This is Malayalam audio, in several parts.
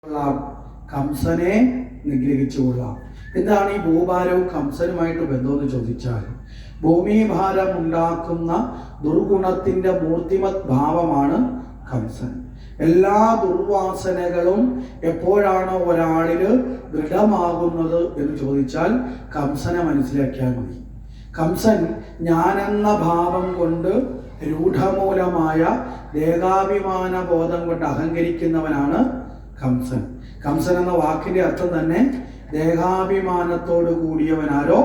കൊള്ളാം, കംസനെ നിഗ്രഹിച്ചുകൊള്ളാം. എന്താണ് ഈ ഭൂഭാരവും കംസനുമായിട്ട് ബന്ധമെന്ന് ചോദിച്ചാൽ, ഭൂമിഭാരം ഉണ്ടാക്കുന്ന ദുർഗുണത്തിൻ്റെ മൂർത്തിമത് ഭാവമാണ് കംസൻ. എല്ലാ ദുർവാസനകളും എപ്പോഴാണ് ഒരാളിൽ ദൃഢമാകുന്നത് എന്ന് ചോദിച്ചാൽ കംസനെ മനസ്സിലാക്കിയാൽ മതി. കംസൻ ഞാനെന്ന ഭാവം കൊണ്ട് രൂഢമൂലമായ ദേഹാഭിമാന ബോധം കൊണ്ട് അഹങ്കരിക്കുന്നവനാണ് കംസൻ. കംസൻ എന്ന വാക്കിന്റെ അർത്ഥം തന്നെ ദേഹാഭിമാനത്തോട് കൂടിയവനാരോ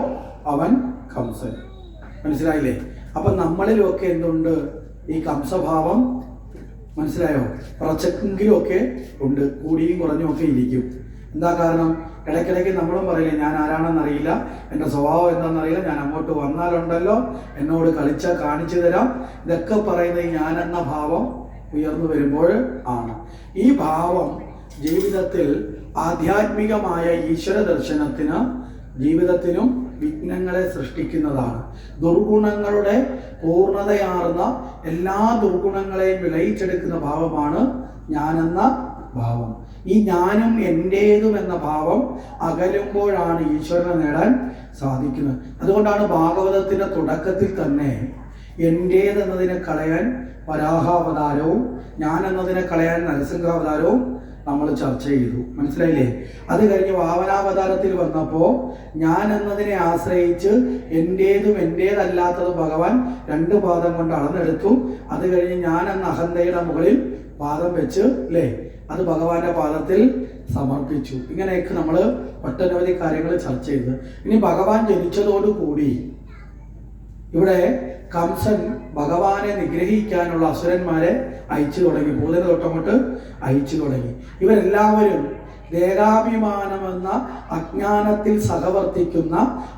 അവൻ കംസൻ. മനസ്സിലായില്ലേ? അപ്പൊ നമ്മളിലൊക്കെ എന്തുണ്ട്? ഈ കംസഭാവം മനസ്സിലായോ? കുറച്ചെങ്കിലും ഒക്കെ ഉണ്ട്, കൂടിയും കുറഞ്ഞും ഒക്കെ ഇരിക്കും. എന്താ കാരണം? ഇടയ്ക്കിടയ്ക്ക് നമ്മളും പറയില്ലേ, ഞാൻ ആരാണെന്നറിയില്ല, എൻ്റെ സ്വഭാവം എന്താണെന്നറിയില്ല, ഞാൻ അങ്ങോട്ട് വന്നാലുണ്ടല്ലോ എന്നോട് കളിച്ചാൽ കാണിച്ചു തരാം. ഇതൊക്കെ പറയുന്നത് ഞാനെന്ന ഭാവം ഉയർന്നു വരുമ്പോൾ ആണ്. ഈ ഭാവം ജീവിതത്തിൽ ആധ്യാത്മികമായ ഈശ്വര ദർശനത്തിന് ജീവിതത്തിനും വിഘ്നങ്ങളെ സൃഷ്ടിക്കുന്നതാണ്. ദുർഗുണങ്ങളുടെ പൂർണ്ണതയാർന്ന എല്ലാ ദുർഗുണങ്ങളെയും വിളയിച്ചെടുക്കുന്ന ഭാവമാണ് ഞാനെന്ന ഭാവം. ഈ ഞാനും എൻ്റേതും എന്ന ഭാവം അകലുമ്പോഴാണ് ഈശ്വരനെ നേടാൻ സാധിക്കുന്നത്. അതുകൊണ്ടാണ് ഭാഗവതത്തിൻ്റെ തുടക്കത്തിൽ തന്നെ എൻ്റേതെന്നതിനെ കളയാൻ വരാഹാവതാരവും ഞാൻ എന്നതിനെ കളയാൻ നരസിംഹാവതാരവും നമ്മൾ ചർച്ച ചെയ്തു. മനസ്സിലായില്ലേ? അത് കഴിഞ്ഞ് വാമനാവതാരത്തിൽ വന്നപ്പോൾ ഞാൻ എന്നതിനെ ആശ്രയിച്ച് എൻ്റേതും എൻ്റേതല്ലാത്തതും ഭഗവാൻ രണ്ട് പാദം കൊണ്ട് അളന്നെടുത്തു. അത് കഴിഞ്ഞ് ഞാൻ എന്ന അഹന്തയുടെ മുകളിൽ പാദം വെച്ച് അല്ലേ, അത് ഭഗവാന്റെ പാദത്തിൽ സമർപ്പിച്ചു. ഇങ്ങനെയൊക്കെ നമ്മൾ ഒട്ടനവധി കാര്യങ്ങൾ ചർച്ച ചെയ്തു. ഇനി ഭഗവാൻ ജനിച്ചതോടുകൂടി ഇവിടെ കംസൻ ഭഗവാനെ നിഗ്രഹിക്കാനുള്ള അസുരന്മാരെ അയച്ചു തുടങ്ങി. ഭൂതന തൊട്ടങ്ങോട്ട് അയച്ചു തുടങ്ങി. ഇവരെല്ലാവരും ദേഹാഭിമാനമെന്ന അജ്ഞാനത്തിൽ സഹവർത്തിക്കുന്ന,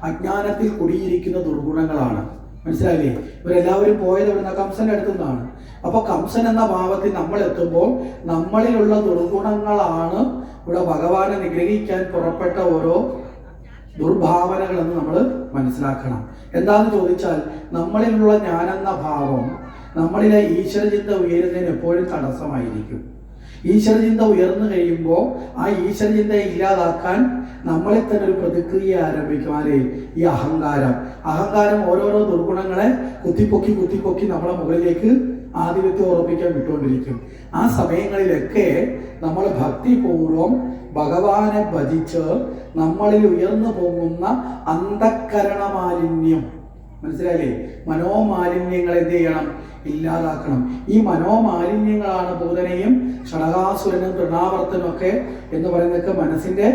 അജ്ഞാനത്തിൽ കുടിയിരിക്കുന്ന ദുർഗുണങ്ങളാണ്. മനസ്സിലായില്ലേ? ഇവരെല്ലാവരും പോയത് ഇവിടുന്ന് കംസന്റെ അടുത്തു നിന്നാണ്. അപ്പൊ കംസൻ എന്ന ഭാവത്തിൽ നമ്മൾ എത്തുമ്പോൾ നമ്മളിലുള്ള ദുർഗുണങ്ങളാണ് ഇവിടെ ഭഗവാനെ നിഗ്രഹിക്കാൻ പുറപ്പെട്ട ഓരോ ദുർഭാവനകളെന്ന് നമ്മൾ മനസ്സിലാക്കണം. എന്താണെന്ന് ചോദിച്ചാൽ, നമ്മളിലുള്ള ഞാനെന്ന ഭാവം നമ്മളിലെ ഈശ്വരചിന്ത ഉയരുന്നതിന് എപ്പോഴും തടസ്സമായിരിക്കും. ഈശ്വരചിന്ത ഉയർന്നു കഴിയുമ്പോൾ ആ ഈശ്വരചിന്തയെ ഇല്ലാതാക്കാൻ നമ്മളിൽ തന്നെ ഒരു പ്രതിക്രിയ ആരംഭിക്കും. ആരെ? ഈ അഹങ്കാരം ഓരോരോ ദുർഗുണങ്ങളെ കുത്തിപ്പൊക്കി നമ്മളെ മുകളിലേക്ക് ആധിപത്യം ഉറപ്പിക്കാൻ വിട്ടുകൊണ്ടിരിക്കും. ആ സമയങ്ങളിലൊക്കെ നമ്മൾ ഭക്തിപൂർവം ഭഗവാനെ ഭജിച്ച് നമ്മളിൽ ഉയർന്നു പോകുന്ന അന്ധക്കരണ മാലിന്യം, മനസ്സിലായില്ലേ? മനോമാലിന്യങ്ങൾ എന്ത് ചെയ്യണം? ഇല്ലാതാക്കണം. ഈ മനോമാലിന്യങ്ങളാണ് ഭൂതനെയും ഷടകാസുരനും തൃണാവർത്തനും ഒക്കെ എന്ന് പറയുന്നതൊക്കെ മനസ്സിന്റെ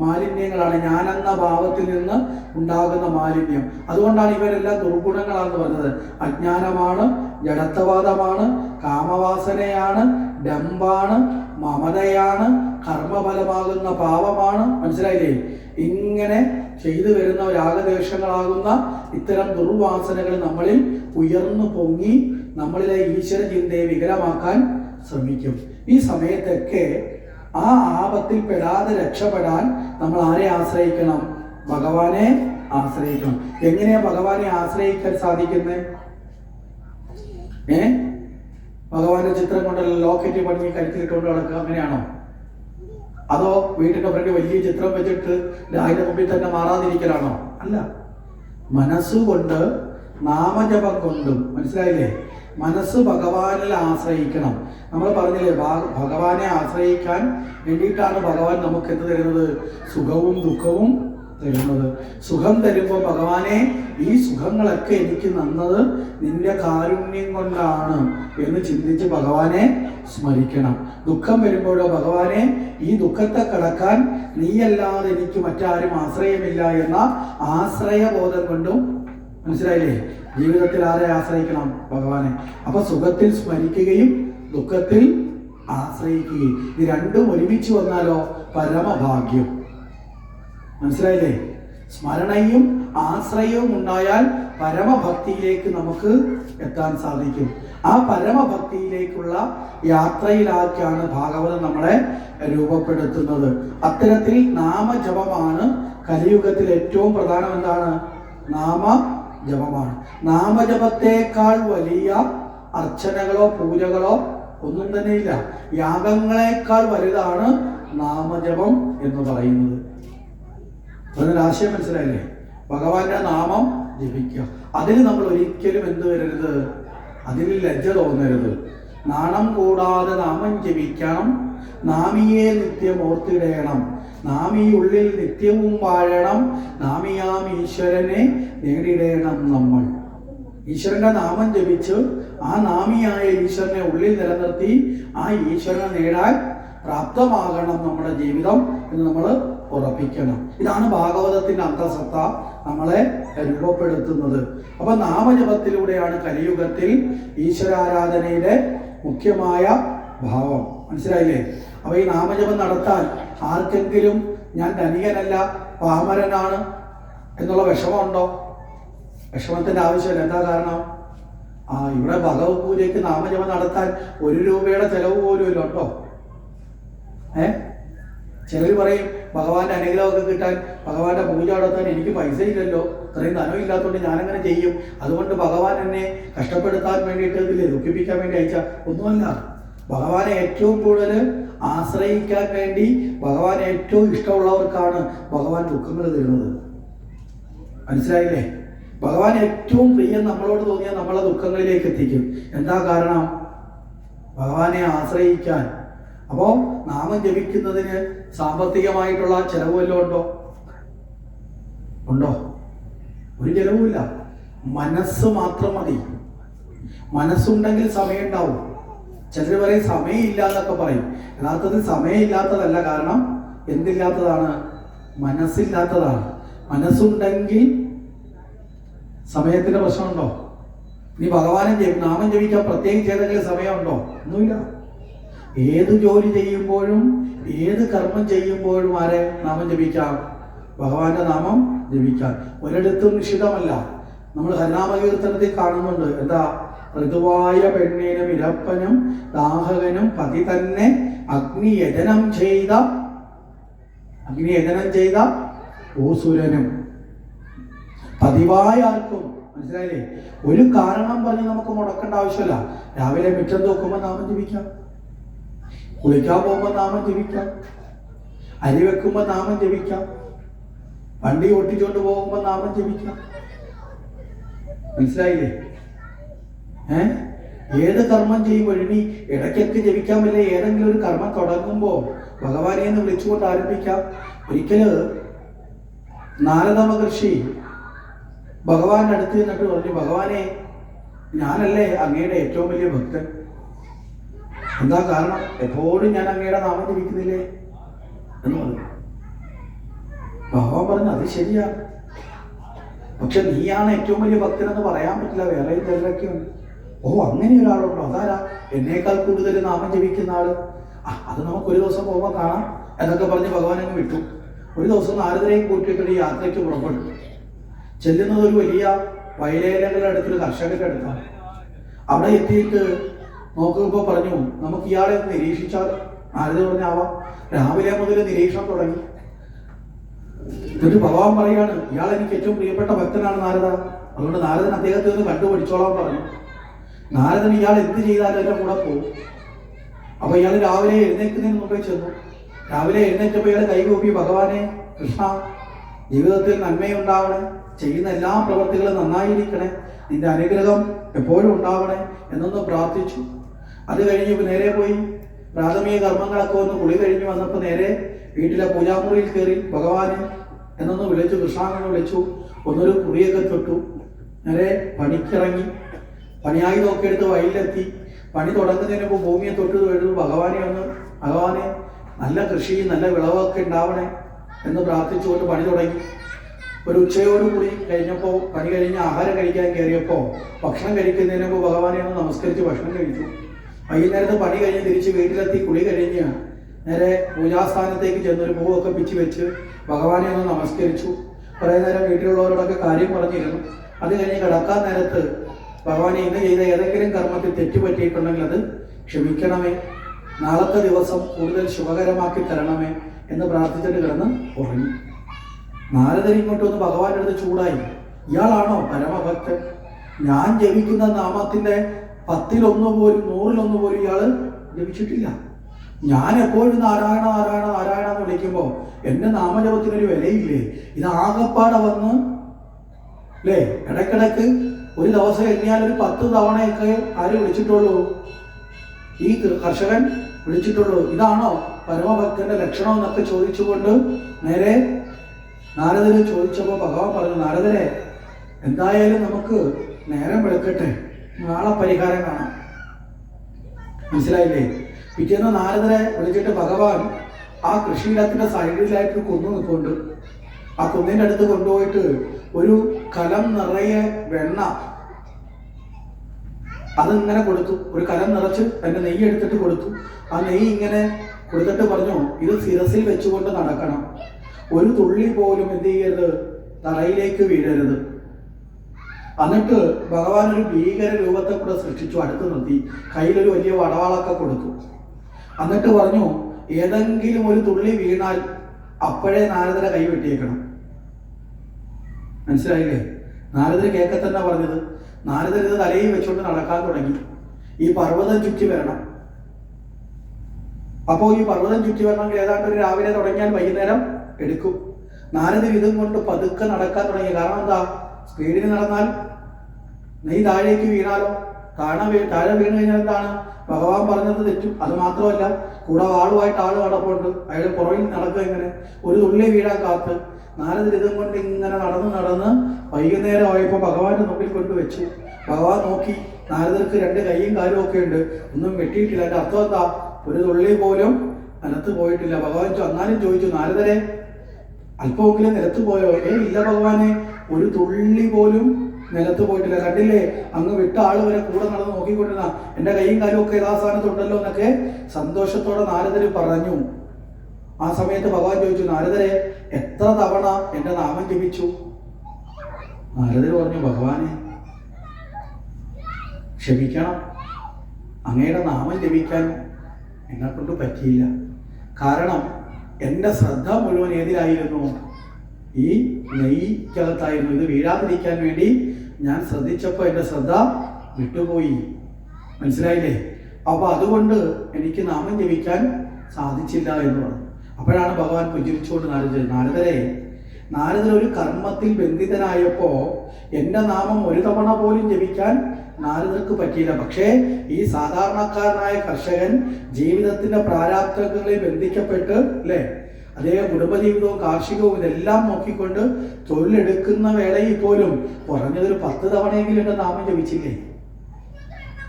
മാലിന്യങ്ങളാണ്. ഞാനെന്ന ഭാവത്തിൽ നിന്ന് ഉണ്ടാകുന്ന മാലിന്യം. അതുകൊണ്ടാണ് ഇവരെല്ലാം ദുർഗുണങ്ങളാണെന്ന് പറഞ്ഞത്. അജ്ഞാനമാണ്, ജഡത്വവാദമാണ്, കാമവാസനയാണ്, ഡംബാണ്, മമതയാണ്, കർമ്മഫലമാകുന്ന പാപമാണ്. മനസ്സിലായില്ലേ? ഇങ്ങനെ ചെയ്തു വരുന്ന രാഗദ്വേഷങ്ങളാകുന്ന ഇത്തരം ദുർവാസനകൾ നമ്മളിൽ ഉയർന്നു പൊങ്ങി നമ്മളിലെ ഈശ്വര ചിന്തയെ വികലമാക്കാൻ ശ്രമിക്കും. ഈ സമയത്തൊക്കെ ആ ആപത്തിൽ പെടാതെ രക്ഷപ്പെടാൻ നമ്മൾ ആരെ ആശ്രയിക്കണം? ഭഗവാനെ ആശ്രയിക്കണം. എങ്ങനെയാ ഭഗവാനെ ആശ്രയിക്കാൻ സാധിക്കുന്നത്? ഭഗവാന്റെ ചിത്രം കൊണ്ടല്ല ലോക്കറ്റ് പണിഞ്ഞ് കരുത്തിലിട്ടുകൊണ്ട് നടക്കുക, അങ്ങനെയാണോ? അതോ വീട്ടിന്റെ ഫ്രണ്ട് വലിയ ചിത്രം വെച്ചിട്ട് അതിന്റെ മുമ്പിൽ തന്നെ മാറാതിരിക്കലാണോ? അല്ല. മനസ്സുകൊണ്ട്, നാമജപം കൊണ്ടും, മനസ്സിലായില്ലേ? മനസ്സ് ഭഗവാനിൽ ആശ്രയിക്കണം. നമ്മൾ പറഞ്ഞില്ലേ, ഭഗവാനെ ആശ്രയിക്കാൻ വേണ്ടിയിട്ടാണ് ഭഗവാൻ നമുക്ക് എന്ത് തരുന്നത്? സുഖവും ദുഃഖവും തരുന്നത്. സുഖം തരുമ്പോൾ ഭഗവാനെ, ഈ സുഖങ്ങളൊക്കെ എനിക്ക് തന്നത് നിന്റെ കാരുണ്യം കൊണ്ടാണ് എന്ന് ചിന്തിച്ച് ഭഗവാനെ സ്മരിക്കണം. ദുഃഖം വരുമ്പോഴോ ഭഗവാനെ, ഈ ദുഃഖത്തെ കടക്കാൻ നീയല്ലാതെ എനിക്ക് മറ്റാരും ആശ്രയമില്ല എന്ന ആശ്രയബോധം കൊണ്ടും, മനസ്സിലായില്ലേ? ജീവിതത്തിൽ ആരെ ആശ്രയിക്കണം? ഭഗവാനെ. അപ്പൊ സുഖത്തിൽ സ്മരിക്കുകയും ദുഃഖത്തിൽ ആശ്രയിക്കുകയും, ഇത് രണ്ടും ഒരുമിച്ച് വന്നാലോ പരമഭാഗ്യം. മനസ്സിലായില്ലേ? സ്മരണയും ആശ്രയവും ഉണ്ടായാൽ പരമഭക്തിയിലേക്ക് നമുക്ക് എത്താൻ സാധിക്കും. ആ പരമഭക്തിയിലേക്കുള്ള യാത്രയിലാക്കിയാണ് ഭാഗവതം നമ്മളെ രൂപപ്പെടുത്തുന്നത്. അത്തരത്തിൽ നാമജപമാണ് കലിയുഗത്തിൽ ഏറ്റവും പ്രധാനം. എന്താണ്? നാമജപമാണ്. നാമജപത്തേക്കാൾ വലിയ അർച്ചനകളോ പൂജകളോ ഒന്നും തന്നെയില്ല. യാഗങ്ങളെക്കാൾ വലുതാണ് നാമജപം എന്ന് പറയുന്നത്. അതിന് ആശയം മനസ്സിലായില്ലേ? ഭഗവാന്റെ നാമം ജപിക്കുക. അതിൽ നമ്മൾ ഒരിക്കലും എന്ത് വരരുത്? അതിൽ ലജ്ജ തോന്നരുത്. നാണം കൂടാതെ നാമം ജപിക്കണം. നാമിയെ നിത്യം ഓർത്തിടയണം. നാമീ ഉള്ളിൽ നിത്യവും വാഴണം. നാമിയാം ഈശ്വരനെ നേടിടയണം നമ്മൾ. ഈശ്വരന്റെ നാമം ജപിച്ച് ആ നാമിയായ ഈശ്വരനെ ഉള്ളിൽ നിലനിർത്തി ആ ഈശ്വരനെ നേടാൻ പ്രാപ്തമാകണം നമ്മുടെ ജീവിതം എന്ന് നമ്മൾ ഉറപ്പിക്കണം. ഇതാണ് ഭാഗവതത്തിന്റെ അന്തസത്ത നമ്മളെ രൂപപ്പെടുത്തുന്നത്. അപ്പൊ നാമജപത്തിലൂടെയാണ് കലിയുഗത്തിൽ ഈശ്വരാരാധനയുടെ മുഖ്യമായ ഭാവം. മനസ്സിലായില്ലേ? അപ്പൊ ഈ നാമജപം നടത്താൻ ആർക്കെങ്കിലും ഞാൻ ധനികനല്ല, പാമരനാണ് എന്നുള്ള വിഷമമുണ്ടോ? വിഷമത്തിന്റെ ആവശ്യമില്ല. എന്താ കാരണം? ഇവിടെ ഭഗവത് പൂജയ്ക്ക് നാമജപം നടത്താൻ 1 രൂപയുടെ ചെലവ് പോലും ഇല്ല കേട്ടോ. ചിലർ പറയും ഭഗവാന്റെ അനുഗ്രഹമൊക്കെ കിട്ടാൻ, ഭഗവാന്റെ പൂജ നടത്താൻ എനിക്ക് പൈസ ഇല്ലല്ലോ, ഇത്രയും ധനം ഇല്ലാത്തതുകൊണ്ട് ഞാനങ്ങനെ ചെയ്യും, അതുകൊണ്ട് ഭഗവാൻ എന്നെ കഷ്ടപ്പെടുത്താൻ വേണ്ടിയിട്ട് ഇതില്ലേ ദുഃഖിപ്പിക്കാൻ വേണ്ടി അയച്ച ഒന്നുമല്ല. ഭഗവാനെ ഏറ്റവും കൂടുതൽ ആശ്രയിക്കാൻ വേണ്ടി ഭഗവാനെ ഏറ്റവും ഇഷ്ടമുള്ളവർക്കാണ് ഭഗവാൻ ദുഃഖങ്ങൾ തരുന്നത്. മനസ്സിലായില്ലേ? ഭഗവാൻ ഏറ്റവും പ്രിയം നമ്മളോട് തോന്നിയാൽ നമ്മളെ ദുഃഖങ്ങളിലേക്ക് എത്തിക്കും. എന്താ കാരണം? ഭഗവാനെ ആശ്രയിക്കാൻ. അപ്പോൾ നാമം ജപിക്കുന്നതിന് സാമ്പത്തികമായിട്ടുള്ള ചെലവ് വല്ലതും ഉണ്ടോ? ഒരു ചെലവുമില്ല. മനസ്സ് മാത്രം മതി. മനസ്സുണ്ടെങ്കിൽ സമയം ഉണ്ടാവും. ചിലർ പറയും സമയമില്ല എന്നൊക്കെ പറയും. യഥാർത്ഥത്തിൽ സമയമില്ലാത്തതല്ല, കാരണം എന്തില്ലാത്തതാണ്? മനസ്സില്ലാത്തതാണ്. മനസ്സുണ്ടെങ്കിൽ സമയത്തിന്റെ പ്രശ്നമുണ്ടോ? നീ ഭഗവാനെ നാമം ജപിക്കാൻ പ്രത്യേകിച്ച് ഏതെങ്കിലും സമയമുണ്ടോ? ഒന്നുമില്ല. ഏത് ജോലി ചെയ്യുമ്പോഴും ഏത് കർമ്മം ചെയ്യുമ്പോഴും ആരെ നാമം ജപിക്കാം? ഭഗവാന്റെ നാമം ജപിക്കാൻ. ഒരിടത്തും നിഷിദ്ധമല്ല. നമ്മൾ ഹരിനാമകീർത്തനത്തിൽ കാണുന്നുണ്ട്. എന്താ? ഋതുവായ പെണ്ണിനും ഇരപ്പനും ദാഹകനും പതി തന്നെ അഗ്നിയജനം ചെയ്ത ഓസുരനും. പതിവായ ആർക്കും. മനസ്സിലായില്ലേ? ഒരു കാരണം പറഞ്ഞ് നമുക്ക് മുടക്കേണ്ട ആവശ്യമില്ല. രാവിലെ മിറ്റം തൂക്കുമ്പോൾ നാമം ജപിക്കാം, കുളിക്കാൻ പോകുമ്പോൾ നാമം ജപിക്കാം, അരി വെക്കുമ്പോൾ നാമം ജപിക്കാം, വണ്ടി ഓട്ടിച്ചുകൊണ്ട് പോകുമ്പോൾ നാമം ജപിക്കാം. മനസ്സിലായില്ലേ? ഏത് കർമ്മം ചെയ്യുമ്പോഴും ഇനി ഇടയ്ക്കൊക്കെ ജപിക്കാൻ പറ്റില്ല. ഏതെങ്കിലും ഒരു കർമ്മം തുടങ്ങുമ്പോൾ ഭഗവാനെ എന്ന് വിളിച്ചുകൊണ്ട് ആരംഭിക്കാം. ഒരിക്കല് നാരദ മഹർഷി ഭഗവാന്റെ അടുത്ത് നിന്നിട്ട് പറഞ്ഞു, ഭഗവാനെ, ഞാനല്ലേ അങ്ങയുടെ ഏറ്റവും വലിയ ഭക്തൻ. എന്താ കാരണം? എപ്പോഴും ഞാൻ അങ്ങയുടെ നാമം ജപിക്കുന്നില്ലേ എന്ന് പറഞ്ഞു. ഭഗവാൻ പറഞ്ഞു, അത് ശരിയാണ്, പക്ഷെ നീയാണ് ഏറ്റവും വലിയ ഭക്തനെന്ന് പറയാൻ പറ്റില്ല, വേറെ ചിലരൊക്കെയുണ്ട്. ഓ, അങ്ങനെ ഒരാളുണ്ടോ? അതാരാ? എന്നേക്കാൾ കൂടുതൽ നാമം ജപിക്കുന്ന ആള്? അത് നമുക്കൊരു ദിവസം പോകുമ്പോൾ കാണാം എന്നൊക്കെ പറഞ്ഞ് ഭഗവാൻ അങ്ങ് വിട്ടു. ഒരു ദിവസം നാരദരെയും കൂട്ടിയിട്ടൊരു യാത്രയ്ക്ക് പുറപ്പെട്ടു. ചെല്ലുന്നത് ഒരു വലിയ വയലേലകളുടെ അടുത്തൊരു കർഷകരുടെ അടുത്താണ്. അവിടെ എത്തിയിട്ട് നോക്കുമ്പോൾ പറഞ്ഞു, നമുക്ക് ഇയാളെ ഒന്ന് നിരീക്ഷിച്ചാൽ. നാരദ പറഞ്ഞാവാം. രാവിലെ മുതൽ നിരീക്ഷണം തുടങ്ങി. എന്നിട്ട് ഭഗവാൻ പറയാണ്, ഇയാൾ എനിക്ക് ഏറ്റവും പ്രിയപ്പെട്ട ഭക്തനാണ് നാരദ, അതുകൊണ്ട് നാരദൻ അദ്ദേഹത്തെ ഒന്ന് കണ്ടുപിടിച്ചോളാൻ പറഞ്ഞു. നാരദൻ ഇയാൾ എന്ത് ചെയ്താലും എൻ്റെ കൂടെ പോകും. അപ്പൊ ഇയാൾ രാവിലെ എഴുന്നേൽക്കുന്നതിന് മുമ്പേ ചെന്നു. രാവിലെ എഴുന്നേറ്റപ്പോൾ ഇയാൾ കൈകൂപ്പി, ഭഗവാനെ, കൃഷ്ണ, ജീവിതത്തിൽ നന്മയുണ്ടാവണേ, ചെയ്യുന്ന എല്ലാ പ്രവൃത്തികളും നന്നായിരിക്കണേ, നിന്റെ അനുഗ്രഹം എപ്പോഴും ഉണ്ടാവണേ എന്നൊന്ന് പ്രാർത്ഥിച്ചു. അത് കഴിഞ്ഞ് നേരെ പോയി പ്രാഥമിക കർമ്മങ്ങളൊക്കെ ഒന്ന് കുളി കഴിഞ്ഞ് വന്നപ്പോൾ നേരെ വീട്ടിലെ പൂജാമുറിയിൽ കയറി ഭഗവാനെ എന്നൊന്ന് വിളിച്ചു, കൃഷ്ണാന്ന് വിളിച്ചു. ഒന്നൊരു കുറിയൊക്കെ തൊട്ടു. നേരെ പണിക്കിറങ്ങി. പണിയായുധമൊക്കെ എടുത്ത് വയലിലെത്തി. പണി തുടങ്ങുന്നതിന് മുമ്പ് ഭൂമിയെ തൊട്ട് തൊഴുതു. ഭഗവാനെ നല്ല കൃഷി, നല്ല വിളവൊക്കെ ഉണ്ടാവണേ എന്ന് പ്രാർത്ഥിച്ചുകൊണ്ട് പണി തുടങ്ങി. ഒരു ഉച്ചയോടുകൂടി കഴിഞ്ഞപ്പോൾ, പണി കഴിഞ്ഞ് ആഹാരം കഴിക്കാൻ കയറിയപ്പോൾ, ഭക്ഷണം കഴിക്കുന്നതിന് മുമ്പ് ഭഗവാനെ ഒന്ന് നമസ്കരിച്ച് ഭക്ഷണം കഴിച്ചു. വൈകുന്നേരത്ത് പണി കഴിഞ്ഞ് തിരിച്ച് വീട്ടിലെത്തി കുളി കഴിഞ്ഞ് നേരെ പൂജാസ്ഥാനത്തേക്ക് ചെന്നൊരു പൂവൊക്കെ പിച്ച് വെച്ച് ഭഗവാനെ ഒന്ന് നമസ്കരിച്ചു. കുറേ നേരം വീട്ടിലുള്ളവരോടൊക്കെ കാര്യം പറഞ്ഞിരുന്നു. അത് കഴിഞ്ഞ് കിടക്കാൻ നേരത്ത്, ഭഗവാനെ, ഇന്ന് ചെയ്ത ഏതെങ്കിലും കർമ്മത്തിൽ തെറ്റുപറ്റിയിട്ടുണ്ടെങ്കിൽ അത് ക്ഷമിക്കണമേ, നാളത്തെ ദിവസം കൂടുതൽ ശുഭകരമാക്കി തരണമേ എന്ന് പ്രാർത്ഥിച്ചിട്ട് കിടന്ന് ഉറങ്ങി. നാരദൻ ഇങ്ങോട്ടൊന്ന് ഭഗവാന്റെ അടുത്ത് ചൂടായി. ഇയാളാണോ പരമഭക്തൻ? ഞാൻ ജപിക്കുന്ന നാമത്തിന്റെ 10-1 പോലും 100-1 പോലും ഇയാള് ജപിച്ചിട്ടില്ല. ഞാൻ എപ്പോഴും നാരായണ നാരായണ നാരായണ എന്ന് ചോദിക്കുമ്പോൾ എൻ്റെ നാമജപത്തിനൊരു വിലയില്ലേ? ഇത് ആകപ്പാടെ വന്ന് അല്ലേ, ഇടയ്ക്കിടയ്ക്ക് ഒരു ദിവസം എണ്ണിയാൽ ഒരു 10 തവണയൊക്കെ ആര് വിളിച്ചിട്ടുള്ളൂ? ഈ കർഷകൻ വിളിച്ചിട്ടുള്ളൂ. ഇതാണോ പരമഭക്തന്റെ ലക്ഷണം എന്നൊക്കെ ചോദിച്ചുകൊണ്ട് നേരെ നാരദര് ചോദിച്ചപ്പോൾ ഭഗവാൻ പറഞ്ഞു, നാരദരെ എന്തായാലും നമുക്ക് നേരം വെളുക്കട്ടെ, നാളെ പരിഹാരം കാണാം. മനസ്സിലായില്ലേ? പിറ്റേന്ന് നാരദരെ വിളിച്ചിട്ട് ഭഗവാൻ ആ കൃഷിയിടത്തിന്റെ സൈഡിലായിട്ട് കുന്നു നിൽക്കുന്നുണ്ട്. ആ കുന്നിൻ്റെ അടുത്ത് കൊണ്ടുപോയിട്ട് ഒരു കലം നിറയെ വെണ്ണ അതിങ്ങനെ കൊടുത്തു. ഒരു കലം നിറച്ച് അതിൻ്റെ നെയ്യ് എടുത്തിട്ട് കൊടുത്തു. ആ നെയ്യ് ഇങ്ങനെ കൊടുത്തിട്ട് പറഞ്ഞു, ഇത് ശിരസിൽ വെച്ചുകൊണ്ട് നടക്കണം, ഒരു തുള്ളി പോലും എന്ത് ചെയ്യരുത്, തറയിലേക്ക് വീഴരുത്. എന്നിട്ട് ഭഗവാൻ ഒരു ഭീകര രൂപത്തെ കൂടെ സൃഷ്ടിച്ചു, അടുത്ത് നിർത്തി, കയ്യിലൊരു വലിയ വടവാളൊക്കെ കൊടുത്തു. എന്നിട്ട് പറഞ്ഞു, ഏതെങ്കിലും ഒരു തുള്ളി വീണാൽ അപ്പോഴേ നാരദരെ കൈ വെട്ടിയേക്കണം. മനസ്സിലായില്ലേ? നാരദര് കേൾക്കെ തന്നെ പറഞ്ഞത്. നാരദർ ഇത് തലയിൽ വെച്ചുകൊണ്ട് നടക്കാൻ തുടങ്ങി. ഈ പർവ്വതം ചുറ്റി വരണം. അപ്പോൾ ഈ പർവ്വതം ചുറ്റി വരണമെങ്കിൽ ഏതാണ്ട് ഒരു രാവിലെ തുടങ്ങിയാൽ വൈകുന്നേരം എടുക്കും. നാരദർ ഇതും കൊണ്ട് പതുക്കെ നടക്കാൻ തുടങ്ങി. കാരണം എന്താ, സ്പീഡിന് നടന്നാൽ നെയ് താഴേക്ക് വീണാലോ, താഴെ വീണ് കഴിഞ്ഞാൽ എന്താണ്, ഭഗവാൻ പറഞ്ഞത് തെറ്റും. അത് മാത്രമല്ല, കൂടെ ആളുമായിട്ട് ആള് നടപ്പുണ്ട്, അയാൾ പുറകിൽ നടക്കുക. ഇങ്ങനെ ഒരു തുള്ളി വീഴാൻ കാത്ത് നാരദർ ഇതും കൊണ്ട് ഇങ്ങനെ നടന്ന് വൈകുന്നേരം ആയപ്പോൾ ഭഗവാന്റെ മുമ്പിൽ കൊണ്ടുവച്ചു. ഭഗവാൻ നോക്കി, നാരദർക്ക് 2 കൈയും കാലും ഒക്കെ ഉണ്ട്, ഒന്നും വെട്ടിയിട്ടില്ല. അതിന്റെ അർത്ഥം എന്താ, ഒരു തുള്ളി പോലും നിലത്ത് പോയിട്ടില്ല. ഭഗവാൻ എന്നാലും ചോദിച്ചു, നാരദരെ അല്പമെങ്കിലും നിലത്ത് പോയോ? ഇല്ല ഭഗവാനെ, ഒരു തുള്ളി പോലും നിലത്ത് പോയിട്ടില്ല. കണ്ടില്ലേ, അങ്ങ് വിട്ട ആള് വരെ കൂടെ നടന്ന് നോക്കിക്കൊണ്ടിരുന്ന എൻ്റെ കൈയും കാലും ഒക്കെ യഥാസ്ഥാനത്തുണ്ടല്ലോ എന്നൊക്കെ സന്തോഷത്തോടെ നാരദര് പറഞ്ഞു. ആ സമയത്ത് ഭഗവാൻ ചോദിച്ചു, നാരദരെ എത്ര തവണ എൻ്റെ നാമം ജപിച്ചു? നാരദര് പറഞ്ഞു, ഭഗവാനെ ക്ഷമിക്കണം, അങ്ങയുടെ നാമം ജപിക്കാൻ എന്നെ കൊണ്ട് പറ്റിയില്ല. കാരണം എൻ്റെ ശ്രദ്ധ മുഴുവൻ ഏതിലായിരുന്നു? ഈ നെയ്ക്കകത്തായിരുന്നു. ഇത് വീഴാതിരിക്കാൻ വേണ്ടി ഞാൻ ശ്രദ്ധിച്ചപ്പോൾ എൻ്റെ ശ്രദ്ധ വിട്ടുപോയി. മനസ്സിലായില്ലേ? അപ്പോൾ അതുകൊണ്ട് എനിക്ക് നാമം ജപിക്കാൻ സാധിച്ചില്ല എന്ന് പറഞ്ഞു. അപ്പോഴാണ് ഭഗവാൻ പുഞ്ചിരിച്ചുകൊണ്ട് നാരദരെ, നാരദർ ഒരു കർമ്മത്തിൽ ബന്ധിതനായപ്പോൾ എൻ്റെ നാമം ഒരു തവണ പോലും ജപിക്കാൻ നാരദർക്ക് പറ്റിയില്ല. പക്ഷേ ഈ സാധാരണക്കാരനായ കർഷകൻ ജീവിതത്തിന്റെ പ്രാരാബ്ധങ്ങളിൽ ബന്ധിക്കപ്പെട്ട് അല്ലേ, അദ്ദേഹം കുടുംബജീവിതവും കാർഷികവും ഇതെല്ലാം നോക്കിക്കൊണ്ട് തൊഴിലെടുക്കുന്ന വേളയിൽ പോലും കുറഞ്ഞതൊരു 10 തവണയെങ്കിലും എൻ്റെ നാമം ജപിച്ചില്ലേ?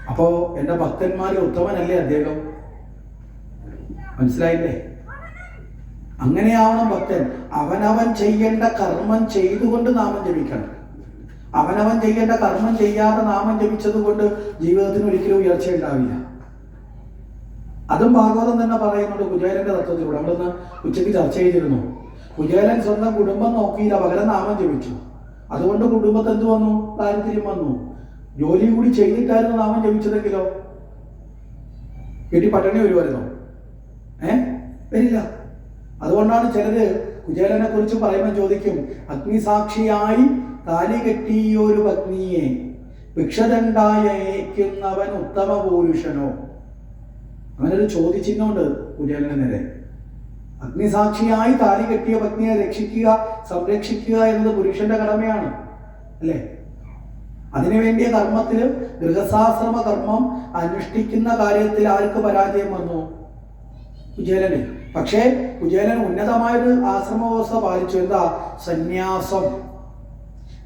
അപ്പോ എൻ്റെ ഭക്തന്മാരിൽ ഉത്തമനല്ലേ അദ്ദേഹം? മനസ്സിലായില്ലേ? അങ്ങനെയാവണം ഭക്തൻ. അവനവൻ ചെയ്യേണ്ട കർമ്മം ചെയ്തുകൊണ്ട് നാമം ജപിക്കണം. അവനവൻ ചെയ്യേണ്ട കർമ്മം ചെയ്യാതെ നാമം ജപിച്ചത് കൊണ്ട് ജീവിതത്തിന് ഒരിക്കലും ഉയർച്ച ഉണ്ടാവില്ല. അതും ഭാഗവതം തന്നെ പറയുന്നുണ്ട് കുചേലന്റെ തത്വത്തിലൂടെ. നമ്മളിന്ന് ഉച്ചയ്ക്ക് ചർച്ച ചെയ്തിരുന്നു. കുചേലൻ സ്വന്തം കുടുംബം നോക്കിയില്ല, പകരം നാമം ജപിച്ചു. അതുകൊണ്ട് കുടുംബത്ത് എന്ത് വന്നു? ദാരിദ്ര്യം വന്നു. ജോലി കൂടി ചെയ്തിട്ടായിരുന്നു നാമം ജപിച്ചതെങ്കിലോ വീട്ടിൽ പട്ടിണി വരുമായിരുന്നോ? വരില്ല. അതുകൊണ്ടാണ് ചിലര് കുചേലനെ കുറിച്ച് പറയുമ്പോൾ ചോദിക്കും, അഗ്നിസാക്ഷിയായി താലി കെട്ടിയൊരു പത്നിയെ ഭിക്ഷദണ്ഡായ ഏക്കുന്നവൻ ഉത്തമ പുരുഷനോ? അങ്ങനെ ഒരു ചോദ്യചിഹ്നമുണ്ട് കുചേലന് നേരെ. അഗ്നിസാക്ഷിയായി താലി കെട്ടിയ പത്നിയെ രക്ഷിക്കുക, സംരക്ഷിക്കുക എന്നത് പുരുഷന്റെ കടമയാണ് അല്ലേ? അതിനുവേണ്ടിയ കർമ്മത്തില് ഗൃഹസ്ഥാശ്രമ കർമ്മം അനുഷ്ഠിക്കുന്ന കാര്യത്തിൽ ആർക്ക് പരാജയം വന്നു? കുചേലന്. പക്ഷേ കുചേലൻ ഉന്നതമായൊരു ആശ്രമവ്യവസ്ഥ പാലിച്ചു. എന്താ? സന്യാസം.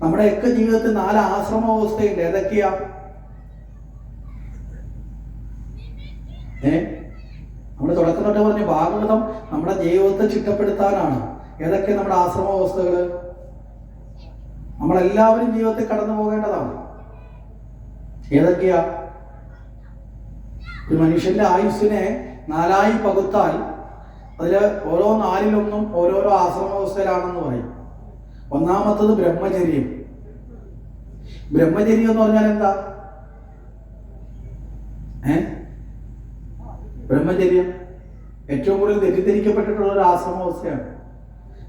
നമ്മുടെയൊക്കെ ജീവിതത്തിൽ 4 ആശ്രമവ്യവസ്ഥയുണ്ട്. ഏതൊക്കെയാ? നമ്മൾ തുടക്കം തൊട്ട് പറഞ്ഞ ഭാഗവതം നമ്മുടെ ജീവിതത്തെ ചിട്ടപ്പെടുത്താനാണ്. ഏതൊക്കെ നമ്മുടെ ആശ്രമവ്യവസ്ഥകള്? നമ്മളെല്ലാവരും ജീവിതത്തിൽ കടന്നു പോകേണ്ടതാണ്. ഏതൊക്കെയാ? ഒരു മനുഷ്യന്റെ ആയുസ്സിനെ 4ആയി പകുത്താൽ അതില് ഓരോ 4-1 ഓരോരോ ആശ്രമവ്യവസ്ഥയിലാണെന്ന് പറയും. ഒന്നാമത്തത് ബ്രഹ്മചര്യം. ബ്രഹ്മചര്യം എന്ന് പറഞ്ഞാൽ എന്താ? ബ്രഹ്മചര്യം ഏറ്റവും കൂടുതൽ തെറ്റിദ്ധരിക്കപ്പെട്ടിട്ടുള്ള ഒരു ആശ്രമവ്യവസ്ഥയാണ്.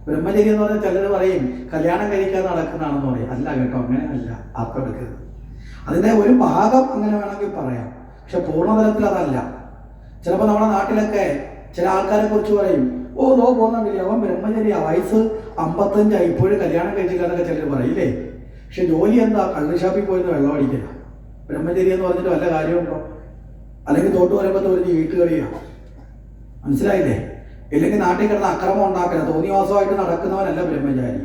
ബ്രഹ്മചര്യം എന്ന് പറഞ്ഞാൽ ചിലർ പറയും കല്യാണം കഴിക്കാൻ നടക്കുന്നതാണെന്ന് പറയും. അല്ല കേട്ടോ, അങ്ങനെ അല്ല അർത്ഥം എടുക്കരുത്. അതിൻ്റെ ഒരു ഭാഗം അങ്ങനെ വേണമെങ്കിൽ പറയാം, പക്ഷെ പൂർണ്ണതലത്തിൽ അതല്ല. ചിലപ്പോൾ നമ്മുടെ നാട്ടിലൊക്കെ ചില ആൾക്കാരെ കുറിച്ച് പറയും, ഓ നോ പോകുന്നുണ്ടല്ലേ, അവൻ ബ്രഹ്മചര്യ, വയസ്സ് 55 ഇപ്പോഴും കല്യാണം കഴിച്ചില്ലെന്നൊക്കെ ചിലർ പറയില്ലേ. പക്ഷെ ജോലി എന്താ? കള്ള് ഷാപ്പിൽ പോയിരുന്ന വെള്ളം അടിക്കില്ല. ബ്രഹ്മചര്യം എന്ന് പറഞ്ഞിട്ട് വല്ല കാര്യമുണ്ടോ? അല്ലെങ്കിൽ തോട്ട് വരുമ്പോൾ ഒരു വീട്ടുകളിയാണ്. മനസ്സിലായില്ലേ? ഇല്ലെങ്കിൽ നാട്ടിൽ കിടന്ന് അക്രമം ഉണ്ടാക്കില്ല, തോന്നിവാസമായിട്ട് നടക്കുന്നവനല്ല ബ്രഹ്മചാരി.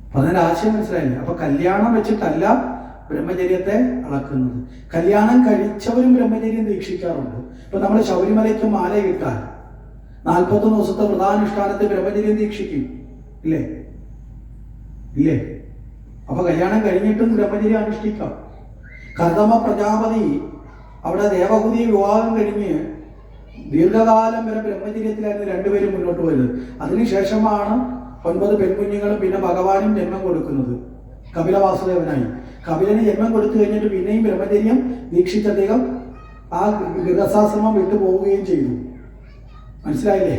അപ്പൊ അതിന്റെ ആശയം മനസ്സിലായില്ലേ? അപ്പൊ കല്യാണം വെച്ചിട്ടല്ല ബ്രഹ്മചര്യത്തെ അളക്കുന്നത്. കല്യാണം കഴിച്ചവരും ബ്രഹ്മചര്യം ദീക്ഷിക്കാറുണ്ട്. ഇപ്പൊ നമ്മൾ ശബരിമലയ്ക്ക് മാലയിട്ടാൽ 41 ദിവസത്തെ വ്രതാനുഷ്ഠാനത്തെ ബ്രഹ്മചര്യം ദീക്ഷിക്കും, ഇല്ലേ? ഇല്ലേ? അപ്പൊ കല്യാണം കഴിഞ്ഞിട്ടും ബ്രഹ്മചര്യം അനുഷ്ഠിക്കാം. കർദമ പ്രജാപതി അവിടെ ദേവഹൂതിയെ വിവാഹം കഴിഞ്ഞ് ദീർഘകാലം വരെ ബ്രഹ്മചര്യത്തിലായിരുന്നു രണ്ടുപേരും മുന്നോട്ട് പോയത്. അതിനുശേഷമാണ് 9 പെൺകുഞ്ഞുങ്ങളും പിന്നെ ഭഗവാനും ജന്മം കൊടുക്കുന്നത്. കപില വാസുദേവനായി കപിലന് ജന്മം കൊടുത്തു കഴിഞ്ഞിട്ട് പിന്നെയും ബ്രഹ്മചര്യം ദീക്ഷിച്ച അദ്ദേഹം ആ ഗൃഹസ്ഥാശ്രമം വിട്ടു പോവുകയും ചെയ്തു. മനസ്സിലായില്ലേ?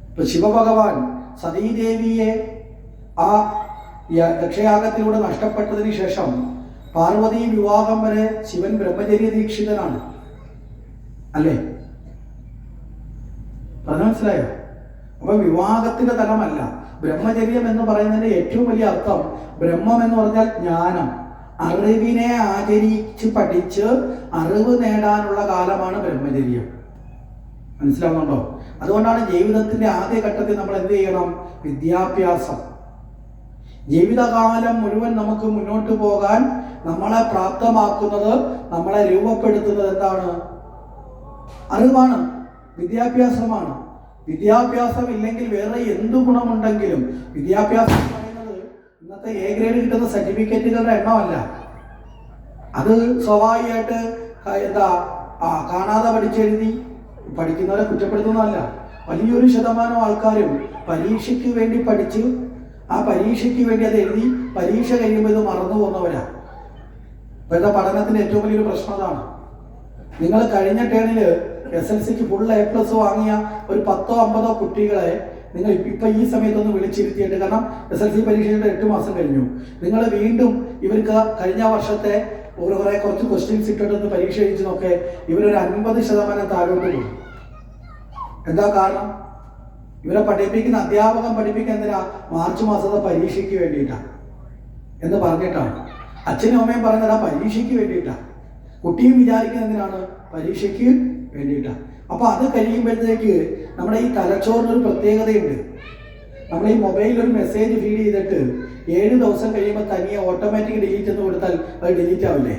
ഇപ്പൊ ശിവഭഗവാൻ സതീദേവിയെ ആ ദക്ഷയാഗത്തിലൂടെ നഷ്ടപ്പെട്ടതിന് ശേഷം പാർവതി വിവാഹം വരെ ശിവൻ ബ്രഹ്മചര്യ ദീക്ഷിതനാണ്, അല്ലേ? പറഞ്ഞ മനസ്സിലായോ? അപ്പൊ വിവാഹത്തിന്റെ തലമല്ല ബ്രഹ്മചര്യം എന്ന് പറയുന്നതിന്റെ ഏറ്റവും വലിയ അർത്ഥം, ബ്രഹ്മം എന്ന് പറഞ്ഞാൽ ജ്ഞാനം, അറിവിനെ ആചരിച്ച് പഠിച്ച് അറിവ് നേടാനുള്ള കാലമാണ് ബ്രഹ്മചര്യം. മനസ്സിലാവുന്നുണ്ടോ? അതുകൊണ്ടാണ് ജീവിതത്തിന്റെ ആദ്യ ഘട്ടത്തിൽ നമ്മൾ എന്ത് ചെയ്യണം? വിദ്യാഭ്യാസം. ജീവിതകാലം മുഴുവൻ നമുക്ക് മുന്നോട്ട് പോകാൻ നമ്മളെ പ്രാപ്തമാക്കുന്നത്, നമ്മളെ രൂപപ്പെടുത്തുന്നത് എന്താണ്? അറിവാണ്, വിദ്യാഭ്യാസമാണ്. വിദ്യാഭ്യാസം ഇല്ലെങ്കിൽ വേറെ എന്തു ഗുണമുണ്ടെങ്കിലും, വിദ്യാഭ്യാസം എന്ന് പറയുന്നത് ഇന്നത്തെ എ ഗ്രേഡ് കിട്ടുന്ന സർട്ടിഫിക്കറ്റുകളുടെ എണ്ണമല്ല. അത് സ്വാഭാവികമായിട്ട് എന്താ കാണാതെ പഠിച്ചെഴുതി പഠിക്കുന്നവരെ കുറ്റപ്പെടുത്തുന്നതല്ല. വലിയൊരു ശതമാനം ആൾക്കാരും പരീക്ഷയ്ക്ക് വേണ്ടി പഠിച്ച് ആ പരീക്ഷയ്ക്ക് വേണ്ടി അത് എഴുതി പരീക്ഷ കഴിയുമ്പോൾ ഇത് മറന്നു പോകുന്നവരാ. ഇപ്പോഴത്തെ പഠനത്തിന്റെ ഏറ്റവും വലിയൊരു പ്രശ്നം അതാണ്. നിങ്ങൾ കഴിഞ്ഞ ടേണിൽ SLCക്ക് ഫുൾ A+ വാങ്ങിയ ഒരു 10-50 കുട്ടികളെ നിങ്ങൾ ഇപ്പൊ ഈ സമയത്തൊന്ന് വിളിച്ചിരുത്തിയിട്ട്, കാരണം SLC പരീക്ഷയുടെ 8 മാസം കഴിഞ്ഞു, നിങ്ങൾ വീണ്ടും ഇവർക്ക് കഴിഞ്ഞ വർഷത്തെ കുറച്ച് ക്വസ്റ്റ്യൻസ് ഇട്ടിട്ടൊന്ന് പരീക്ഷ എഴുതി നോക്കെ, ഇവരൊരു 50% താഴോട്ട് പോകും. എന്താ കാരണം? ഇവരെ പഠിപ്പിക്കുന്ന അധ്യാപകൻ പഠിപ്പിക്കാൻ എന്തിനാ? മാർച്ച് മാസത്തെ പരീക്ഷയ്ക്ക് വേണ്ടിയിട്ടാണ് എന്ന് പറഞ്ഞിട്ടാണ്. അച്ഛനും അമ്മയും പറയുന്നത് പരീക്ഷയ്ക്ക് വേണ്ടിയിട്ടാണ്. കുട്ടിയും വിചാരിക്കുന്ന എന്തിനാണ്? പരീക്ഷയ്ക്ക് വേണ്ടിയിട്ടാണ്. അപ്പൊ അത് കഴിയുമ്പോഴത്തേക്ക് നമ്മുടെ ഈ തലച്ചോറിനൊരു പ്രത്യേകതയുണ്ട്. നമ്മൾ ഈ മൊബൈലിൽ ഒരു മെസ്സേജ് ഫീഡ് ചെയ്തിട്ട് 7 ദിവസം കഴിയുമ്പോൾ തനിയെ ഓട്ടോമാറ്റിക് ഡിലീറ്റ് എന്ന് കൊടുത്താൽ അത് ഡിലീറ്റ് ആവില്ലേ?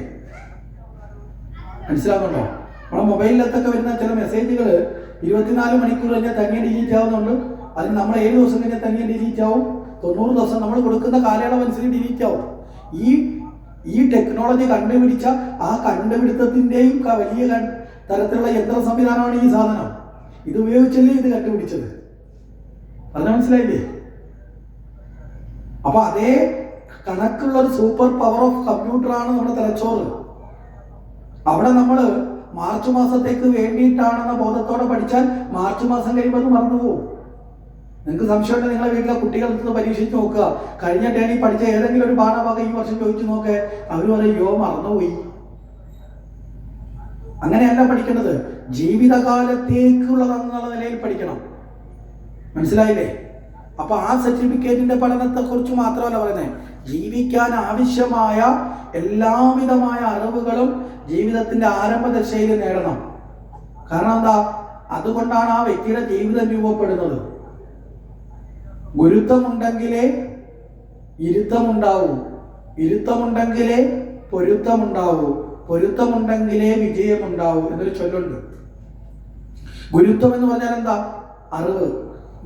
മനസ്സിലാവുന്നുണ്ടോ? നമ്മുടെ മൊബൈലിലത്തൊക്കെ വരുന്ന ചില മെസ്സേജുകൾ 24 മണിക്കൂർ കഴിഞ്ഞാൽ തനിയെ ഡിലീറ്റ് ആവുന്നുണ്ട്. അതിന് നമ്മൾ 7 ദിവസം കഴിഞ്ഞാൽ തനിയെ ഡിലീറ്റ് ആവും. 90 ദിവസം നമ്മൾ കൊടുക്കുന്ന കാലയളവ് അനുസരിച്ച് ഡിലീറ്റ് ആവും. ഈ ടെക്നോളജി കണ്ടുപിടിച്ച ആ കണ്ടുപിടുത്തത്തിന്റെയും വലിയ തരത്തിലുള്ള യന്ത്ര സംവിധാനമാണ് ഈ സാധനം. ഇത് ഉപയോഗിച്ചല്ലേ ഇത് കണ്ടുപിടിച്ചത്. അതിനെ മനസ്സിലായില്ലേ? അപ്പൊ അതേ കണക്കുള്ള ഒരു സൂപ്പർ പവർ ഓഫ് കമ്പ്യൂട്ടറാണ് നമ്മുടെ തലച്ചോറ്. അവിടെ നമ്മൾ മാർച്ച് മാസത്തേക്ക് വേണ്ടിയിട്ടാണെന്ന ബോധത്തോടെ പഠിച്ചാൽ മാർച്ച് മാസം കഴിയുമ്പോൾ അത് മറന്നുപോകും. നിങ്ങൾക്ക് സംശയമുണ്ട്, നിങ്ങളെ വീട്ടിലെ കുട്ടികളെടുത്ത് പരീക്ഷിച്ച് നോക്കുക. കഴിഞ്ഞ ടേണിൽ പഠിച്ച ഏതെങ്കിലും ഒരു പാഠഭാഗം ഈ വർഷം ചോദിച്ചു നോക്കെ, അവർ പറയോ മറന്നുപോയി. അങ്ങനെയല്ല പഠിക്കേണ്ടത്, ജീവിതകാലത്തേക്കുള്ളതെന്നുള്ള നിലയിൽ പഠിക്കണം. മനസ്സിലായില്ലേ? അപ്പൊ ആ സർട്ടിഫിക്കറ്റിന്റെ പഠനത്തെ കുറിച്ച് മാത്രമല്ല പറയുന്നത്, ജീവിക്കാൻ ആവശ്യമായ എല്ലാവിധമായ അറിവുകളും ജീവിതത്തിന്റെ ആരംഭ ദശയിൽ നേടണം. കാരണം എന്താ? അതുകൊണ്ടാണ് ആ വ്യക്തിയുടെ ജീവിതം രൂപപ്പെടുന്നത്. ഗുരുത്വമുണ്ടെങ്കിലേ ഇരുത്തമുണ്ടാവൂ, ഇരുത്തമുണ്ടെങ്കിലേ പൊരുത്തമുണ്ടാവൂ, പൊരുത്തമുണ്ടെങ്കിലേ വിജയമുണ്ടാവൂ എന്നൊരു ചൊല്ലുണ്ട്. ഗുരുത്വം എന്ന് പറഞ്ഞാൽ എന്താ? അറിവ്,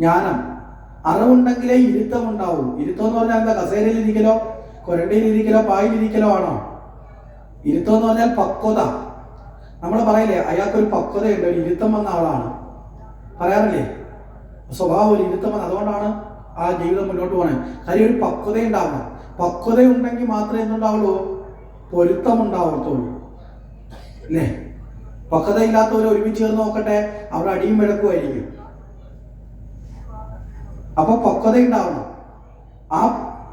ജ്ഞാനം. അറിവുണ്ടെങ്കിലേ ഇരുത്തമുണ്ടാവൂ. ഇരുത്തം എന്ന് പറഞ്ഞാൽ എന്താ? കസേരയിൽ ഇരിക്കലോ കൊരണ്ടയിൽ ഇരിക്കലോ പായിൽ ഇരിക്കലോ ആണോ? ഇരുത്തം എന്ന് പറഞ്ഞാൽ പക്വത. നമ്മൾ പറയില്ലേ അയാൾക്കൊരു പക്വതയുണ്ട്, ഒരു ഇരുത്തം വന്ന ആളാണ് പറയാറില്ലേ? സ്വഭാവം ഒരു ഇരുത്തം വന്ന, അതുകൊണ്ടാണ് ആ ജീവിതം മുന്നോട്ട് പോകണേ. കാര്യം ഒരു പക്വത ഉണ്ടാവണം. പക്വത ഉണ്ടെങ്കിൽ മാത്രമേ എന്തുണ്ടാവുള്ളൂ? പൊരുത്തമുണ്ടാവത്തുള്ളൂ, അല്ലേ? പക്വത ഇല്ലാത്തവരെ ഒരുമിച്ച് ചേർന്ന് നോക്കട്ടെ, അവിടെ അടിയും വിഴക്കുമായിരിക്കും. അപ്പൊ പക്വത ഉണ്ടാവണം, ആ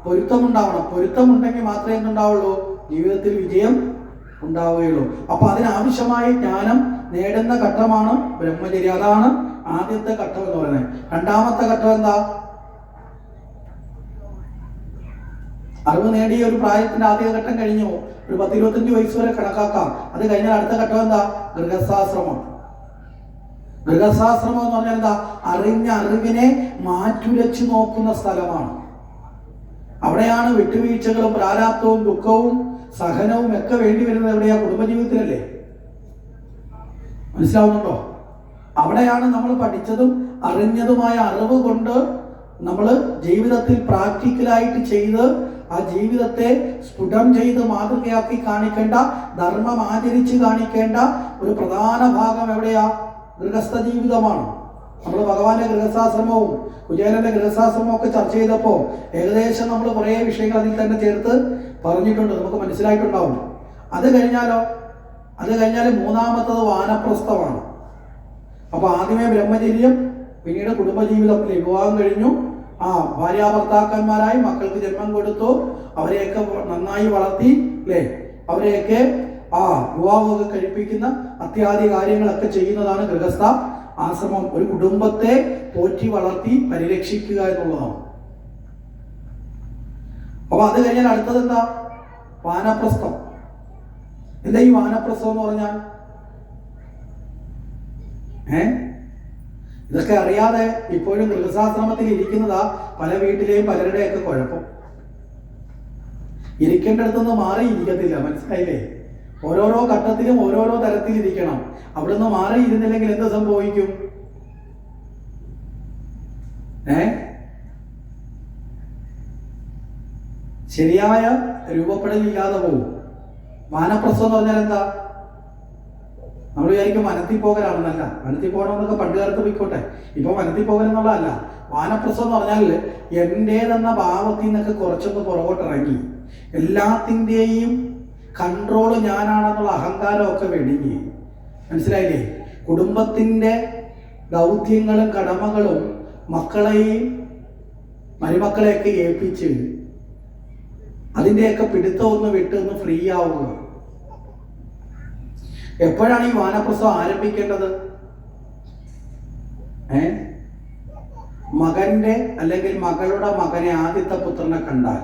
പൊരുത്തമുണ്ടാവണം. പൊരുത്തമുണ്ടെങ്കിൽ മാത്രമേ എന്തുണ്ടാവുള്ളൂ? ജീവിതത്തിൽ വിജയം ഉണ്ടാവുകയുള്ളൂ. അപ്പൊ അതിനാവശ്യമായ ജ്ഞാനം നേടുന്ന ഘട്ടമാണ് ബ്രഹ്മചര്യം. അതാണ് ആദ്യത്തെ ഘട്ടം എന്ന് പറയുന്നത്. രണ്ടാമത്തെ ഘട്ടം എന്താ? അറിവ് നേടിയ ഒരു പ്രായത്തിന്റെ ആദ്യ ഘട്ടം കഴിഞ്ഞു. ഒരു 10-25 വയസ്സ് വരെ കണക്കാക്കാം. അത് കഴിഞ്ഞാൽ അടുത്ത ഘട്ടം എന്താ? ഗൃഹസ്ഥാശ്രമം. ഗൃഹസ്ഥാശ്രമം എന്ന് പറഞ്ഞാൽ എന്താ? അറിഞ്ഞ അറിവിനെ മാറ്റുരച്ചു നോക്കുന്ന സ്ഥലമാണ്. അവിടെയാണ് വിട്ടുവീഴ്ചകളും പ്രാരാബ്ധവും ദുഃഖവും സഹനവും ഒക്കെ വേണ്ടി വരുന്നത്. എവിടെയാ? കുടുംബജീവിതത്തിലല്ലേ? മനസ്സിലാവുന്നുണ്ടോ? അവിടെയാണ് നമ്മൾ പഠിച്ചതും അറിഞ്ഞതുമായ അറിവ് കൊണ്ട് നമ്മൾ ജീവിതത്തിൽ പ്രാക്ടിക്കലായിട്ട് ചെയ്ത് ആ ജീവിതത്തെ സ്ഫുടം ചെയ്ത് മാതൃകയാക്കി കാണിക്കേണ്ട, ധർമ്മം ആചരിച്ച് കാണിക്കേണ്ട ഒരു പ്രധാന ഭാഗം എവിടെയാ? ഗൃഹസ്ഥ ജീവിതമാണ്. നമ്മൾ ഭഗവാന്റെ ഗൃഹസ്ഥാശ്രമവും കുചേലന്റെ ഗൃഹസ്ഥാശ്രമവും ഒക്കെ ചർച്ച ചെയ്തപ്പോൾ ഏകദേശം നമ്മൾ കുറേ വിഷയങ്ങൾ അതിൽ തന്നെ ചേർത്ത് പറഞ്ഞിട്ടുണ്ട്, നമുക്ക് മനസ്സിലായിട്ടുണ്ടാവും. അത് കഴിഞ്ഞാലോ? അത് കഴിഞ്ഞാൽ മൂന്നാമത്തത് വാനപ്രസ്ഥമാണ്. അപ്പൊ ആദ്യമേ ബ്രഹ്മചര്യം, പിന്നീട് കുടുംബജീവിതം, വിവാഹം കഴിഞ്ഞു, ഭാര്യാഭർത്താക്കന്മാരായി മക്കൾക്ക് ജന്മം കൊടുത്തു, അവരെയൊക്കെ നന്നായി വളർത്തി, അല്ലേ? അവരെയൊക്കെ വിവാഹമൊക്കെ കഴിപ്പിക്കുന്ന അത്യാദി കാര്യങ്ങളൊക്കെ ചെയ്യുന്നതാണ് ഗൃഹസ്ഥ ആശ്രമം. ഒരു കുടുംബത്തെ പോറ്റി വളർത്തി പരിരക്ഷിക്കുക എന്നുള്ളതാണ്. അപ്പൊ അത് കഴിഞ്ഞാൽ അടുത്തത് എന്താ? വാനപ്രസ്ഥം. എന്താ ഈ വാനപ്രസ്ഥം എന്ന് പറഞ്ഞാൽ? ഇതൊക്കെ അറിയാതെ ഇപ്പോഴും ഗൃഹസ്ഥാശ്രമത്തിൽ ഇരിക്കുന്നതാ പല വീട്ടിലെയും പലരുടെയൊക്കെ കുഴപ്പം. ഇരിക്കേണ്ടടുത്തൊന്നും മാറി ഇരിക്കത്തില്ല, മനസ്സിലായില്ലേ? ഓരോരോ ഘട്ടത്തിലും ഓരോരോ തരത്തിലിരിക്കണം. അവിടുന്ന് മാറി ഇരുന്നില്ലെങ്കിൽ എന്ത് സംഭവിക്കും? ശരിയായ രൂപപ്പെടലില്ലാതെ പോകും. വാനപ്രസ്ഥം എന്ന് പറഞ്ഞാൽ എന്താ? നമ്മൾ വിചാരിക്കും വനത്തിൽ പോകലാണെന്നല്ല. വനത്തിൽ പോകണമെന്നൊക്കെ പണ്ട് കാലത്ത് പോയിക്കോട്ടെ, ഇപ്പൊ വനത്തിൽ പോകലെന്നുള്ളതല്ല. വാനപ്രസ്ഥം എന്ന് പറഞ്ഞാൽ എൻ്റേതെന്ന ഭാവത്തിൽ നിന്നൊക്കെ കുറച്ചൊന്ന് പുറകോട്ടിറങ്ങി എല്ലാത്തിൻ്റെയും കൺട്രോള് ഞാനാണെന്നുള്ള അഹങ്കാരമൊക്കെ വെടിഞ്ഞ്, മനസ്സിലായില്ലേ? കുടുംബത്തിൻ്റെ ദൗത്യങ്ങളും കടമകളും മക്കളെയും മരുമക്കളെയൊക്കെ ഏൽപ്പിച്ച് അതിൻ്റെയൊക്കെ പിടുത്തം ഒന്ന് വിട്ട് ഒന്ന് ഫ്രീ ആവുക. എപ്പോഴാണ് ഈ വാനപ്രസ്ഥം ആരംഭിക്കേണ്ടത്? മകന്റെ അല്ലെങ്കിൽ മകളുടെ മകനെ, ആദ്യത്തെ പുത്രനെ കണ്ടാൽ.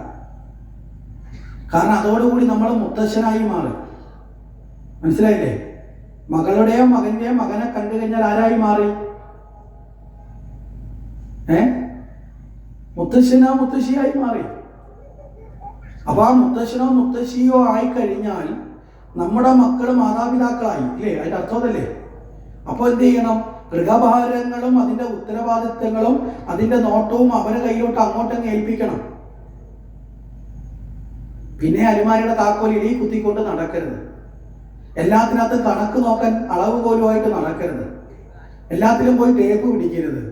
കാരണം അതോടുകൂടി നമ്മൾ മുത്തശ്ശനായി മാറും, മനസ്സിലായില്ലേ? മകളുടെയോ മകന്റെയോ മകനെ കണ്ടു കഴിഞ്ഞാൽ ആരായി മാറി? മുത്തശ്ശനോ മുത്തശ്ശിയായി മാറി. അപ്പൊ ആ മുത്തശ്ശനോ മുത്തശ്ശിയോ ആയി കഴിഞ്ഞാൽ നമ്മുടെ മക്കൾ മാതാപിതാക്കളായി, ഇല്ലേ? അതിന്റെ അർത്ഥം അതല്ലേ? അപ്പൊ എന്ത് ചെയ്യണം? ഗൃഹഭാരങ്ങളും അതിന്റെ ഉത്തരവാദിത്തങ്ങളും അതിന്റെ നോട്ടവും അവരെ കയ്യിലോട്ട് അങ്ങോട്ടങ്ങ് ഏൽപ്പിക്കണം. പിന്നെ അലുമാരിയുടെ താക്കോൽ ഇടി കുത്തിക്കൊണ്ട് നടക്കരുത്. എല്ലാത്തിനകത്തും കണക്ക് നോക്കാൻ അളവ് പോലുമായിട്ട് നടക്കരുത്. എല്ലാത്തിലും പോയി ടേപ്പ് പിടിക്കരുത്.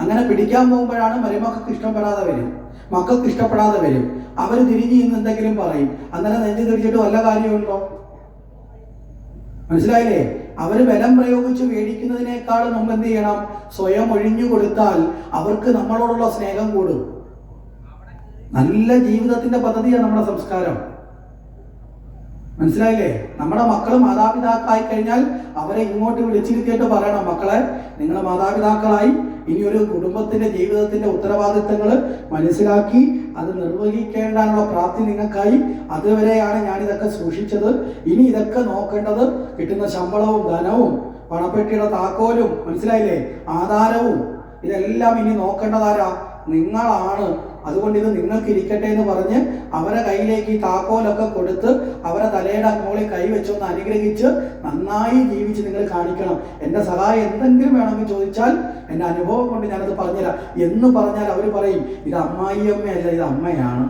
അങ്ങനെ പിടിക്കാൻ പോകുമ്പോഴാണ് മരുമക്കൾക്ക് ഇഷ്ടപ്പെടാതെ വരും, മക്കൾക്ക് ഇഷ്ടപ്പെടാതെ വരും. അവർ തിരിഞ്ഞ് ഇന്ന് എന്തെങ്കിലും പറയും. അങ്ങനെ നെഞ്ചു തിരിച്ചിട്ട് വല്ല കാര്യമുണ്ടോ? മനസ്സിലായില്ലേ? അവർ ബലം പ്രയോഗിച്ച് മേടിക്കുന്നതിനേക്കാൾ മുമ്പ് എന്ത് ചെയ്യണം? സ്വയം ഒഴിഞ്ഞു കൊടുത്താൽ അവർക്ക് നമ്മളോടുള്ള സ്നേഹം കൂടും. നല്ല ജീവിതത്തിന്റെ പദ്ധതിയാണ് നമ്മുടെ സംസ്കാരം, മനസ്സിലായില്ലേ? നമ്മുടെ മക്കൾ മാതാപിതാക്കളായി കഴിഞ്ഞാൽ അവരെ ഇങ്ങോട്ട് വിളിച്ചിരുത്തിയിട്ട് പറയണം, മക്കളെ, നിങ്ങൾ മാതാപിതാക്കളായി, ഇനിയൊരു കുടുംബത്തിന്റെ ജീവിതത്തിന്റെ ഉത്തരവാദിത്തങ്ങൾ മനസ്സിലാക്കി അത് നിർവഹിക്കേണ്ടാനുള്ള പ്രാപ്തി നിങ്ങൾക്കായി. അതുവരെയാണ് ഞാനിതൊക്കെ സൂക്ഷിച്ചത്. ഇനി ഇതൊക്കെ നോക്കേണ്ടത് കിട്ടുന്ന ശമ്പളവും ധനവും പണപ്പെട്ടിയുടെ താക്കോലും, മനസ്സിലായില്ലേ, ആധാരവും, ഇതെല്ലാം ഇനി നോക്കേണ്ടതാരാ? നിങ്ങളാണ്. അതുകൊണ്ട് ഇത് നിങ്ങൾക്ക് ഇരിക്കട്ടെ എന്ന് പറഞ്ഞ് അവരെ കയ്യിലേക്ക് ഈ താക്കോലൊക്കെ കൊടുത്ത് അവരെ തലയുടെ അങ്ങോളിൽ കൈവച്ചൊന്ന് അനുഗ്രഹിച്ച് നന്നായി ജീവിച്ച് നിങ്ങൾ കാണിക്കണം. എൻ്റെ സഹായം എന്തെങ്കിലും വേണമെങ്കിൽ ചോദിച്ചാൽ എൻ്റെ അനുഭവം കൊണ്ട് ഞാനത് പറഞ്ഞുതരാം എന്ന് പറഞ്ഞാൽ അവർ പറയും, ഇത് അമ്മായിയമ്മയല്ല, ഇത് അമ്മയാണ്,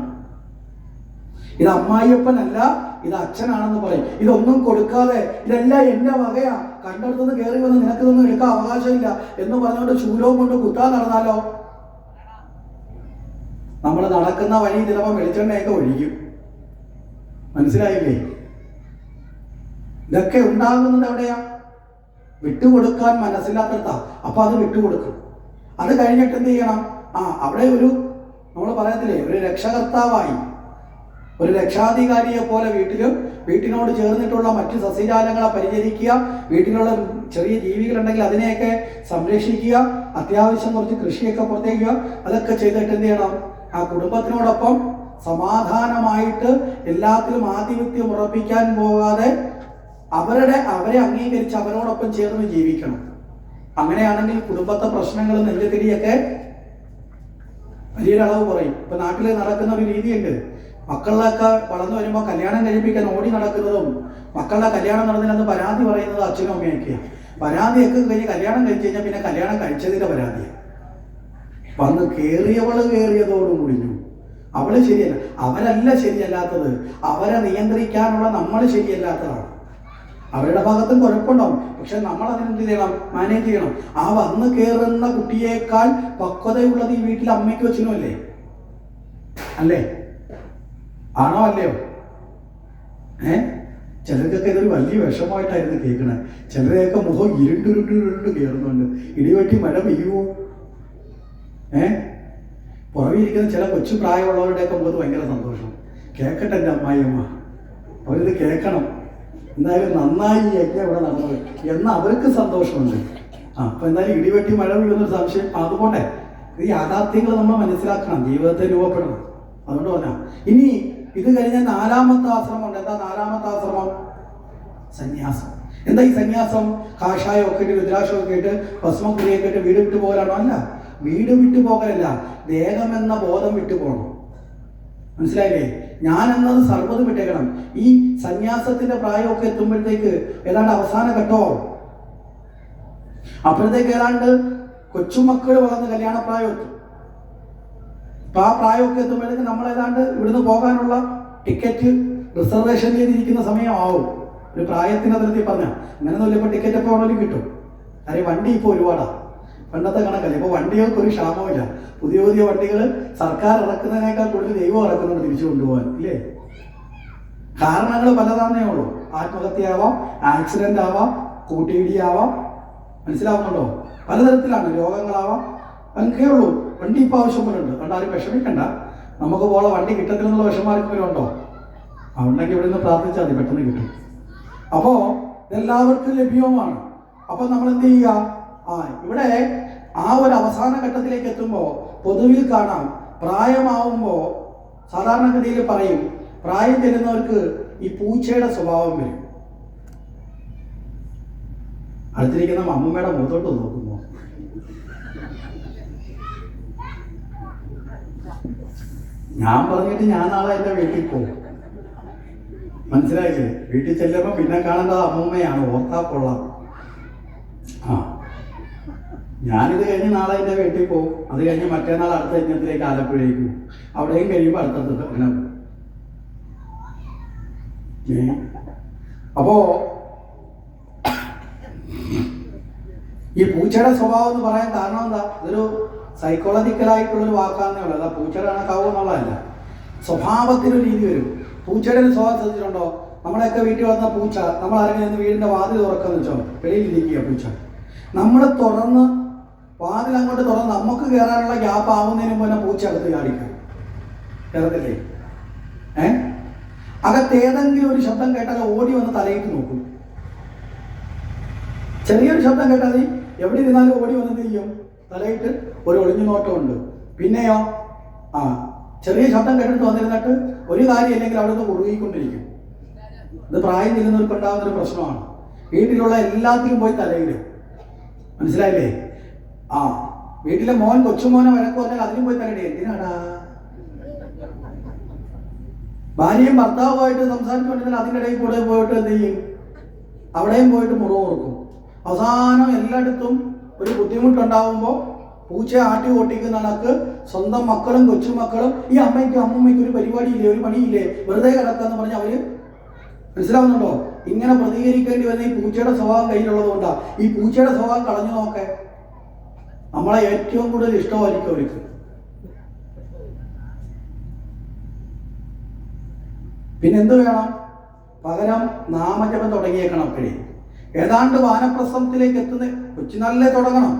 ഇത് അമ്മായിയപ്പനല്ല, ഇത് അച്ഛനാണെന്ന് പറയും. ഇതൊന്നും കൊടുക്കാതെ ഇതെല്ലാം എൻ്റെ വകയാ, കണ്ടെടുത്തുനിന്ന് കയറി വന്ന് നിനക്കിതൊന്നും എടുക്കാൻ അവകാശമില്ല എന്ന് പറഞ്ഞുകൊണ്ട് ശൂലവും കൊണ്ട് കുത്താൻ നടന്നാലോ? നമ്മൾ നടക്കുന്ന വഴി ചിലപ്പോൾ വെളിച്ചെണ്ണയൊക്കെ ഒഴിക്കും, മനസ്സിലായില്ലേ? ഇതൊക്കെ ഉണ്ടാകുന്നത് എവിടെയാ? വിട്ടുകൊടുക്കാൻ മനസ്സിലാത്തതാ. അപ്പൊ അത് വിട്ടുകൊടുക്കും. അത് കഴിഞ്ഞിട്ട് എന്ത് ചെയ്യണം? അവിടെ ഒരു നമ്മൾ പറയത്തില്ലേ, ഒരു രക്ഷകർത്താവായി ഒരു രക്ഷാധികാരിയെ പോലെ വീട്ടിനോട് ചേർന്നിട്ടുള്ള മറ്റ് സസ്യജാലങ്ങളെ പരിചരിക്കുക, വീട്ടിലുള്ള ചെറിയ ജീവികളുണ്ടെങ്കിൽ അതിനെയൊക്കെ സംരക്ഷിക്കുക, അത്യാവശ്യം കുറച്ച് കൃഷിയൊക്കെ പുറത്തേക്കുക. അതൊക്കെ ചെയ്തിട്ട് എന്ത് ചെയ്യണം? ആ കുടുംബത്തിനോടൊപ്പം സമാധാനമായിട്ട് എല്ലാത്തിലും ആധിപത്യം ഉറപ്പിക്കാൻ പോകാതെ അവരെ അംഗീകരിച്ച് അവരോടൊപ്പം ചേർന്ന് ജീവിക്കണം. അങ്ങനെയാണെങ്കിൽ കുടുംബത്തെ പ്രശ്നങ്ങളും നെഞ്ചത്തിരിയൊക്കെ വലിയൊരളവ് കുറയും. ഇപ്പൊ നാട്ടിൽ നടക്കുന്ന ഒരു രീതിയുണ്ട്. മക്കളിലൊക്കെ വളർന്നു വരുമ്പോൾ കല്യാണം കഴിപ്പിക്കാൻ ഓടി നടക്കുന്നതും മക്കളുടെ കല്യാണം നടന്നില്ലെന്ന് പരാതി പറയുന്നത് അച്ഛനും അമ്മയൊക്കെയാണ്. പരാതിയൊക്കെ കഴിഞ്ഞ് കല്യാണം കഴിച്ചു കഴിഞ്ഞാൽ പിന്നെ കല്യാണം കഴിച്ചതിന്റെ പരാതിയാണ്. വന്ന് കയറിയതോടും മുടിഞ്ഞു. അവള് ശരിയല്ല, അവരല്ല ശരിയല്ലാത്തത്, അവരെ നിയന്ത്രിക്കാനുള്ള നമ്മൾ ശരിയല്ലാത്തതാണ്. അവരുടെ ഭാഗത്തും കുഴപ്പമുണ്ടാവും, പക്ഷെ നമ്മൾ അതിനെന്ത് ചെയ്യണം? മാനേജ് ചെയ്യണം. ആ വന്ന് കയറുന്ന കുട്ടിയേക്കാൾ പക്വതയുള്ളത് ഈ വീട്ടിൽ അമ്മയ്ക്കും അച്ഛനും അല്ലേ? അല്ലേ? ആണോ അല്ലയോ? ചിലർക്കൊക്കെ ഇതൊരു വലിയ വിഷമമായിട്ടായിരുന്നു കേൾക്കണേ. ചിലരെയൊക്കെ മുഖം ഇരുണ്ടുരുണ്ട് കയറുന്നുണ്ട്. ഇടിവെട്ടി മഴ പെയ്യുമോ? പുറകിരിക്കുന്ന ചില കൊച്ചു പ്രായമുള്ളവരുടെയൊക്കെ മുഖത്ത് ഭയങ്കര സന്തോഷം. കേൾക്കട്ടെ എൻ്റെ അമ്മായിയമ്മ, അവരിത് കേൾക്കണം, എന്തായാലും നന്നായി ഒക്കെ ഇവിടെ നടന്നത് എന്ന് അവർക്ക് സന്തോഷമുണ്ട്. അപ്പൊ എന്തായാലും ഇടിവെട്ടി മഴ പെയ്യുന്നൊരു സംശയം അതുപോലെ ഈ യാഥാർത്ഥ്യങ്ങൾ നമ്മൾ മനസ്സിലാക്കണം, ജീവിതത്തെ രൂപപ്പെടണം. അതുകൊണ്ട് പറഞ്ഞാൽ ഇനി ഇത് കഴിഞ്ഞ 4ാമത്തെ ആശ്രമമുണ്ട്. എന്താ 4ാമത്തെ ആശ്രമം? സന്യാസം. എന്താ ഈ സന്യാസം? കാഷായമൊക്കെ ഇട്ട് രുദ്രാക്ഷമൊക്കെ ഇട്ട് ഭസ്മക്കുരിയൊക്കെ ഇട്ട് വീട് വിട്ടു പോകലാണോ? അല്ല, വീട് വിട്ടു പോകലല്ല, ദേഹം എന്ന ബോധം വിട്ടു പോകണം. മനസ്സിലായില്ലേ? ഞാൻ എന്നത് സർവ്വത് വിട്ടേക്കണം. ഈ സന്യാസത്തിന്റെ പ്രായമൊക്കെ എത്തുമ്പോഴത്തേക്ക് ഏതാണ്ട് അവസാന ഘട്ടമാവും. അപ്പോഴത്തേക്ക് ഏതാണ്ട് കൊച്ചുമക്കൾ വളർന്ന് കല്യാണപ്രായം എത്തും. അപ്പൊ ആ പ്രായമൊക്കെ എത്തുമ്പോഴത്തേക്ക് നമ്മൾ ഏതാണ്ട് ഇവിടുന്ന് പോകാനുള്ള ടിക്കറ്റ് റിസർവേഷൻ ചെയ്തിരിക്കുന്ന സമയമാവും. ഒരു പ്രായത്തിന്റെ തരത്തിൽ പറഞ്ഞാൽ അങ്ങനെയൊന്നുമില്ല. ഇപ്പൊ ടിക്കറ്റ് എപ്പോൾ വേണമെങ്കിലും കിട്ടും. കാര്യം വണ്ടി ഇപ്പോൾ ഒരുപാടാണ്, പണ്ടത്തെ കണക്കല്ല. ഇപ്പോൾ വണ്ടികൾക്ക് ഒരു ക്ഷാമമില്ല. പുതിയ വണ്ടികൾ സർക്കാർ ഇറക്കുന്നതിനേക്കാൾ കൂടുതൽ ദൈവം ഇറക്കുന്നുണ്ട് തിരിച്ചു കൊണ്ടുപോകാൻ, ഇല്ലേ? കാരണങ്ങൾ പലതാന്നേ ഉള്ളൂ. ആത്മഹത്യയാവാം, ആക്സിഡന്റ് ആവാം, കൂട്ടിയിടിയാവാം. മനസ്സിലാവുന്നുണ്ടോ? പലതരത്തിലാണ്. രോഗങ്ങളാവാം, അതൊക്കെ ഉള്ളൂ. വണ്ടി ഇപ്പോൾ ആവശ്യം പോലെ ഉണ്ട്. അതുകൊണ്ട് ആരും വിഷമിക്കണ്ട. നമുക്ക് പോലെ വണ്ടി കിട്ടത്തില്ലെന്നുള്ള വിഷമാർക്കും ഉണ്ടോ? അതുണ്ടെങ്കിൽ ഇവിടെ നിന്ന് പ്രാർത്ഥിച്ചാൽ മതി, പെട്ടെന്ന് കിട്ടും. അപ്പോ ഇതെല്ലാവർക്കും ലഭ്യവുമാണ്. അപ്പൊ നമ്മൾ എന്ത് ചെയ്യുക? ഇവിടെ ആ ഒരു അവസാന ഘട്ടത്തിലേക്ക് എത്തുമ്പോൾ പൊതുവിൽ കാണാം, പ്രായമാവുമ്പോൾ സാധാരണഗതിയിൽ പറയും, പ്രായം ചെല്ലുന്നവർക്ക് ഈ പൂച്ചയുടെ സ്വഭാവം വരും. അടുത്തിരിക്കുന്ന അമ്മൂമ്മയുടെ മുഖത്തോട്ട് നോക്കുമ്പോൾ ഞാൻ പറഞ്ഞിട്ട് ഞാൻ നാളെ എൻ്റെ വീട്ടിൽ പോകും. മനസ്സിലായില്ലേ? വീട്ടിൽ ചെല്ലുമ്പോൾ പിന്നെ കാണേണ്ടത് അമ്മൂമ്മയാണ്. ഓർത്താ കൊള്ളാം. ഞാനിത് കഴിഞ്ഞ് നാളെ എൻ്റെ വീട്ടിൽ പോകും. അത് കഴിഞ്ഞ് മറ്റേനാൾ അടുത്ത യജ്ഞത്തിലേക്ക് ആലപ്പുഴയ്ക്കും. അവിടെയും കഴിയുമ്പോൾ അടുത്തത് അങ്ങനെ. അപ്പോ ഈ പൂച്ചയുടെ സ്വഭാവം എന്ന് പറയാൻ കാരണം എന്താ? ഇതൊരു സൈക്കോളജിക്കലായിട്ടുള്ളൊരു വാക്കാന്നേ ഉള്ളൂ. അതാ പൂച്ചയുടെ കണക്കാവും എന്നുള്ളതല്ല. സ്വഭാവത്തിനൊരു രീതി വരും. പൂച്ചയുടെ ഒരു സ്വഭാവം ശ്രദ്ധിച്ചിട്ടുണ്ടോ? നമ്മളെയൊക്കെ വീട്ടിൽ വന്ന പൂച്ച, നമ്മൾ ആരെങ്കിലും വീടിൻ്റെ വാതിൽ തുറക്കാന്ന് വെച്ചോ, വെളിയിലിരിക്കുക പൂച്ച. നമ്മൾ വാതിൽ അങ്ങോട്ട് തുറന്ന് നമുക്ക് കയറാനുള്ള ഗ്യാപ്പ് ആവുന്നതിന് മുന്നേ പൂച്ച അകത്ത് ചാടിക്കും. കേരളത്തില്ലേ? അകത്ത് ഏതെങ്കിലും ഒരു ശബ്ദം കേട്ടാൽ ഓടി വന്ന് തലയിട്ട് നോക്കും. ചെറിയൊരു ശബ്ദം കേട്ടാൽ എവിടെ ഇരുന്നാലും ഓടി വന്നത് ചെയ്യും, തലയിട്ട് ഒരു ഒളിഞ്ഞു നോട്ടമുണ്ട്. പിന്നെയോ ചെറിയ ശബ്ദം കേട്ടിട്ട് വന്നിരുന്നിട്ട് ഒരു കാര്യമില്ലെങ്കിൽ അവിടെ നിന്ന് ഒഴുകിക്കൊണ്ടിരിക്കും. ഇത് പ്രായം ചെല്ലുന്നവർക്കുണ്ടാകുന്നൊരു പ്രശ്നമാണ്. വീട്ടിലുള്ള എല്ലാത്തിലും പോയി തലയിടും. മനസ്സിലായില്ലേ? വീട്ടിലെ മോൻ കൊച്ചുമോനെ വഴക്ക് പറഞ്ഞാൽ അതിനും പോയി തലയിടും. എന്തിനാടാ? ഭാര്യയും ഭർത്താവുമായിട്ട് സംസാരിച്ചുകൊണ്ടിരുന്നാൽ അതിൻ്റെ ഇടയിൽ കൂടെ പോയിട്ട് എന്ത് ചെയ്യും? അവിടെയും പോയിട്ട് മുറിവ് കൊടുക്കും. അവസാനം എല്ലായിടത്തും ഒരു ബുദ്ധിമുട്ടുണ്ടാവുമ്പോൾ പൂച്ച ആട്ടി ഓട്ടിക്കുന്ന കണക്ക് സ്വന്തം മക്കളും കൊച്ചുമക്കളും ഈ അമ്മയ്ക്കും അമ്മൂമ്മയ്ക്കും ഒരു പരിപാടിയില്ലേ, ഒരു പണിയില്ലേ, വെറുതെ കിടക്കാന്ന് പറഞ്ഞ് അവര്, മനസ്സിലാവുന്നുണ്ടോ? ഇങ്ങനെ പ്രതികരിക്കേണ്ടി വരുന്ന ഈ പൂച്ചയുടെ സ്വഭാവം കയ്യിലുള്ളത് കൊണ്ടാണ്. ഈ പൂച്ചയുടെ സ്വഭാവം കളഞ്ഞു നോക്കേ, നമ്മളെ ഏറ്റവും കൂടുതൽ ഇഷ്ടമായിരിക്കും അവർക്ക്. പിന്നെന്ത് വേണം? പകരം നാമജപം തുടങ്ങിയേക്കണം. അപ്പോഴേ ഏതാണ്ട് വാനപ്രസ്ഥത്തിലേക്ക് എത്തുന്ന കൊച്ചിനാളിലെ തുടങ്ങണം.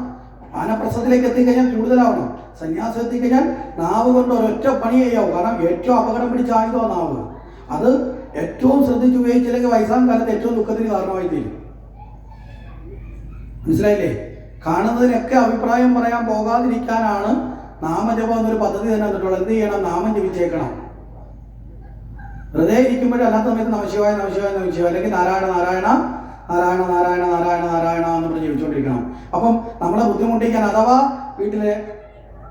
വാനപ്രസ്ഥത്തിലേക്ക് എത്തിക്കഴിഞ്ഞാൽ കൂടുതലാവണം. സന്യാസം എത്തിക്കഴിഞ്ഞാൽ നാവ് കൊണ്ട് ഒരൊറ്റ പണി ചെയ്യാവും. കാരണം ഏറ്റവും അപകടം പിടിച്ച ആയുധമാണ് നാവ്. അത് ഏറ്റവും ശ്രദ്ധിച്ച് ഉപയോഗിച്ചില്ലെങ്കിൽ വയസ്സാം കാലത്ത് ഏറ്റവും ദുഃഖത്തിന് കാരണമായി തീരും. മനസ്സിലായില്ലേ? കാണുന്നതിനൊക്കെ അഭിപ്രായം പറയാൻ പോകാതിരിക്കാനാണ് നാമജപം എന്നൊരു പദ്ധതി തന്നെ വന്നിട്ടുള്ളത്. എന്ത് ചെയ്യണം? നാമം ജപിച്ചേക്കണം. വെറുതെ ഇരിക്കുമ്പോഴും അല്ലാത്ത സമയത്ത് നമശിവായ നമശിവായ നമശിവായ, അല്ലെങ്കിൽ നാരായണ നാരായണ നാരായണ നാരായണ നാരായണ നാരായണ എന്ന് പറഞ്ഞ് ജപിച്ചുകൊണ്ടിരിക്കണം. അപ്പം നമ്മളെ ബുദ്ധിമുട്ടിക്കാൻ, അഥവാ വീട്ടിലെ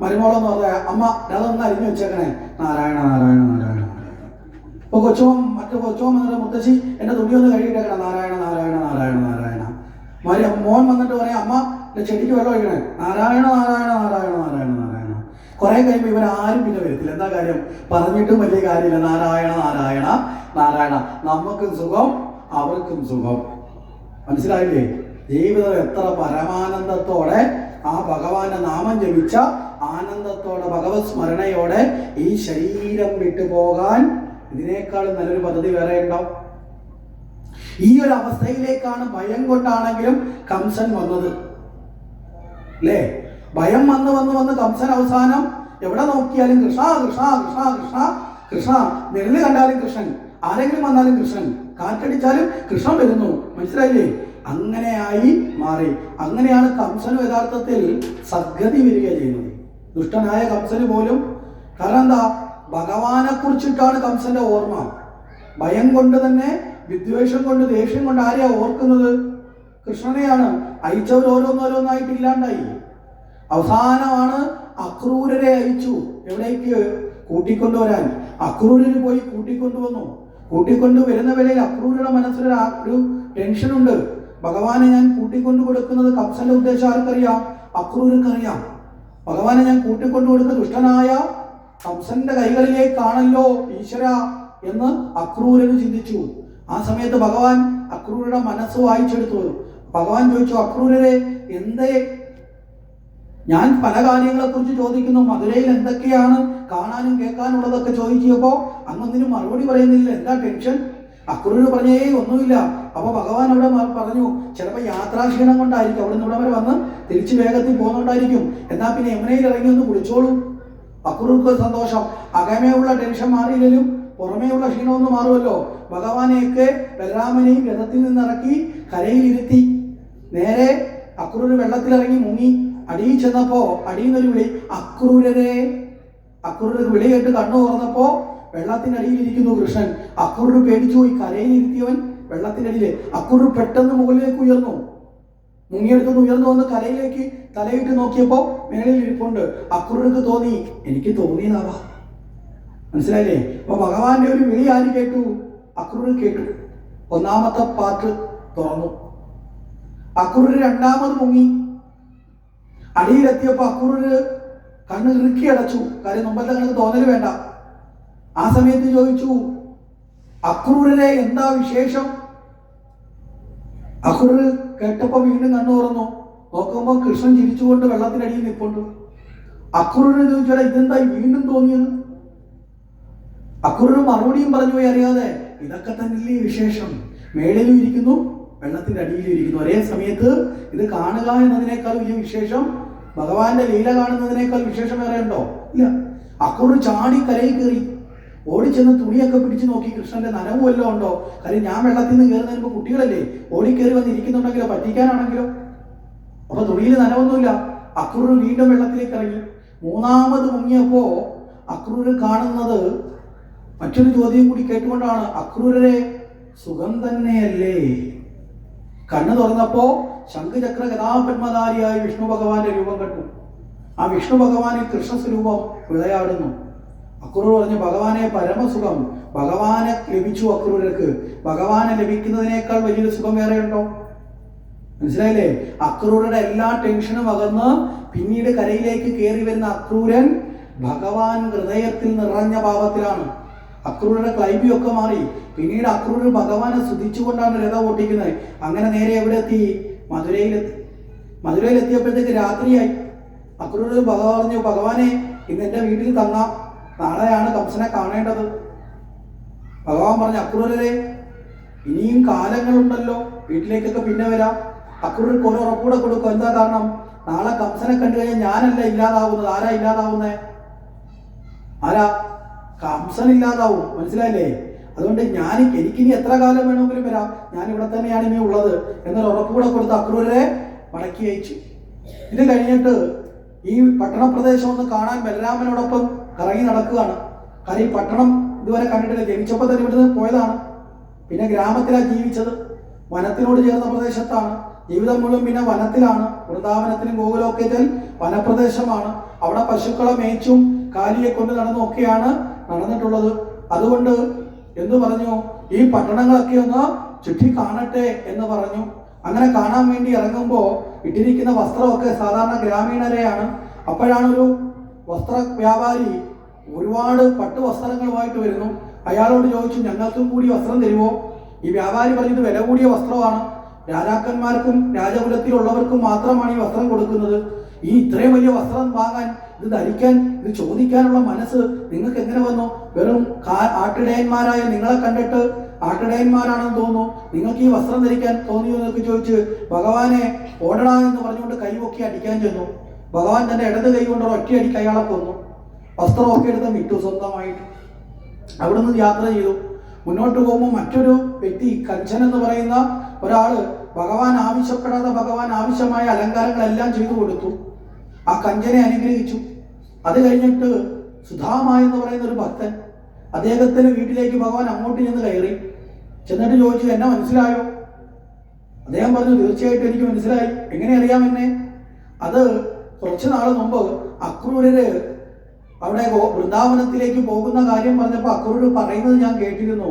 മരുമോളെന്ന് പറഞ്ഞാൽ അമ്മ അതൊന്ന് അരിഞ്ഞു വെച്ചേക്കണേ, നാരായണ നാരായണ നാരായണ. ഇപ്പോൾ മറ്റു കൊച്ചോം വന്നിട്ട് മുത്തശ്ശി എൻ്റെ തുണിയൊന്ന് കഴുകിയിട്ടേക്കണം, നാരായണ നാരായണ നാരായണ നാരായണ. മോൻ വന്നിട്ട് പറയാം അമ്മ എൻ്റെ ചെടിക്ക് വെള്ളം ഒഴിക്കണേ, നാരായണ നാരായണ നാരായണ നാരായണ നാരായണ. കുറെ കഴിയുമ്പോൾ ഇവരാരും പിന്നെ വരത്തില്ല. എന്താ കാര്യം? പറഞ്ഞിട്ടും വലിയ കാര്യമില്ല. നാരായണ നാരായണ നാരായണ. നമുക്കും സുഖം, അവർക്കും സുഖം. മനസ്സിലായില്ലേ? ജീവിതം എത്ര പരമാനന്ദത്തോടെ ആ ഭഗവാന്റെ നാമം ജപിച്ച ആനന്ദത്തോടെ ഭഗവത് സ്മരണയോടെ ഈ ശരീരം വിട്ടുപോകാൻ ഇതിനേക്കാളും നല്ലൊരു പദ്ധതി വേറെ ഉണ്ടാവും. ഈ ഒരു അവസ്ഥയിലേക്കാണ് ഭയം കൊണ്ടാണെങ്കിലും കംസൻ വന്നത്, അല്ലേ? ഭയം വന്ന് വന്ന് വന്ന് കംസൻ അവസാനം എവിടെ നോക്കിയാലും കൃഷ്ണ കൃഷ്ണ കൃഷ്ണ കൃഷ്ണ കൃഷ്ണ. നെല്ല് കണ്ടാലും കൃഷ്ണൻ, ആരെങ്കിലും വന്നാലും കൃഷ്ണൻ, കാറ്റടിച്ചാലും കൃഷ്ണൻ വരുന്നു. മനസ്സിലായില്ലേ? അങ്ങനെയായി മാറി. അങ്ങനെയാണ് കംസന് യഥാർത്ഥത്തിൽ സദ്ഗതി വരിക ചെയ്യുന്നത്. ദുഷ്ടനായ കംസന് പോലും. കാരണം എന്താ? ഭഗവാനെ കുറിച്ചിട്ടാണ് കംസന്റെ ഓർമ്മ. ഭയം കൊണ്ട് തന്നെ, വിദ്വേഷം കൊണ്ട്, ദേഷ്യം കൊണ്ട് ആരെയാ ഓർക്കുന്നത്? കൃഷ്ണനെയാണ്. അയച്ചവർ ഓരോന്നോരോന്നായിട്ട് ഇല്ലാണ്ടായി. അവസാനമാണ് അക്രൂരരെ അയച്ചു. എവിടേക്ക്? കൂട്ടിക്കൊണ്ടുവരാൻ. അക്രൂരന് പോയി കൂട്ടിക്കൊണ്ടുവന്നു. കൂട്ടിക്കൊണ്ടു വരുന്ന വേളയിൽ അക്രൂരുടെ മനസ്സിലൊരു ടെൻഷനുണ്ട്. ഭഗവാനെ ഞാൻ കൂട്ടിക്കൊണ്ടു കൊടുക്കുന്നത്, കംസന്റെ ഉദ്ദേശം ആർക്കറിയാം? അക്രൂരക്കറിയാം. ഭഗവാനെ ഞാൻ കൂട്ടിക്കൊണ്ടു കൊടുക്കുന്ന ദുഷ്ടനായ കംസന്റെ കൈകളിലേക്കാണല്ലോ ഈശ്വര എന്ന് അക്രൂരന് ചിന്തിച്ചു. ആ സമയത്ത് ഭഗവാൻ അക്രൂരുടെ മനസ്സ് വായിച്ചെടുത്തു. ഭഗവാൻ ചോദിച്ചു, അക്രൂരരെ എന്തേ? ഞാൻ പല കാര്യങ്ങളെ കുറിച്ച് ചോദിക്കുന്നു, മധുരയിൽ എന്തൊക്കെയാണ് കാണാനും കേൾക്കാനുള്ളതൊക്കെ ചോദിച്ചപ്പോ അങ്ങൊന്നിനും മറുപടി പറയുന്നില്ല. എന്താ ടെൻഷൻ? അക്രൂര് പറഞ്ഞേ ഒന്നുമില്ല. അപ്പൊ ഭഗവാൻ അവിടെ പറഞ്ഞു, ചിലപ്പോൾ യാത്രാക്ഷീണം കൊണ്ടായിരിക്കും, അവിടെ നിന്ന് ഇവിടെ വരെ വന്ന് തിരിച്ച് വേഗത്തിൽ പോകുന്നുണ്ടായിരിക്കും. എന്നാ പിന്നെ യമുനയിൽ ഇറങ്ങി ഒന്ന് കുളിച്ചോളൂ. അക്രൂർക്ക് ഒരു സന്തോഷം. അകമേയുള്ള ടെൻഷൻ മാറിയില്ലെങ്കിലും പുറമേയുള്ള ക്ഷീണമൊന്നും മാറുമല്ലോ. ഭഗവാനെയൊക്കെ ബലരാമനെയും രഥത്തിൽ നിന്നിറക്കി കരയിലിരുത്തി. നേരെ അക്രൂര് വെള്ളത്തിലിറങ്ങി മുങ്ങി. അടിയിൽ ചെന്നപ്പോ അടിയിൽ നിന്നൊരു വിളി, അക്രൂരരെ. അക്രൂരർ വിളി കേട്ട് കണ്ണു തുറന്നപ്പോ വെള്ളത്തിനടിയിലിരിക്കുന്നു കൃഷ്ണൻ. അക്രൂർ പേടിച്ചു പോയി. കരയിലിരുത്തിയവൻ വെള്ളത്തിനടിയിൽ. അക്രൂർ പെട്ടെന്ന് മുകളിലേക്ക് ഉയർന്നു. മുങ്ങിയെടുത്തുനിന്ന് ഉയർന്നു വന്ന് കരയിലേക്ക് തലയിട്ട് നോക്കിയപ്പോ മേളിൽ ഇരിപ്പുണ്ട്. അക്രൂർക്ക് തോന്നി, എനിക്ക് തോന്നിയതാവാ. മനസ്സിലായില്ലേ? അപ്പൊ ഭഗവാന്റെ ഒരു വിളി ആര് കേട്ടു? അക്രൂർ കേട്ടു. ഒന്നാമത്തെ പാട്ട് തുറന്നു. അക്രൂർ രണ്ടാമത് മുങ്ങി. അടിയിലെത്തിയപ്പോ അക്രൂര് കണ്ണ് ഇറുക്കി അടച്ചു. കാര്യം മുമ്പത്തെ കണക്ക് തോന്നല് വേണ്ട. ആ സമയത്ത് ചോദിച്ചു, അക്രൂരരെ എന്താ വിശേഷം? അക്രൂർ കേട്ടപ്പോ വീണ്ടും കണ്ണു തുറന്നു. നോക്കുമ്പോ കൃഷ്ണൻ ചിരിച്ചുകൊണ്ട് വെള്ളത്തിനടിയിൽ നിൽപ്പുണ്ട്. അക്രൂരന് ചോദിച്ചാൽ ഇതെന്താ വീണ്ടും തോന്നിയത്? അക്രൂർ മറുപടിയും പറഞ്ഞു പോയി അറിയാതെ, ഇതൊക്കെ തന്നെയല്ലേ വിശേഷം. മേളിലും ഇരിക്കുന്നു, വെള്ളത്തിന്റെ അടിയിലും ഇരിക്കുന്നു. ഒരേ സമയത്ത് ഇത് കാണുക എന്നതിനേക്കാൾ വലിയ വിശേഷം, ഭഗവാന്റെ ലീല കാണുന്നതിനേക്കാൾ വിശേഷം വേറെ ഉണ്ടോ? ഇല്ല. അക്രൂർ ചാടി കരയിൽ കയറി. ഓടിച്ചെന്ന് തുണിയൊക്കെ പിടിച്ചു നോക്കി, കൃഷ്ണന്റെ നനവ് വല്ലതും ഉണ്ടോ? കാര്യം ഞാൻ വെള്ളത്തിൽ നിന്ന് കയറുന്നതിന് മുമ്പ് കുട്ടികളല്ലേ ഓടിക്കയറി വന്നിരിക്കുന്നുണ്ടെങ്കിലോ പറ്റിക്കാനാണെങ്കിലോ. അപ്പൊ തുണിയിൽ നനവൊന്നുമില്ല. അക്രൂർ വീണ്ടും വെള്ളത്തിലേക്ക് ഇറങ്ങി. മൂന്നാമത് മുങ്ങിയപ്പോ അക്രൂർ കാണുന്നത് മറ്റൊരു ചോദ്യം കൂടി കേട്ടുകൊണ്ടാണ്. അക്രൂരരെ സുഖം തന്നെയല്ലേ? കണ്ണു തുറന്നപ്പോ ശംഖുചക്ര ഗദാപത്മധാരിയായ വിഷ്ണു ഭഗവാന്റെ രൂപം കണ്ടു. ആ വിഷ്ണു ഭഗവാനിൽ കൃഷ്ണസ്വരൂപം വിളയാടുന്നു. അക്രൂർ പറഞ്ഞു, ഭഗവാനെ പരമസുഖം. ഭഗവാനെ ലഭിച്ചു അക്രൂരർക്ക്. ഭഗവാനെ ലഭിക്കുന്നതിനേക്കാൾ വലിയൊരു സുഖം വേറെ ഉണ്ടോ? മനസ്സിലായില്ലേ? അക്രൂരുടെ എല്ലാ ടെൻഷനും അകന്ന് പിന്നീട് കരയിലേക്ക് കയറി വരുന്ന അക്രൂരൻ ഭഗവാൻ ഹൃദയത്തിൽ നിറഞ്ഞ ഭാവത്തിലാണ്. അക്രൂരുടെ ക്ലൈബിയൊക്കെ മാറി. പിന്നീട് അക്രൂർ ഭഗവാനെ സ്തുതിച്ചുകൊണ്ടാണ് രഥം ഓട്ടിക്കുന്നത്. അങ്ങനെ നേരെ എവിടെ എത്തി? മധുരയിലെത്തി. മധുരയിലെത്തിയപ്പോഴത്തേക്ക് രാത്രിയായി. അക്രൂർ ഭഗവാൻ പറഞ്ഞു, ഭഗവാനെ ഇന്ന് എൻ്റെ വീട്ടിൽ തങ്ങാം, നാളെയാണ് കംസനെ കാണേണ്ടത്. ഭഗവാൻ പറഞ്ഞു, അക്രൂരരെ ഇനിയും കാലങ്ങളുണ്ടല്ലോ, വീട്ടിലേക്കൊക്കെ പിന്നെ വരാം. അക്രൂർക്ക് ഒരു ഉറപ്പൂടെ കൊടുക്കും. എന്താ കാരണം? നാളെ കംസനെ കണ്ടു കഴിഞ്ഞാൽ ഞാനല്ല ഇല്ലാതാവുന്നത്. ആരാ ഇല്ലാതാവുന്നേ? ആരാ? കംസൻ ഇല്ലാതാവും. മനസ്സിലായില്ലേ? അതുകൊണ്ട് എനിക്കിനി എത്ര കാലം വേണമെങ്കിലും വരാം, ഞാൻ ഇവിടെ തന്നെയാണ് ഇനി ഉള്ളത് എന്നൊരു ഉറപ്പുകൂടെ കൊടുത്ത് അക്രൂരരെ മടക്കി അയച്ചു. ഇത് കഴിഞ്ഞിട്ട് ഈ പട്ടണപ്രദേശം ഒന്ന് കാണാൻ ബലരാമനോടൊപ്പം കറങ്ങി നടക്കുകയാണ്. കാരണം ഈ പട്ടണം ഇതുവരെ കണ്ടിട്ടില്ല. ജനിച്ചപ്പോൾ തന്നെ ഇവിടുന്ന് പോയതാണ്. പിന്നെ ഗ്രാമത്തിലാണ് ജീവിച്ചത്, വനത്തിനോട് ചേർന്ന പ്രദേശത്താണ് ജീവിതം മുഴുവൻ. പിന്നെ വനത്തിലാണ്. വൃന്ദാവനത്തിനും ഗോകുലമൊക്കെ വനപ്രദേശമാണ്. അവിടെ പശുക്കളെ മേച്ചും കാലിയെ കൊണ്ട് നടന്നൊക്കെയാണ് നടന്നിട്ടുള്ളത്. അതുകൊണ്ട് എന്തു പറഞ്ഞു? ഈ പട്ടണങ്ങളൊക്കെ ഒന്ന് ചുറ്റി കാണട്ടെ എന്ന് പറഞ്ഞു. അങ്ങനെ കാണാൻ വേണ്ടി ഇറങ്ങുമ്പോൾ ഇട്ടിരിക്കുന്ന വസ്ത്രമൊക്കെ സാധാരണ ഗ്രാമീണരെയാണ്. അപ്പോഴാണ് ഒരു വസ്ത്ര വ്യാപാരി ഒരുപാട് പട്ടുവസ്ത്രങ്ങളുമായിട്ട് വരുന്നു. അയാളോട് ചോദിച്ചു, ഞങ്ങൾക്കും കൂടി വസ്ത്രം തരുമോ? ഈ വ്യാപാരി പറഞ്ഞത് വില കൂടിയ വസ്ത്രമാണ്, രാജാക്കന്മാർക്കും രാജകുലത്തിലുള്ളവർക്കും മാത്രമാണ് ഈ വസ്ത്രം കൊടുക്കുന്നത്. ഈ ഇത്രയും വലിയ വസ്ത്രം വാങ്ങാൻ, ഇത് ധരിക്കാൻ, ഇത് ചോദിക്കാനുള്ള മനസ്സ് നിങ്ങൾക്ക് എങ്ങനെ വന്നു? വെറും ആട്ടിടയന്മാരായ നിങ്ങളെ കണ്ടിട്ട് ആട്ടിടയന്മാരാണെന്ന് തോന്നുന്നു, നിങ്ങൾക്ക് ഈ വസ്ത്രം ധരിക്കാൻ തോന്നിയോ എന്നൊക്കെ ചോദിച്ച് ഭഗവാനെ ഓടടാ എന്ന് പറഞ്ഞുകൊണ്ട് കൈവൊക്കി അടിക്കാൻ ചെന്നു. ഭഗവാൻ തന്റെ ഇടത് കൈ കൊണ്ട് ഒറ്റയടിക്ക് അയാളെ കൊന്നു. വസ്ത്രമൊക്കെ എടുത്ത് വിട്ടു സ്വന്തമായിട്ട്. അവിടെ നിന്ന് യാത്ര ചെയ്തു. മുന്നോട്ട് പോകുമ്പോൾ മറ്റൊരു വ്യക്തി, കഞ്ചൻ എന്ന് പറയുന്ന ഒരാള്, ഭഗവാൻ ആവശ്യപ്പെടാതെ ഭഗവാൻ ആവശ്യമായ അലങ്കാരങ്ങളെല്ലാം ചെയ്തു കൊടുത്തു. ആ കഞ്ചനെ അനുഗ്രഹിച്ചു. അത് കഴിഞ്ഞിട്ട് സുധാമ എന്ന് പറയുന്ന ഒരു ഭക്തൻ, അദ്ദേഹത്തിന്റെ വീട്ടിലേക്ക് ഭഗവാൻ അങ്ങോട്ട് ചെന്ന് കയറി. ചെന്നിട്ട് ചോദിച്ചു, എന്നെ മനസ്സിലായോ? അദ്ദേഹം പറഞ്ഞു, തീർച്ചയായിട്ടും എനിക്ക് മനസ്സിലായി. എങ്ങനെ അറിയാം എന്നെ? അത് കുറച്ചു നാൾ മുമ്പ് അക്രൂരര് അവിടെ വൃന്ദാവനത്തിലേക്ക് പോകുന്ന കാര്യം പറഞ്ഞപ്പോൾ അക്രൂരർ പറയുന്നത് ഞാൻ കേട്ടിരുന്നു.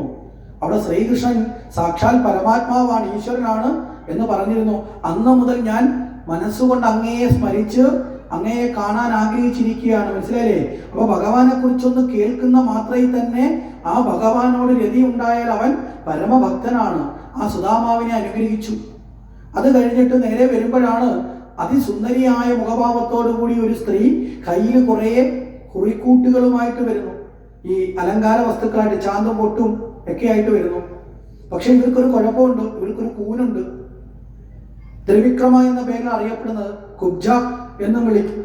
അവിടെ ശ്രീകൃഷ്ണൻ സാക്ഷാൽ പരമാത്മാവാണ്, ഈശ്വരനാണ് എന്ന് പറഞ്ഞിരുന്നു. അന്ന് മുതൽ ഞാൻ മനസ്സുകൊണ്ട് അങ്ങയെ സ്മരിച്ച് അങ്ങയെ കാണാൻ ആഗ്രഹിച്ചിരിക്കുകയാണ്. മനസ്സിലായില്ലേ? അപ്പൊ ഭഗവാനെ കുറിച്ചൊന്ന് കേൾക്കുന്ന മാത്രയിൽ തന്നെ ആ ഭഗവാനോട് രതി ഉണ്ടായാൽ അവൻ പരമഭക്തനാണ്. ആ സുധാമാവിനെ അനുഗ്രഹിച്ചു. അത് കഴിഞ്ഞിട്ട് നേരെ വരുമ്പോഴാണ് അതിസുന്ദരിയായ മുഖഭാവത്തോടു കൂടി ഒരു സ്ത്രീ കയ്യിൽ കുറേ കുറിക്കൂട്ടുകളുമായിട്ട് വരുന്നു. ഈ അലങ്കാര വസ്തുക്കളായിട്ട് ചാന്തും പൊട്ടും ഒക്കെ ആയിട്ട് വരുന്നു. പക്ഷെ ഇവർക്കൊരു കുഴപ്പമുണ്ട്, ഇവർക്കൊരു കൂനുണ്ട്. ത്രിവിക്രമ എന്ന പേരിൽ അറിയപ്പെടുന്നത്, കുബ്ജ എന്നും വിളിക്കും.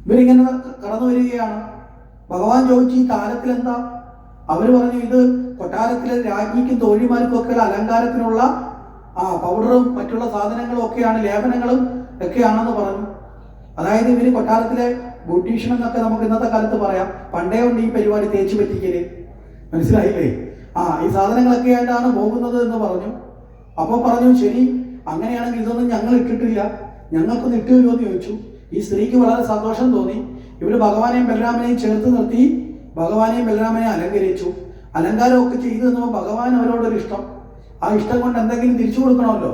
ഇവരിങ്ങനെ കടന്നു വരികയാണ്. ഭഗവാൻ ചോദിച്ചു, ഈ താരത്തിൽ എന്താ? അവർ പറഞ്ഞു, ഇത് കൊട്ടാരത്തിലെ രാജ്ഞിക്കും തോഴിമാർക്കും ഒക്കെ അലങ്കാരത്തിനുള്ള പൗഡറും മറ്റുള്ള സാധനങ്ങളും ഒക്കെയാണ്, ലേപനങ്ങളും ഒക്കെയാണെന്ന് പറഞ്ഞു. അതായത് ഇവര് കൊട്ടാരത്തിലെ ബ്യൂട്ടീഷ്യൻ എന്നൊക്കെ നമുക്ക് ഇന്നത്തെ കാലത്ത് പറയാം. പണ്ടേ ഉണ്ട് ഈ പരിപാടി, തേച്ച് പറ്റിക്കല്. മനസ്സിലായില്ലേ? ഈ സാധനങ്ങളൊക്കെ ആയിട്ടാണ് പോകുന്നത് എന്ന് പറഞ്ഞു. അപ്പോൾ പറഞ്ഞു, ശരി, അങ്ങനെയാണെങ്കിൽ ഇതൊന്നും ഞങ്ങൾ ഇട്ടിട്ടില്ല, ഞങ്ങൾക്കൊന്ന് ഇട്ട് തരുമോ എന്ന് ചോദിച്ചു. ഈ സ്ത്രീക്ക് വളരെ സന്തോഷം തോന്നി. ഇവര് ഭഗവാനെയും ബലരാമനെയും ചേർത്ത് നിർത്തി ഭഗവാനെയും ബലരാമനെയും അലങ്കരിച്ചു. അലങ്കാരമൊക്കെ ചെയ്തു തന്നപ്പോൾ ഭഗവാൻ അവരോടൊരു ഇഷ്ടം. ആ ഇഷ്ടം കൊണ്ട് എന്തെങ്കിലും തിരിച്ചു കൊടുക്കണമല്ലോ.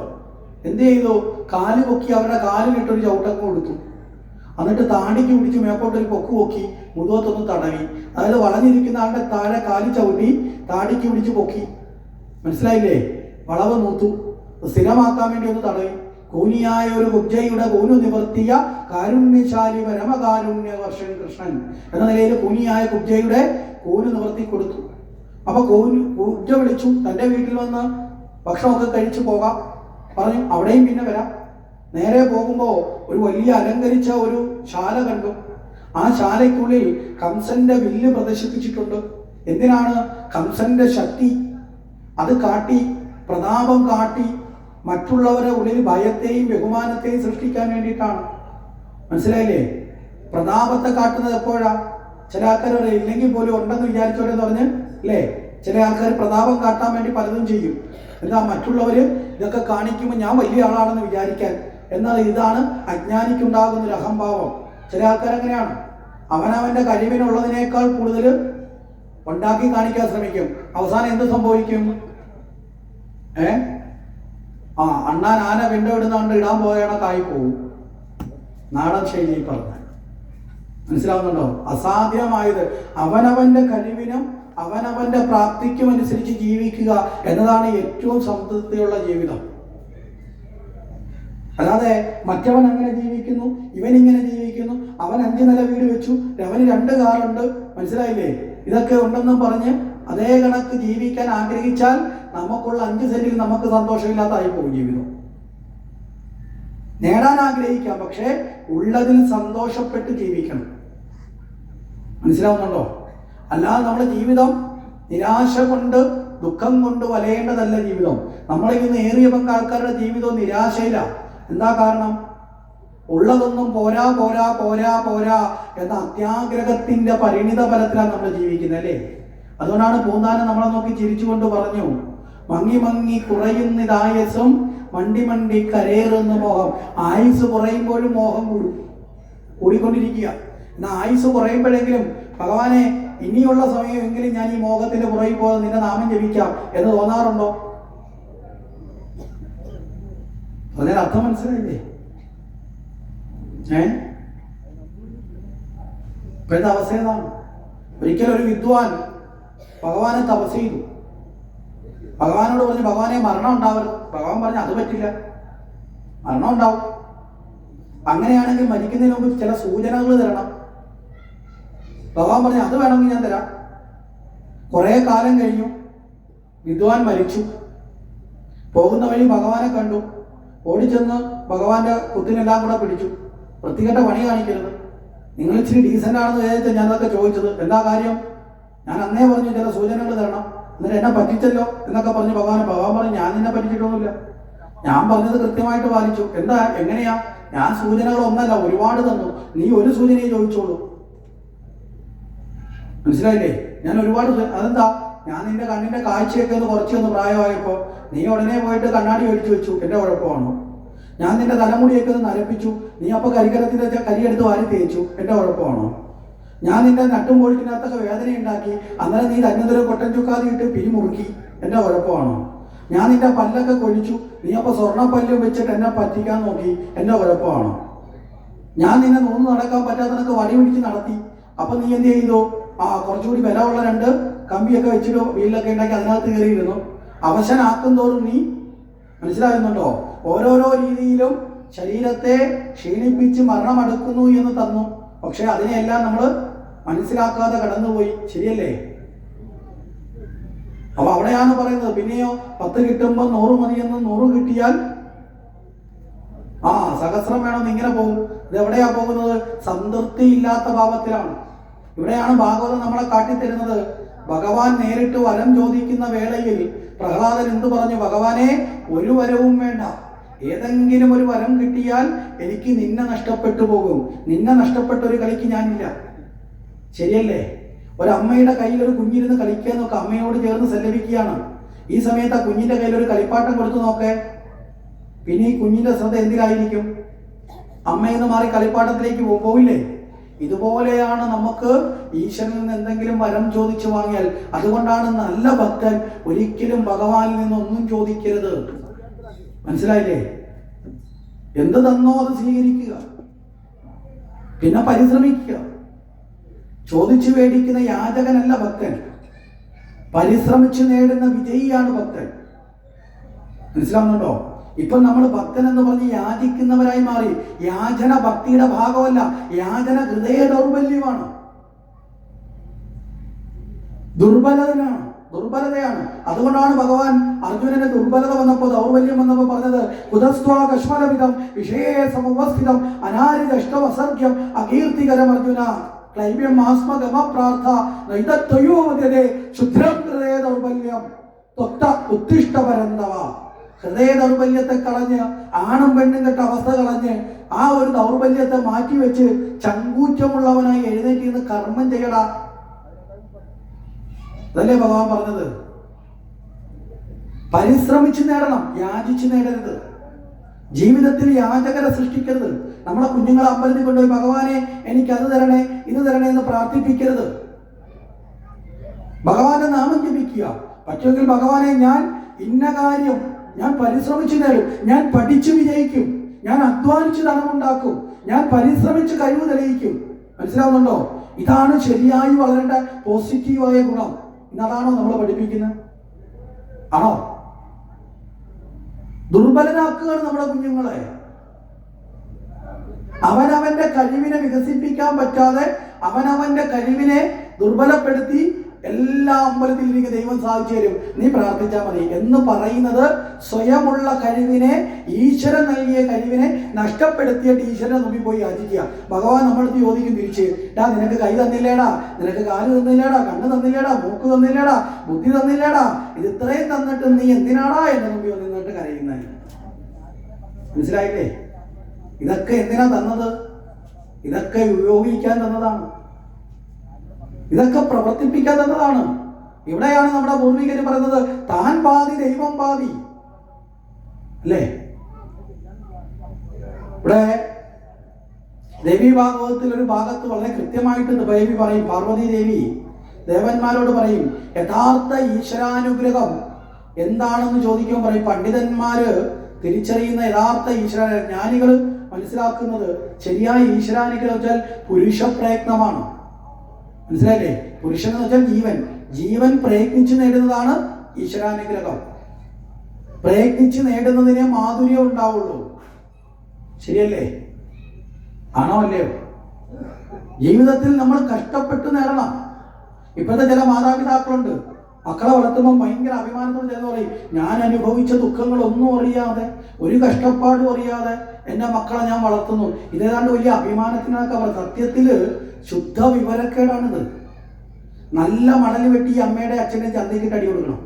എന്ത് ചെയ്തു? കാല് പൊക്കി അവരുടെ കാലിലിട്ടൊരു ചവിട്ടൊക്കെ കൊടുത്തു. എന്നിട്ട് താടിക്ക് പിടിച്ച് മേപ്പോട്ടൊരു പൊക്ക് പൊക്കി മുതുകത്തൊന്ന് തടവി. അതായത് വളഞ്ഞിരിക്കുന്ന ആളുടെ താഴെ കാലി ചവിട്ടി താടിക്ക് പിടിച്ച് പൊക്കി. മനസ്സിലായില്ലേ? വളവ് നൂത്തു. സ്ഥിരമാക്കാൻ വേണ്ടി ഒന്ന് തടവി. കൂനിയായ ഒരു കുബ്ജയുടെ കൂനു നിവർത്തിയ കാരുണ്യശാലി പരമകാരുണ്യ വർഷൻ കൃഷ്ണൻ എന്ന നിലയിൽ കൂനിയായ കുബ്ജയുടെ കൂന് നിവർത്തി കൊടുത്തു. അപ്പൊ കുബ്ജ വിളിച്ചു, തൻ്റെ വീട്ടിൽ വന്ന് ഭക്ഷണമൊക്കെ കഴിച്ചു പോകാം പറഞ്ഞു. അവിടെയും പിന്നെ വരാം. നേരെ പോകുമ്പോൾ ഒരു വലിയ അലങ്കരിച്ച ഒരു ശാല കണ്ടു. ആ ശാലയ്ക്കുള്ളിൽ കംസന്റെ വില്ല് പ്രദർശിപ്പിച്ചിട്ടുണ്ട്. എന്തിനാണ്? കംസന്റെ ശക്തി അത് കാട്ടി, പ്രതാപം കാട്ടി, മറ്റുള്ളവരുടെ ഉള്ളിൽ ഭയത്തെയും ബഹുമാനത്തെയും സൃഷ്ടിക്കാൻ വേണ്ടിയിട്ടാണ്. മനസ്സിലായില്ലേ? പ്രതാപത്തെ കാട്ടുന്നത് എപ്പോഴാ? ചില ആൾക്കാർ ഇല്ലെങ്കിൽ പോലും ഉണ്ടെന്ന് വിചാരിച്ചോടെ എന്ന് പറഞ്ഞ് അല്ലേ? ചില ആൾക്കാർ പ്രതാപം കാട്ടാൻ വേണ്ടി പലതും ചെയ്യും. എന്താ? മറ്റുള്ളവർ ഇതൊക്കെ കാണിക്കുമ്പോൾ ഞാൻ വലിയ ആളാണെന്ന് വിചാരിക്കാൻ. എന്നാൽ ഇതാണ് അജ്ഞാനിക്കുണ്ടാകുന്ന ഒരു അഹംഭാവം. ചില ആൾക്കാർ അങ്ങനെയാണ്. അവനവന്റെ കഴിവിനുള്ളതിനേക്കാൾ കൂടുതൽ ഉണ്ടാക്കി കാണിക്കാൻ ശ്രമിക്കും. അവസാനം എന്ത് സംഭവിക്കും? അണ്ണാൻ ആന വിണ്ടവിടുന്നാണ്ട് ഇടാൻ പോയണക്കായി പോവും. നാടൻ ശൈലിയിൽ പറഞ്ഞാൽ മനസ്സിലാവുന്നുണ്ടോ? അസാധ്യമായത് അവനവന്റെ കഴിവിനും അവനവന്റെ പ്രാപ്തിക്കും അനുസരിച്ച് ജീവിക്കുക എന്നതാണ് ഏറ്റവും സംതൃപ്തിയുള്ള ജീവിതം. അല്ലാതെ മറ്റവൻ അങ്ങനെ ജീവിക്കുന്നു, ഇവൻ ഇങ്ങനെ ജീവിക്കുന്നു, അവൻ 5 നില വീട് വെച്ചു, അവന് 2 കാറുണ്ട്, മനസ്സിലായില്ലേ? ഇതൊക്കെ ഉണ്ടെന്നും പറഞ്ഞ് അതേ കണക്ക് ജീവിക്കാൻ ആഗ്രഹിച്ചാൽ നമുക്കുള്ള 5 സെന്റിൽ നമുക്ക് സന്തോഷമില്ലാതായി പോകും ജീവിതം. നേടാൻ ആഗ്രഹിക്കാം, പക്ഷേ ഉള്ളതിൽ സന്തോഷപ്പെട്ട് ജീവിക്കണം. മനസ്സിലാവുന്നുണ്ടോ? അല്ലാതെ നമ്മുടെ ജീവിതം നിരാശ കൊണ്ട് ദുഃഖം കൊണ്ട് വലയേണ്ടതല്ല ജീവിതം. നമ്മളിന്ന് ഏറിയ പങ്ക് ആൾക്കാരുടെ ജീവിതവും നിരാശയില്ല. എന്താ കാരണം? ഉള്ളതൊന്നും പോരാ പോരാ പോരാ പോരാ എന്ന അത്യാഗ്രഹത്തിന്റെ പരിണിത ഫലത്തിലാണ് നമ്മൾ ജീവിക്കുന്നത്, അല്ലേ? അതുകൊണ്ടാണ് പൂന്താനം നമ്മളെ നോക്കി ചിരിച്ചുകൊണ്ട് പറഞ്ഞു, മങ്ങി മങ്ങി കുറയുന്നിതായസും മണ്ടി മണ്ടി കരേറുന്ന മോഹം. ആയുസ് കുറയുമ്പോഴും മോഹം കൂടിക്കൊണ്ടിരിക്കുക. എന്നാൽ ആയുസ് കുറയുമ്പോഴെങ്കിലും ഭഗവാനെ ഇനിയുള്ള സമയമെങ്കിലും ഞാൻ ഈ മോഹത്തിന്റെ പുറകിൽ പോകാൻ നിന്റെ നാമം ജപിക്കാം എന്ന് തോന്നാറുണ്ടോ? അതിന് അർത്ഥം മനസ്സിലായില്ലേ? ഇപ്പോഴത്തെ അവസ്ഥ ഏതാണ്? ഒരിക്കലും ഒരു വിദ്വാൻ ഭഗവാനെ തപസ് ചെയ്തു. ഭഗവാനോട് പറഞ്ഞു, ഭഗവാനെ മരണം ഉണ്ടാവരുത്. ഭഗവാൻ പറഞ്ഞു, അത് പറ്റില്ല, മരണം ഉണ്ടാവും. അങ്ങനെയാണെങ്കിൽ മരിക്കുന്നതിന് മുമ്പ് ചില സൂചനകൾ തരണം. ഭഗവാൻ പറഞ്ഞു, അത് വേണമെങ്കിൽ ഞാൻ തരാം. കുറെ കാലം കഴിഞ്ഞു, വിദ്വാൻ മരിച്ചു. പോകുന്ന വഴി ഭഗവാനെ കണ്ടു. ഓടിച്ചെന്ന് ഭഗവാന്റെ കുത്തിനെല്ലാം കൂടെ പിടിച്ചു. വൃത്തികെട്ട പണി കാണിക്കരുത്, നിങ്ങൾ ഇച്ചിരി ഡീസൻ്റ് ആണെന്ന് വിചാരിച്ചാൽ ഞാനതൊക്കെ ചോദിച്ചത്. എന്താ കാര്യം? ഞാൻ അന്നേ പറഞ്ഞു ചില സൂചനകൾ തരണം, എന്നിട്ട് എന്നെ പറ്റിച്ചല്ലോ എന്നൊക്കെ പറഞ്ഞു ഭഗവാൻ പറഞ്ഞു, ഞാൻ നിന്നെ പറ്റിച്ചിട്ടൊന്നുമില്ല, ഞാൻ പറഞ്ഞത് കൃത്യമായിട്ട് പാലിച്ചു. എന്താ, എങ്ങനെയാ? ഞാൻ സൂചനകൾ ഒന്നല്ല ഒരുപാട് തന്നു, നീ ഒരു സൂചനയെ ചോദിച്ചോളൂ. മനസ്സിലായില്ലേ? ഞാൻ ഒരുപാട്. അതെന്താ? ഞാൻ നിന്റെ കണ്ണിന്റെ കാഴ്ചയൊക്കെ ഒന്ന് കുറച്ചൊന്ന് പ്രായമായപ്പോ നീ ഉടനെ പോയിട്ട് കണ്ണാടി മേടിച്ചു വെച്ചു, എന്റെ കുഴപ്പമാണോ? ഞാൻ നിന്റെ തലമുടിയൊക്കെ ഒന്ന് നരപ്പിച്ചു, നീ അപ്പൊ കരികലത്തിന്റെ കരിയെടുത്ത് വാരി തേച്ചു, എന്റെ കുഴപ്പമാണോ? ഞാൻ നിന്റെ നട്ടും പൊളിക്കിനകത്തൊക്കെ വേദന ഉണ്ടാക്കി, അന്നേരം നീ തന്നതൊരു കൊട്ടൻ ചുക്കാതി ഇട്ട് പിരിമുറുക്കി, എന്റെ കുഴപ്പമാണോ? ഞാൻ നിന്റെ പല്ലൊക്കെ കൊഴിച്ചു, നീ അപ്പൊ സ്വർണ്ണപ്പല്ലും വെച്ചിട്ട് എന്നെ പറ്റിക്കാൻ നോക്കി, എന്റെ കുഴപ്പമാണോ? ഞാൻ നിന്നെ നൂന്ന് നടക്കാൻ പറ്റാത്തതൊക്കെ വടി പിടിച്ച് നടത്തി, അപ്പൊ നീ എന്ത് ചെയ്തു? കുറച്ചുകൂടി വിലമുള്ള 2 കമ്പിയൊക്കെ വെച്ചിട്ട് വീട്ടിലൊക്കെ ഉണ്ടാക്കി അതിനകത്ത് കയറിയിരുന്നു. അവശനാക്കും തോറും നീ, മനസ്സിലാകുന്നുണ്ടോ? ഓരോരോ രീതിയിലും ശരീരത്തെ ക്ഷീണിപ്പിച്ച് മരണമടുക്കുന്നു എന്ന് തന്നു. പക്ഷെ അതിനെയെല്ലാം നമ്മൾ മനസ്സിലാക്കാതെ കടന്നുപോയി. ശരിയല്ലേ? അപ്പൊ അവിടെയാണ് പറയുന്നത്, പിന്നെയോ 10 കിട്ടുമ്പോൾ 100 മതിയെന്ന് 100 കിട്ടിയാൽ സഹസ്രം വേണമെന്ന് ഇങ്ങനെ പോകും. ഇതെവിടെയാ പോകുന്നത്? സംതൃപ്തി ഇല്ലാത്ത ഭാവത്തിലാണ്. ഇവിടെയാണ് ഭാഗവതം നമ്മളെ കാട്ടിത്തരുന്നത്. ഭഗവാൻ നേരിട്ട് വരം ചോദിക്കുന്ന വേളയിൽ പ്രഹ്ലാദൻ എന്തു പറഞ്ഞു? ഭഗവാനെ, ഒരു വരവും വേണ്ട, ഏതെങ്കിലും ഒരു വരം കിട്ടിയാൽ എനിക്ക് നിന്നെ നഷ്ടപ്പെട്ടു പോകും, നിന്നെ നഷ്ടപ്പെട്ട ഒരു കളിക്ക് ഞാനില്ല. ശരിയല്ലേ? ഒരമ്മയുടെ കയ്യിൽ ഒരു കുഞ്ഞിരുന്ന് കളിക്കുക നോക്കുക, അമ്മയോട് ചേർന്ന് സല്ലപിക്കുകയാണ്. ഈ സമയത്ത് ആ കുഞ്ഞിന്റെ കയ്യിൽ ഒരു കളിപ്പാട്ടം കൊടുത്തു നോക്കേ, പിന്നെ ഈ കുഞ്ഞിന്റെ ശ്രദ്ധ എന്തിലായിരിക്കും? അമ്മയിൽ നിന്ന് മാറി കളിപ്പാട്ടത്തിലേക്ക് പോവില്ലേ? ഇതുപോലെയാണ് നമുക്ക് ഈശ്വരനിൽ നിന്ന് എന്തെങ്കിലും വരം ചോദിച്ചു വാങ്ങിയാൽ. അതുകൊണ്ടാണ് നല്ല ഭക്തൻ ഒരിക്കലും ഭഗവാനിൽ നിന്നൊന്നും ചോദിക്കരുത്. മനസ്സിലായില്ലേ? എന്ത് തന്നോ അത് സ്വീകരിക്കുക, പിന്നെ പരിശ്രമിക്കുക. ചോദിച്ചു മേടിക്കുന്ന യാചകനല്ല ഭക്തൻ, പരിശ്രമിച്ചു നേടുന്ന വിജയിയാണ് ഭക്തൻ. മനസ്സിലാവുന്നുണ്ടോ? ഇപ്പൊ നമ്മൾ ഭക്തൻ എന്ന് പറഞ്ഞ് യാചിക്കുന്നവരായി മാറി. യാചന ഭക്തിയുടെ ഭാഗമല്ല, യാചന ഹൃദയ ദൗർബല്യമാണ്, ദുർബലതയാണ്. അതുകൊണ്ടാണ് ഭഗവാൻ അർജുനന് ദുർബലത വന്നപ്പോ, ദൗർബല്യം വന്നപ്പോ പറഞ്ഞത്, കുതസ്ത്വാ കശ്മലവിധം വിഷയേ സമവസ്ഥിതം അനാരിദഷ്ടവസർഗ്യം അകീർത്തികരം അർജുന ക്ലൈബ്യം ആസ്മഗമപ്രാർത്ഥ നൈതത്വയോദ്യതേ ശുദ്രം ഹൃദയ ദൗർബല്യം ത്വക്ത ഉത്തിഷ്ഠപരന്തവ. ഹൃദയ ദൗർബല്യത്തെ കളഞ്ഞ്, ആണും പെണ്ണും കെട്ട അവസ്ഥ കളഞ്ഞ്, ആ ഒരു ദൗർബല്യത്തെ മാറ്റിവെച്ച് ചങ്കൂറ്റമുള്ളവനായി എഴുന്നേറ്റ് നിന്ന് കർമ്മം ചെയ്യടാ. അതല്ലേ ഭഗവാൻ പറഞ്ഞത്? പരിശ്രമിച്ച് നേടണം, യാചിച്ച് നേടരുത്. ജീവിതത്തിൽ യാചകരെ സൃഷ്ടിക്കരുത്. നമ്മളെ കുഞ്ഞുങ്ങളെ അമ്പലത്തിൽ കൊണ്ടുപോയി ഭഗവാനെ എനിക്ക് അത് തരണേ ഇത് തരണേ എന്ന് പ്രാർത്ഥിപ്പിക്കരുത്. ഭഗവാന്റെ നാമം ജപിക്കുക. പറ്റുമെങ്കിൽ ഭഗവാനെ, ഞാൻ ഇന്ന കാര്യം ഞാൻ പരിശ്രമിച്ച് നേടും, ഞാൻ പഠിച്ചു വിജയിക്കും, ഞാൻ അധ്വാനിച്ച് ധനമുണ്ടാക്കും, ഞാൻ പരിശ്രമിച്ച് കഴിവ് തെളിയിക്കും. മനസ്സിലാവുന്നുണ്ടോ? ഇതാണ് ശരിയായി വളരേണ്ട പോസിറ്റീവായ ഗുണം. ഇന്നതാണോ നമ്മൾ പഠിപ്പിക്കുന്നത്? ആണോ? ദുർബലനാക്കുകയാണ് നമ്മുടെ കുഞ്ഞുങ്ങളെ. അവനവന്റെ കഴിവിനെ വികസിപ്പിക്കാൻ പറ്റാതെ അവനവന്റെ കഴിവിനെ ദുർബലപ്പെടുത്തി എല്ലാ അമ്പലത്തിൽ എനിക്ക് ദൈവം സാധിച്ചു തരും, നീ പ്രാർത്ഥിച്ചാൽ മതി എന്ന് പറയുന്നത് സ്വയമുള്ള കഴിവിനെ, ഈശ്വരൻ നൽകിയ കഴിവിനെ നഷ്ടപ്പെടുത്തിയിട്ട് ഈശ്വരനെ മുമ്പിൽ പോയി യാചിക്കുക. ഭഗവാൻ നമ്മളടുത്ത് ചോദിക്കും തിരിച്ച്, നിനക്ക് കൈ തന്നില്ലേടാ, നിനക്ക് കാല് തന്നില്ലേടാ, കണ്ണ് തന്നില്ലേടാ, മൂക്ക് തന്നില്ലേടാ, ബുദ്ധി തന്നില്ലേടാ, ഇത് ഇത്രയും തന്നിട്ട് നീ എന്തിനാടാ എന്റെ മുമ്പിൽ നിന്നിട്ട് കരയുന്നത്? മനസ്സിലായില്ലേ? ഇതൊക്കെ എന്തിനാ തന്നത്? ഇതൊക്കെ ഉപയോഗിക്കാൻ തന്നതാണ്, ഇതൊക്കെ പ്രവർത്തിപ്പിക്കാൻ തന്നതാണ്. ഇവിടെയാണ് നമ്മുടെ പൂർവികര് പറയുന്നത്, താൻ പാതി ദൈവം പാതി, അല്ലേ? ഇവിടെ ദേവി ഭാഗവതത്തിൽ ഒരു ഭാഗത്ത് വളരെ കൃത്യമായിട്ട് ദേവി പറയും, പാർവതി ദേവി ദേവന്മാരോട് പറയും, യഥാർത്ഥ ഈശ്വരാനുഗ്രഹം എന്താണെന്ന് ചോദിക്കുമ്പോൾ പറയും, പണ്ഡിതന്മാര് തിരിച്ചറിയുന്ന യഥാർത്ഥ ഈശ്വര ജ്ഞാനികൾ മനസ്സിലാക്കുന്നത് ശരിയായ ഈശ്വരാനുഗ്രഹം വെച്ചാൽ പുരുഷ പ്രയത്നമാണ്. മനസ്സിലായില്ലേ? പുരുഷൻ എന്ന് വെച്ചാൽ ജീവൻ, ജീവൻ പ്രയത്നിച്ച് നേടുന്നതാണ് ഈശ്വരാനുഗ്രഹം. പ്രയത്നിച്ച് നേടുന്നതിനെ മാധുര്യം ഉണ്ടാവുള്ളൂ. ശരിയല്ലേ? ആണോ അല്ലയോ? ജീവിതത്തിൽ നമ്മൾ കഷ്ടപ്പെട്ട് നേടണം. ഇപ്പോഴത്തെ ചില മാതാപിതാക്കളുണ്ട്, മക്കളെ വളർത്തുമ്പോൾ ഭയങ്കര അഭിമാനത്തോടെ ചെന്ന് പറയും, ഞാൻ അനുഭവിച്ച ദുഃഖങ്ങളൊന്നും അറിയാതെ, ഒരു കഷ്ടപ്പാടും അറിയാതെ എൻ്റെ മക്കളെ ഞാൻ വളർത്തുന്നു. ഇതേതാണ്ട് വലിയ അഭിമാനത്തിനൊക്കെ അവർ. സത്യത്തിൽ ശുദ്ധ വിവരക്കേടാണിത്. നല്ല മണൽ വെട്ടി അമ്മയുടെ അച്ഛനെ ചന്തയ്ക്കിട്ട് അടി കൊടുക്കണം,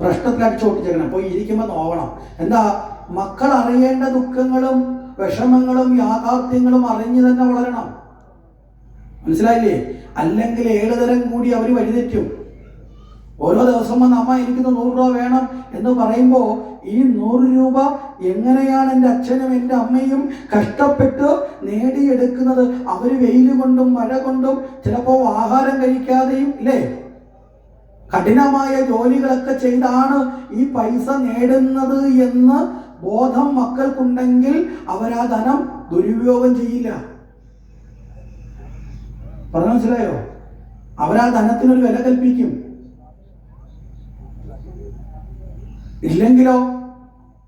പ്രശ്നത്തിൽ അടിച്ചോട്ടിച്ചേക്കണം, പോയി ഇരിക്കുമ്പോൾ നോവണം. എന്താ? മക്കൾ അറിയേണ്ട ദുഃഖങ്ങളും വിഷമങ്ങളും യാഥാർത്ഥ്യങ്ങളും അറിഞ്ഞു തന്നെ വളരണം. മനസ്സിലായില്ലേ? അല്ലെങ്കിൽ 7 തരം കൂടി അവർ വഴിതെറ്റും. ഓരോ ദിവസം വന്ന് അമ്മ എനിക്കിന്ന് 100 രൂപ വേണം എന്ന് പറയുമ്പോൾ ഈ 100 രൂപ എങ്ങനെയാണ് എൻ്റെ അച്ഛനും എൻ്റെ അമ്മയും കഷ്ടപ്പെട്ട് നേടിയെടുക്കുന്നത്? അവർ വെയിൽ കൊണ്ടും മഴ കൊണ്ടും ചിലപ്പോൾ ആഹാരം കഴിക്കാതെയും, ഇല്ലേ, കഠിനമായ ജോലികളൊക്കെ ചെയ്താണ് ഈ പൈസ നേടുന്നത് എന്ന് ബോധം മക്കൾക്കുണ്ടെങ്കിൽ അവരാ ധനം ദുരുപയോഗം ചെയ്യില്ല. പറഞ്ഞ മനസ്സിലായോ? അവരാ ധനത്തിനൊരു വില കൽപ്പിക്കും. ഇല്ലെങ്കിലോ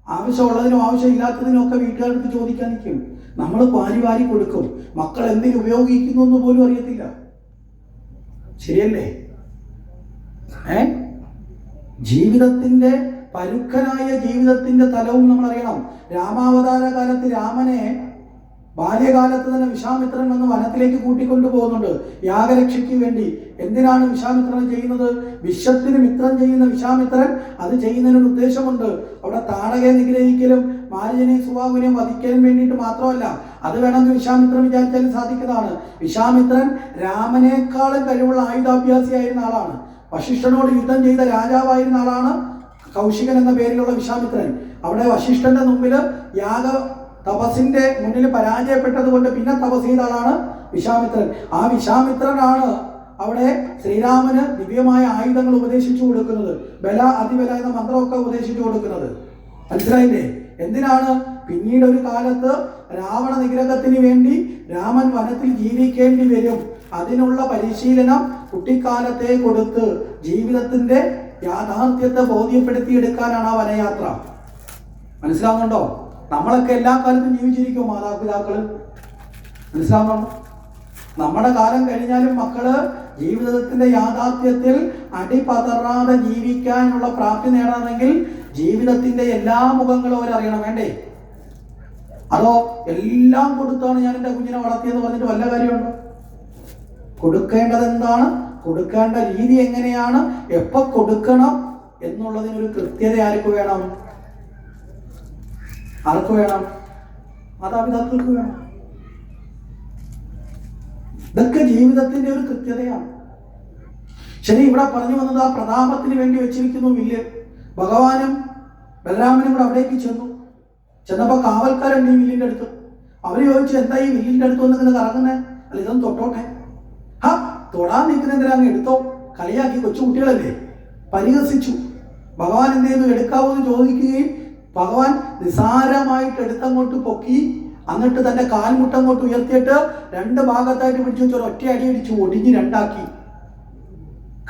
ആവശ്യമുള്ളതിനും ആവശ്യമില്ലാത്തതിനും ഒക്കെ വീട്ടുകാർക്ക് ചോദിക്കാൻ നിൽക്കും. നമ്മൾ വാരി വാരി കൊടുക്കും. മക്കൾ എന്തിനു ഉപയോഗിക്കുന്നു എന്ന് പോലും അറിയത്തില്ല. ശരിയല്ലേ? ജീവിതത്തിന്റെ പരുക്കനായ ജീവിതത്തിന്റെ തലവും നമ്മൾ അറിയണം. രാമാവതാര കാലത്ത് രാമനെ ബാല്യകാലത്ത് തന്നെ വിശ്വാമിത്രൻ വന്ന് വനത്തിലേക്ക് കൂട്ടിക്കൊണ്ടു പോകുന്നുണ്ട് യാഗരക്ഷയ്ക്ക് വേണ്ടി. എന്തിനാണ് വിശ്വാമിത്രൻ ചെയ്യുന്നത്? വിശ്വത്തിന് മിത്രം ചെയ്യുന്ന വിശ്വാമിത്രൻ അത് ചെയ്യുന്നതിനൊരു ഉദ്ദേശമുണ്ട്. അവിടെ താടകയെ നിഗ്രഹിക്കലും മാരീചനെയും സുബാഹുവിനെയും വധിക്കാനും വേണ്ടിയിട്ട് മാത്രമല്ല, അത് വേണമെങ്കിൽ വിശ്വാമിത്രൻ വിചാരിച്ചാലും സാധിക്കുന്നതാണ്. വിശ്വാമിത്രൻ രാമനേക്കാളും കഴിവുള്ള ആയുധാഭ്യാസിയായിരുന്ന ആളാണ്. വശിഷ്ഠനോട് യുദ്ധം ചെയ്ത രാജാവായിരുന്ന ആളാണ് കൗശികൻ എന്ന പേരിലുള്ള വിശ്വാമിത്രൻ. അവിടെ വശിഷ്ഠന്റെ മുമ്പിൽ യാഗ തപസ്സിന്റെ മുന്നിൽ പരാജയപ്പെട്ടത് കൊണ്ട് പിന്നെ തപസ് ചെയ്ത ആളാണ് വിശ്വാമിത്രൻ. ആ വിശ്വാമിത്രനാണ് അവിടെ ശ്രീരാമന് ദിവ്യമായ ആയുധങ്ങൾ ഉപദേശിച്ചു കൊടുക്കുന്നത്, ബല അതിബല എന്ന മന്ത്രമൊക്കെ ഉപദേശിച്ചു കൊടുക്കുന്നത്. മനസ്സിലായില്ലേ? എന്തിനാണ്? പിന്നീട് ഒരു കാലത്ത് രാവണ നിഗ്രഹത്തിന് വേണ്ടി രാമൻ വനത്തിൽ ജീവിക്കേണ്ടി വരും. അതിനുള്ള പരിശീലനം കുട്ടിക്കാലത്തെ കൊടുത്ത് ജീവിതത്തിന്റെ യാഥാർത്ഥ്യത്തെ ബോധ്യപ്പെടുത്തിയെടുക്കാനാണ് ആ വനയാത്ര. മനസ്സിലാവുന്നുണ്ടോ? നമ്മളൊക്കെ എല്ലാ കാലത്തും ജീവിച്ചിരിക്കും മാതാപിതാക്കള്. മനസ്സിലാവുന്നുണ്ടോ? നമ്മുടെ കാലം കഴിഞ്ഞാലും മക്കള് ജീവിതത്തിന്റെ യാഥാർത്ഥ്യത്തിൽ അടിപതറാതെ ജീവിക്കാനുള്ള പ്രാപ്തി നേടണമെങ്കിൽ ജീവിതത്തിന്റെ എല്ലാ മുഖങ്ങളും അവരറിയണം. വേണ്ടേ? അതോ എല്ലാം കൊടുത്താണ് ഞാൻ എൻ്റെ കുഞ്ഞിനെ വളർത്തിയെന്ന് പറഞ്ഞിട്ട് വല്ല കാര്യമുണ്ടോ? കൊടുക്കേണ്ടത് എന്താണ്, കൊടുക്കേണ്ട രീതി എങ്ങനെയാണ്, എപ്പോ കൊടുക്കണം എന്നുള്ളതിനൊരു കൃത്യത ആർക്ക് വേണം? ആർക്ക് വേണം? മാതാപിതാക്കൾക്ക് വേണം. ഇതൊക്കെ ജീവിതത്തിന്റെ ഒരു കൃത്യതയാണ്. ശരി, ഇവിടെ പറഞ്ഞു വന്നത് ആ പ്രതാപത്തിന് വേണ്ടി വെച്ചിരിക്കുന്നു വില്ല്. ഭഗവാനും ബലരാമനും കൂടെ അവിടേക്ക് ചെന്നപ്പോ കാവൽക്കാരുണ്ട് ഈ വില്ലിന്റെ അടുത്ത്. അവര് ചോദിച്ചു, എന്താ ഈ വില്ലിന്റെ അടുത്ത് വന്ന് ഇങ്ങനെ കറങ്ങുന്നേ? അല്ല, ഇതൊന്നും തൊട്ടോട്ടെ. തൊടാൻ നിൽക്കുന്ന എന്തിനാ? അങ്ങ് എടുത്തോ. കളിയാക്കി, കൊച്ചു കുട്ടികളല്ലേ, പരിഹസിച്ചു. ഭഗവാൻ എന്ത് ചെയ്തു? എടുക്കാവോ എന്ന് ചോദിക്കുകയും ഭഗവാൻ നിസാരമായിട്ട് എടുത്തങ്ങോട്ട് പൊക്കി, എന്നിട്ട് തന്റെ കാൽമുട്ടങ്ങോട്ട് ഉയർത്തിയിട്ട് 2 ഭാഗത്തായിട്ട് പിടിച്ചു വെച്ച് ഒറ്റ അടി അടിച്ചു, ഒടിഞ്ഞ് 2 ആക്കി.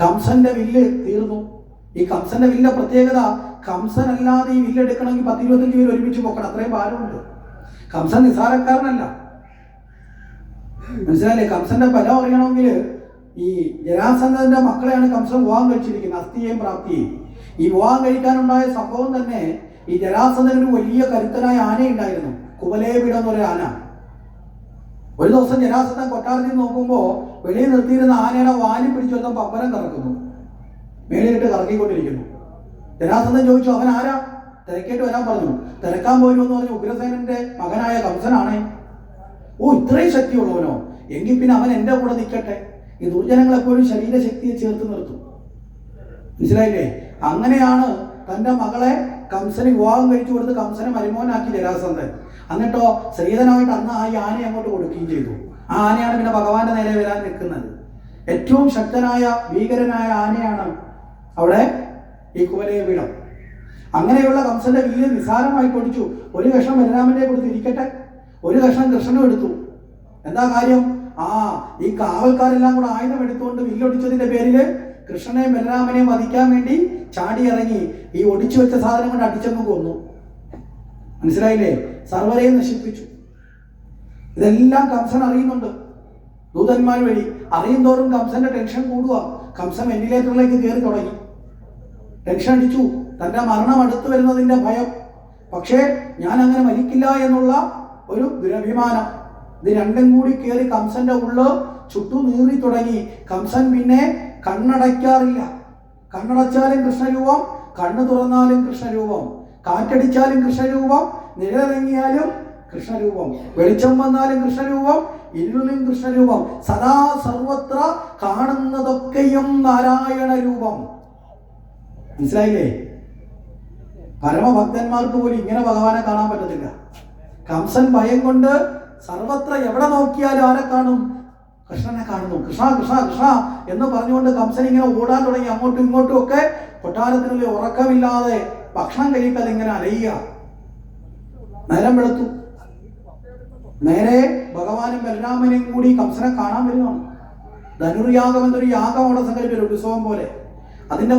കംസന്റെ വില്ല് തീർന്നു. ഈ കംസന്റെ വില്ലിന്റെ പ്രത്യേകത, കംസൻ അല്ലാതെ ഈ വില്ല് എടുക്കണമെങ്കിൽ 10-25 പേര് ഒരുമിച്ച് പോക്കണം, അത്രയും ഭാരമുണ്ട്. കംസൻ നിസാരക്കാരനല്ല. മനസ്സിലായില്ലേ? കംസന്റെ ബലം അറിയണമെങ്കിൽ ഈ ജരാസന്ധന്റെ മക്കളെയാണ് കംസൻ വിവാഹം കഴിച്ചിരിക്കുന്നത്, അസ്ഥിയെയും പ്രാപ്തിയെയും. ഈ വിവാഹം കഴിക്കാനുണ്ടായ സംഭവം തന്നെ, ഈ ജരാസന്ധന് വലിയ കരുത്തനായ ആനയുണ്ടായിരുന്നു, കുവലയപീഠം എന്ന് പറയുന്ന ആന. ഒരു ദിവസം ജരാസന്ധൻ കൊട്ടാരത്തിൽ നോക്കുമ്പോൾ വെളിയിൽ നിർത്തിയിരുന്ന ആനയുടെ വാലി പിടിച്ചു വരുന്ന പമ്പരം കറക്കുന്നു, മേളിലിട്ട് കറക്കിക്കൊണ്ടിരിക്കുന്നു. ജരാസന്ധൻ ചോദിച്ചു, അവൻ ആരാ? തിരക്കേട്ട് വരാൻ പറഞ്ഞു. തിരക്കാൻ പോയി എന്ന് പറഞ്ഞു, ഉഗ്രസേനന്റെ മകനായ കംസനാണേ. ഓ, ഇത്രയും ശക്തിയുള്ളവനോ? എങ്കിൽ പിന്നെ അവൻ എൻ്റെ കൂടെ നിൽക്കട്ടെ. ഈ ദുർജനങ്ങൾ എപ്പോഴും ശരീരശക്തിയെ ചേർത്ത് നിർത്തും. മനസ്സിലായില്ലേ? അങ്ങനെയാണ് തൻ്റെ മകളെ കംസന് വിവാഹം കഴിച്ചു കൊടുത്ത് കംസനെ മരുമോനാക്കി ജരാസന്ധൻ. എന്നിട്ടോ ശ്രീധനായിട്ട് അന്ന് ആ ആനയെ അങ്ങോട്ട് കൊടുക്കുകയും ചെയ്തു. ആ ആനയാണ് പിന്നെ ഭഗവാന്റെ നേരെ വരാൻ നിൽക്കുന്നത്. ഏറ്റവും ശക്തനായ ഭീകരനായ ആനയാണ് അവിടെ ഈ കുവലയപീഠം. അങ്ങനെയുള്ള കംസന്റെ വില്ല് നിസാരമായി പൊടിച്ചു. ഒരു കഷ്ണം ബലരാമന്റെ കൊടുത്ത് ഇരിക്കട്ടെ, ഒരു കഷ്ണം കൃഷ്ണനും എടുത്തു. എന്താ കാര്യം? ഈ കാവൽക്കാരെല്ലാം കൂടെ ആയുധം എടുത്തുകൊണ്ട് വില്ലൊടിച്ചതിന്റെ പേരിൽ കൃഷ്ണനെയും ബലരാമനെയും വധിക്കാൻ വേണ്ടി ചാടി ഇറങ്ങി ഈ ഒടിച്ചു വെച്ച സാധനം കൊണ്ട് അടിച്ചങ്ങ് കൊന്നു. മനസ്സിലായില്ലേ? സർവരെയും നശിപ്പിച്ചു. ഇതെല്ലാം കംസൻ അറിയുന്നുണ്ട്, ദൂതന്മാർ വഴി. അറിയുന്തോറും കംസന്റെ ടെൻഷൻ കൂടുക. കംസൻ വെന്റിലേറ്ററിലേക്ക് കയറി തുടങ്ങി. ടെൻഷൻ അടിച്ചു, തൻ്റെ മരണം അടുത്തു വരുന്നതിൻ്റെ ഭയം. പക്ഷേ ഞാൻ അങ്ങനെ മരിക്കില്ല എന്നുള്ള ഒരു ദുരഭിമാനം, ഇത് രണ്ടും കൂടി കയറി കംസന്റെ ഉള്ള് ചുട്ടു നീറി തുടങ്ങി. കംസൻ പിന്നെ കണ്ണടയ്ക്കാറില്ല. കണ്ണടച്ചാലും കൃഷ്ണരൂപം, കണ്ണു തുറന്നാലും കൃഷ്ണരൂപം, കാറ്റടിച്ചാലും കൃഷ്ണരൂപം, നിഴലിറങ്ങിയാലും കൃഷ്ണരൂപം, വെളിച്ചം വന്നാലും കൃഷ്ണരൂപം, ഇരുളിലും കൃഷ്ണരൂപം, സദാ സർവത്ര കാണുന്നതൊക്കെയും നാരായണ രൂപം. മനസ്സിലായില്ലേ? പരമഭക്തന്മാർക്ക് പോലും ഇങ്ങനെ ഭഗവാനെ കാണാൻ പറ്റത്തില്ല. കംസൻ ഭയം കൊണ്ട് സർവത്ര എവിടെ നോക്കിയാലും ആരെ കാണും? കൃഷ്ണനെ കാണുന്നു. കൃഷ്ണ കൃഷ്ണ കൃഷ്ണ എന്ന് പറഞ്ഞുകൊണ്ട് കംസൻ ഇങ്ങനെ ഓടാൻ തുടങ്ങി. അങ്ങോട്ടും ഇങ്ങോട്ടും ഒക്കെ കൊട്ടാരത്തിനുള്ളിൽ ഉറക്കമില്ലാതെ ഭക്ഷണം കഴിക്കാതെ ഇങ്ങനെ അലയുക. നേരം വെളുത്തു. നേരെ ഭഗവാനും ബലരാമനെയും കൂടി കംസനെ കാണാൻ വരുവാണ്. ധനുർയാഗം എന്നൊരു യാഗം അവിടെ സംഘടിപ്പിച്ചു, ഉത്സവം പോലെ. അതിന്റെ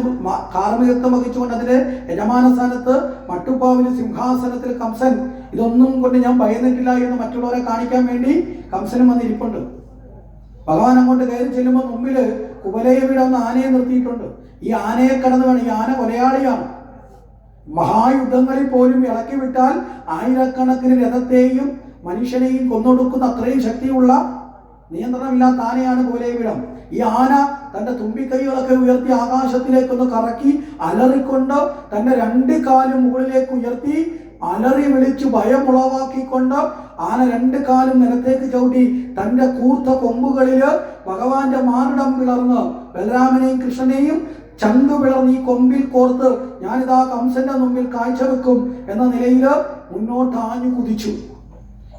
കാർമ്മികത്വം വഹിച്ചുകൊണ്ട് അതിന്റെ യജമാന സ്ഥാനത്ത് മട്ടുപ്പാവിന് സിംഹാസനത്തിൽ കംസൻ ഇതൊന്നും കൊണ്ട് ഞാൻ ഭയന്നിട്ടില്ല എന്ന് മറ്റുള്ളവരെ കാണിക്കാൻ വേണ്ടി കംസനും വന്നിരിപ്പുണ്ട്. ഭഗവാൻ അങ്ങോട്ട് കയറി ചെല്ലുമ്പോൾ മുമ്പിൽ കുവലയപീഠം എന്ന ആനയെ നിർത്തിയിട്ടുണ്ട്. ഈ ആനയെ കടന്നു വേണം. ഈ ആന കൊലയാളിയാണ്. മഹായുദ്ധങ്ങളിൽ പോലും ഇറക്കി വിട്ടാൽ ആയിരക്കണക്കിന് രഥത്തെയും മനുഷ്യനെയും കൊന്നൊടുക്കുന്ന അത്രയും ശക്തിയുള്ള നിയന്ത്രണമില്ലാത്ത ആനയാണ് കുവലയപീഠം. ഈ ആന തൻ്റെ തുമ്പിക്കൈകളൊക്കെ ഉയർത്തി ആകാശത്തിലേക്കൊന്ന് കറക്കി അലറിക്കൊണ്ട് തൻ്റെ രണ്ട് കാലും മുകളിലേക്ക് ഉയർത്തി അലറി വിളിച്ചു ഭയമുളവാക്കിക്കൊണ്ട് ആന രണ്ട് കാലും നിലത്തേക്ക് ചവിട്ടി തൻ്റെ കൂർത്ത കൊമ്പുകളിൽ ഭഗവാന്റെ മാറിടം പിളർന്ന് ബലരാമനെയും കൃഷ്ണനെയും ചങ്ക് പിളർന്ന് ഈ കൊമ്പിൽ കോർത്ത് ഞാനിതാ കംസന്റെ മുമ്പിൽ കാഴ്ചവെക്കും എന്ന നിലയിൽ മുന്നോട്ട് ആഞ്ഞു കുതിച്ചു.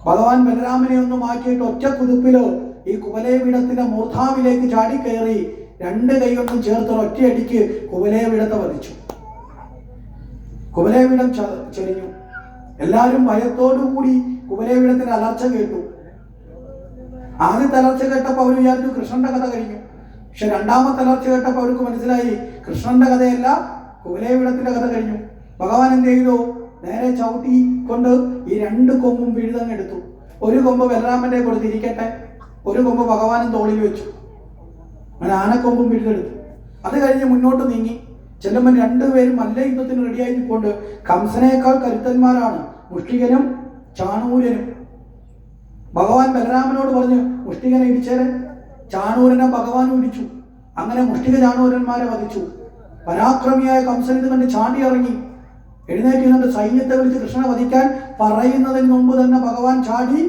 ഭഗവാൻ ബലരാമനെ ഒന്ന് മാറ്റിയിട്ട് ഒറ്റ കുതിപ്പില് ഈ കുവലയപീഠത്തിന്റെ മൂർധാവിലേക്ക് ചാടിക്കയറി രണ്ട് കൈകൊണ്ടും ചേർത്ത് ഒറ്റയടിക്ക് കുവലയപീഠത്തെ വധിച്ചു. കുവലയപീഠം ചെരിഞ്ഞു. എല്ലാവരും ഭയത്തോടുകൂടി കുവലയപീഠത്തിന്റെ അലർച്ച കേട്ടു. ആദ്യത്തെ അലർച്ച കേട്ടപ്പോൾ അവർ വിചാരിച്ചു കൃഷ്ണന്റെ കഥ കഴിഞ്ഞു. പക്ഷെ രണ്ടാമത്തെ അലർച്ച കേട്ടപ്പോൾ അവർക്ക് മനസ്സിലായി കൃഷ്ണന്റെ കഥയല്ല, കുവലയപീഠത്തിന്റെ കഥ കഴിഞ്ഞു. ഭഗവാൻ എന്ത് ചെയ്തു? നേരെ ചവിട്ടി കൊണ്ട് ഈ രണ്ട് കൊമ്പും പിഴുതങ്ങെടുത്തു. ഒരു കൊമ്പ് ബലരാമന്റെ കൊടുത്തിരിക്കട്ടെ, ഒരു കൊമ്പ് ഭഗവാനും തോളിൽ വെച്ചു. അങ്ങനെ ആനക്കൊമ്പും പിഴുതെടുത്തു. അത് കഴിഞ്ഞ് മുന്നോട്ട് നീങ്ങി ചെല്ലുമ്പോൾ രണ്ടുപേരും മല്ല യുദ്ധത്തിന് റെഡിയായി നിൽക്കൊണ്ട് കംസനേക്കാൾ കരുത്തന്മാരാണ് മുഷ്ടികനും ചാണൂരനും. ഭഗവാൻ ബലരാമനോട് പറഞ്ഞു മുഷ്ടികനെ ഇടിച്ചേരെ. ചാണൂരനെ ഭഗവാൻ ഇടിച്ചു. അങ്ങനെ മുഷ്ടിക ചാണൂരന്മാരെ വധിച്ചു. പരാക്രമിയായ കംസൻ ഇത് കണ്ട് ചാടി ഇറങ്ങി. എഴുന്നേറ്റ് നിന്നിട്ട് സൈന്യത്തെ വിളിച്ച് കൃഷ്ണനെ വധിക്കാൻ പറയുന്നതിന് മുമ്പ് തന്നെ ഭഗവാൻ ചാടി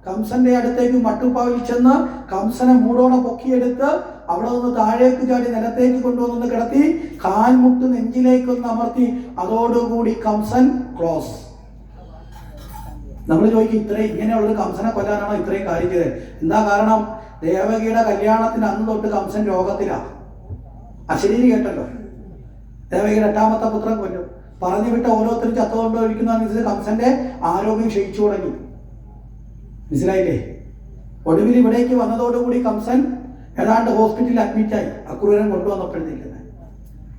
കംസന്റെ അടുത്തേക്ക് മട്ടുപ്പാവിൽ ചെന്ന് കംസനെ മൂടോടെ പൊക്കിയെടുത്ത് അവിടെ നിന്ന് താഴേക്ക് ചാടി നിലത്തേക്ക് കൊണ്ടുവന്ന് കിടത്തി കാൽമുട്ട് നെഞ്ചിലേക്കൊന്ന് അമർത്തി. അതോടുകൂടി കംസൻ ക്ലോസ്. നമ്മൾ ചോദിക്കും ഇങ്ങനെയുള്ളൊരു കംസനെ കൊല്ലാനാണോ ഇത്രയും കാര്യം ചെയ്തത്? എന്താ കാരണം? ദേവകിയുടെ കല്യാണത്തിന് അന്ന് തൊട്ട് കംസൻ രോഗത്തിലാണ്. അശരീരി കേട്ടല്ലോ, ദേവകിയുടെ 8ാമത്തെ പുത്രൻ കൊല്ലും. പറഞ്ഞു വിട്ട ഓരോരുത്തരും ചത്തുകൊണ്ടിരിക്കുന്നതനുസരിച്ച് കംസന്റെ ആരോഗ്യം ക്ഷയിച്ചു തുടങ്ങി. മനസ്സിലായില്ലേ? ഒടുവിൽ ഇവിടേക്ക് വന്നതോടുകൂടി കംസൻ ഏതാണ്ട് ഹോസ്പിറ്റലിൽ അഡ്മിറ്റായി. അക്രൂരൻ കൊണ്ടുവന്നപ്പോഴത്തേക്ക്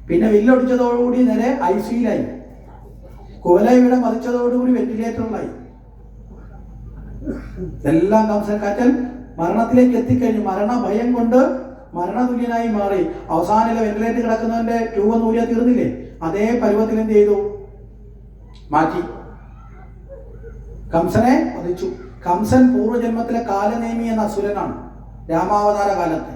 പിന്നെ വില്ലൊടിച്ചതോടുകൂടി നേരെ ICUലായി. കുവലയപീഠം വധിച്ചതോടുകൂടി വെന്റിലേറ്ററിലായി. ഇതെല്ലാം കംസൻ കാറ്റൽ മരണത്തിലേക്ക് എത്തിക്കഴിഞ്ഞു. മരണഭയം കൊണ്ട് മരണതുല്യനായി മാറി. അവസാനം വെന്റിലേറ്റർ കിടക്കുന്നവന്റെ ട്യൂബ് നൂലിയ തീർന്നില്ലേ, അതേ പരുവത്തിൽ എന്ത് ചെയ്തു, മാറ്റി. കംസനെ വധിച്ചു. കംസൻ പൂർവ്വജന്മത്തിലെ കാലനേമി എന്ന അസുരനാണ്. രാമാവതാര കാലത്ത്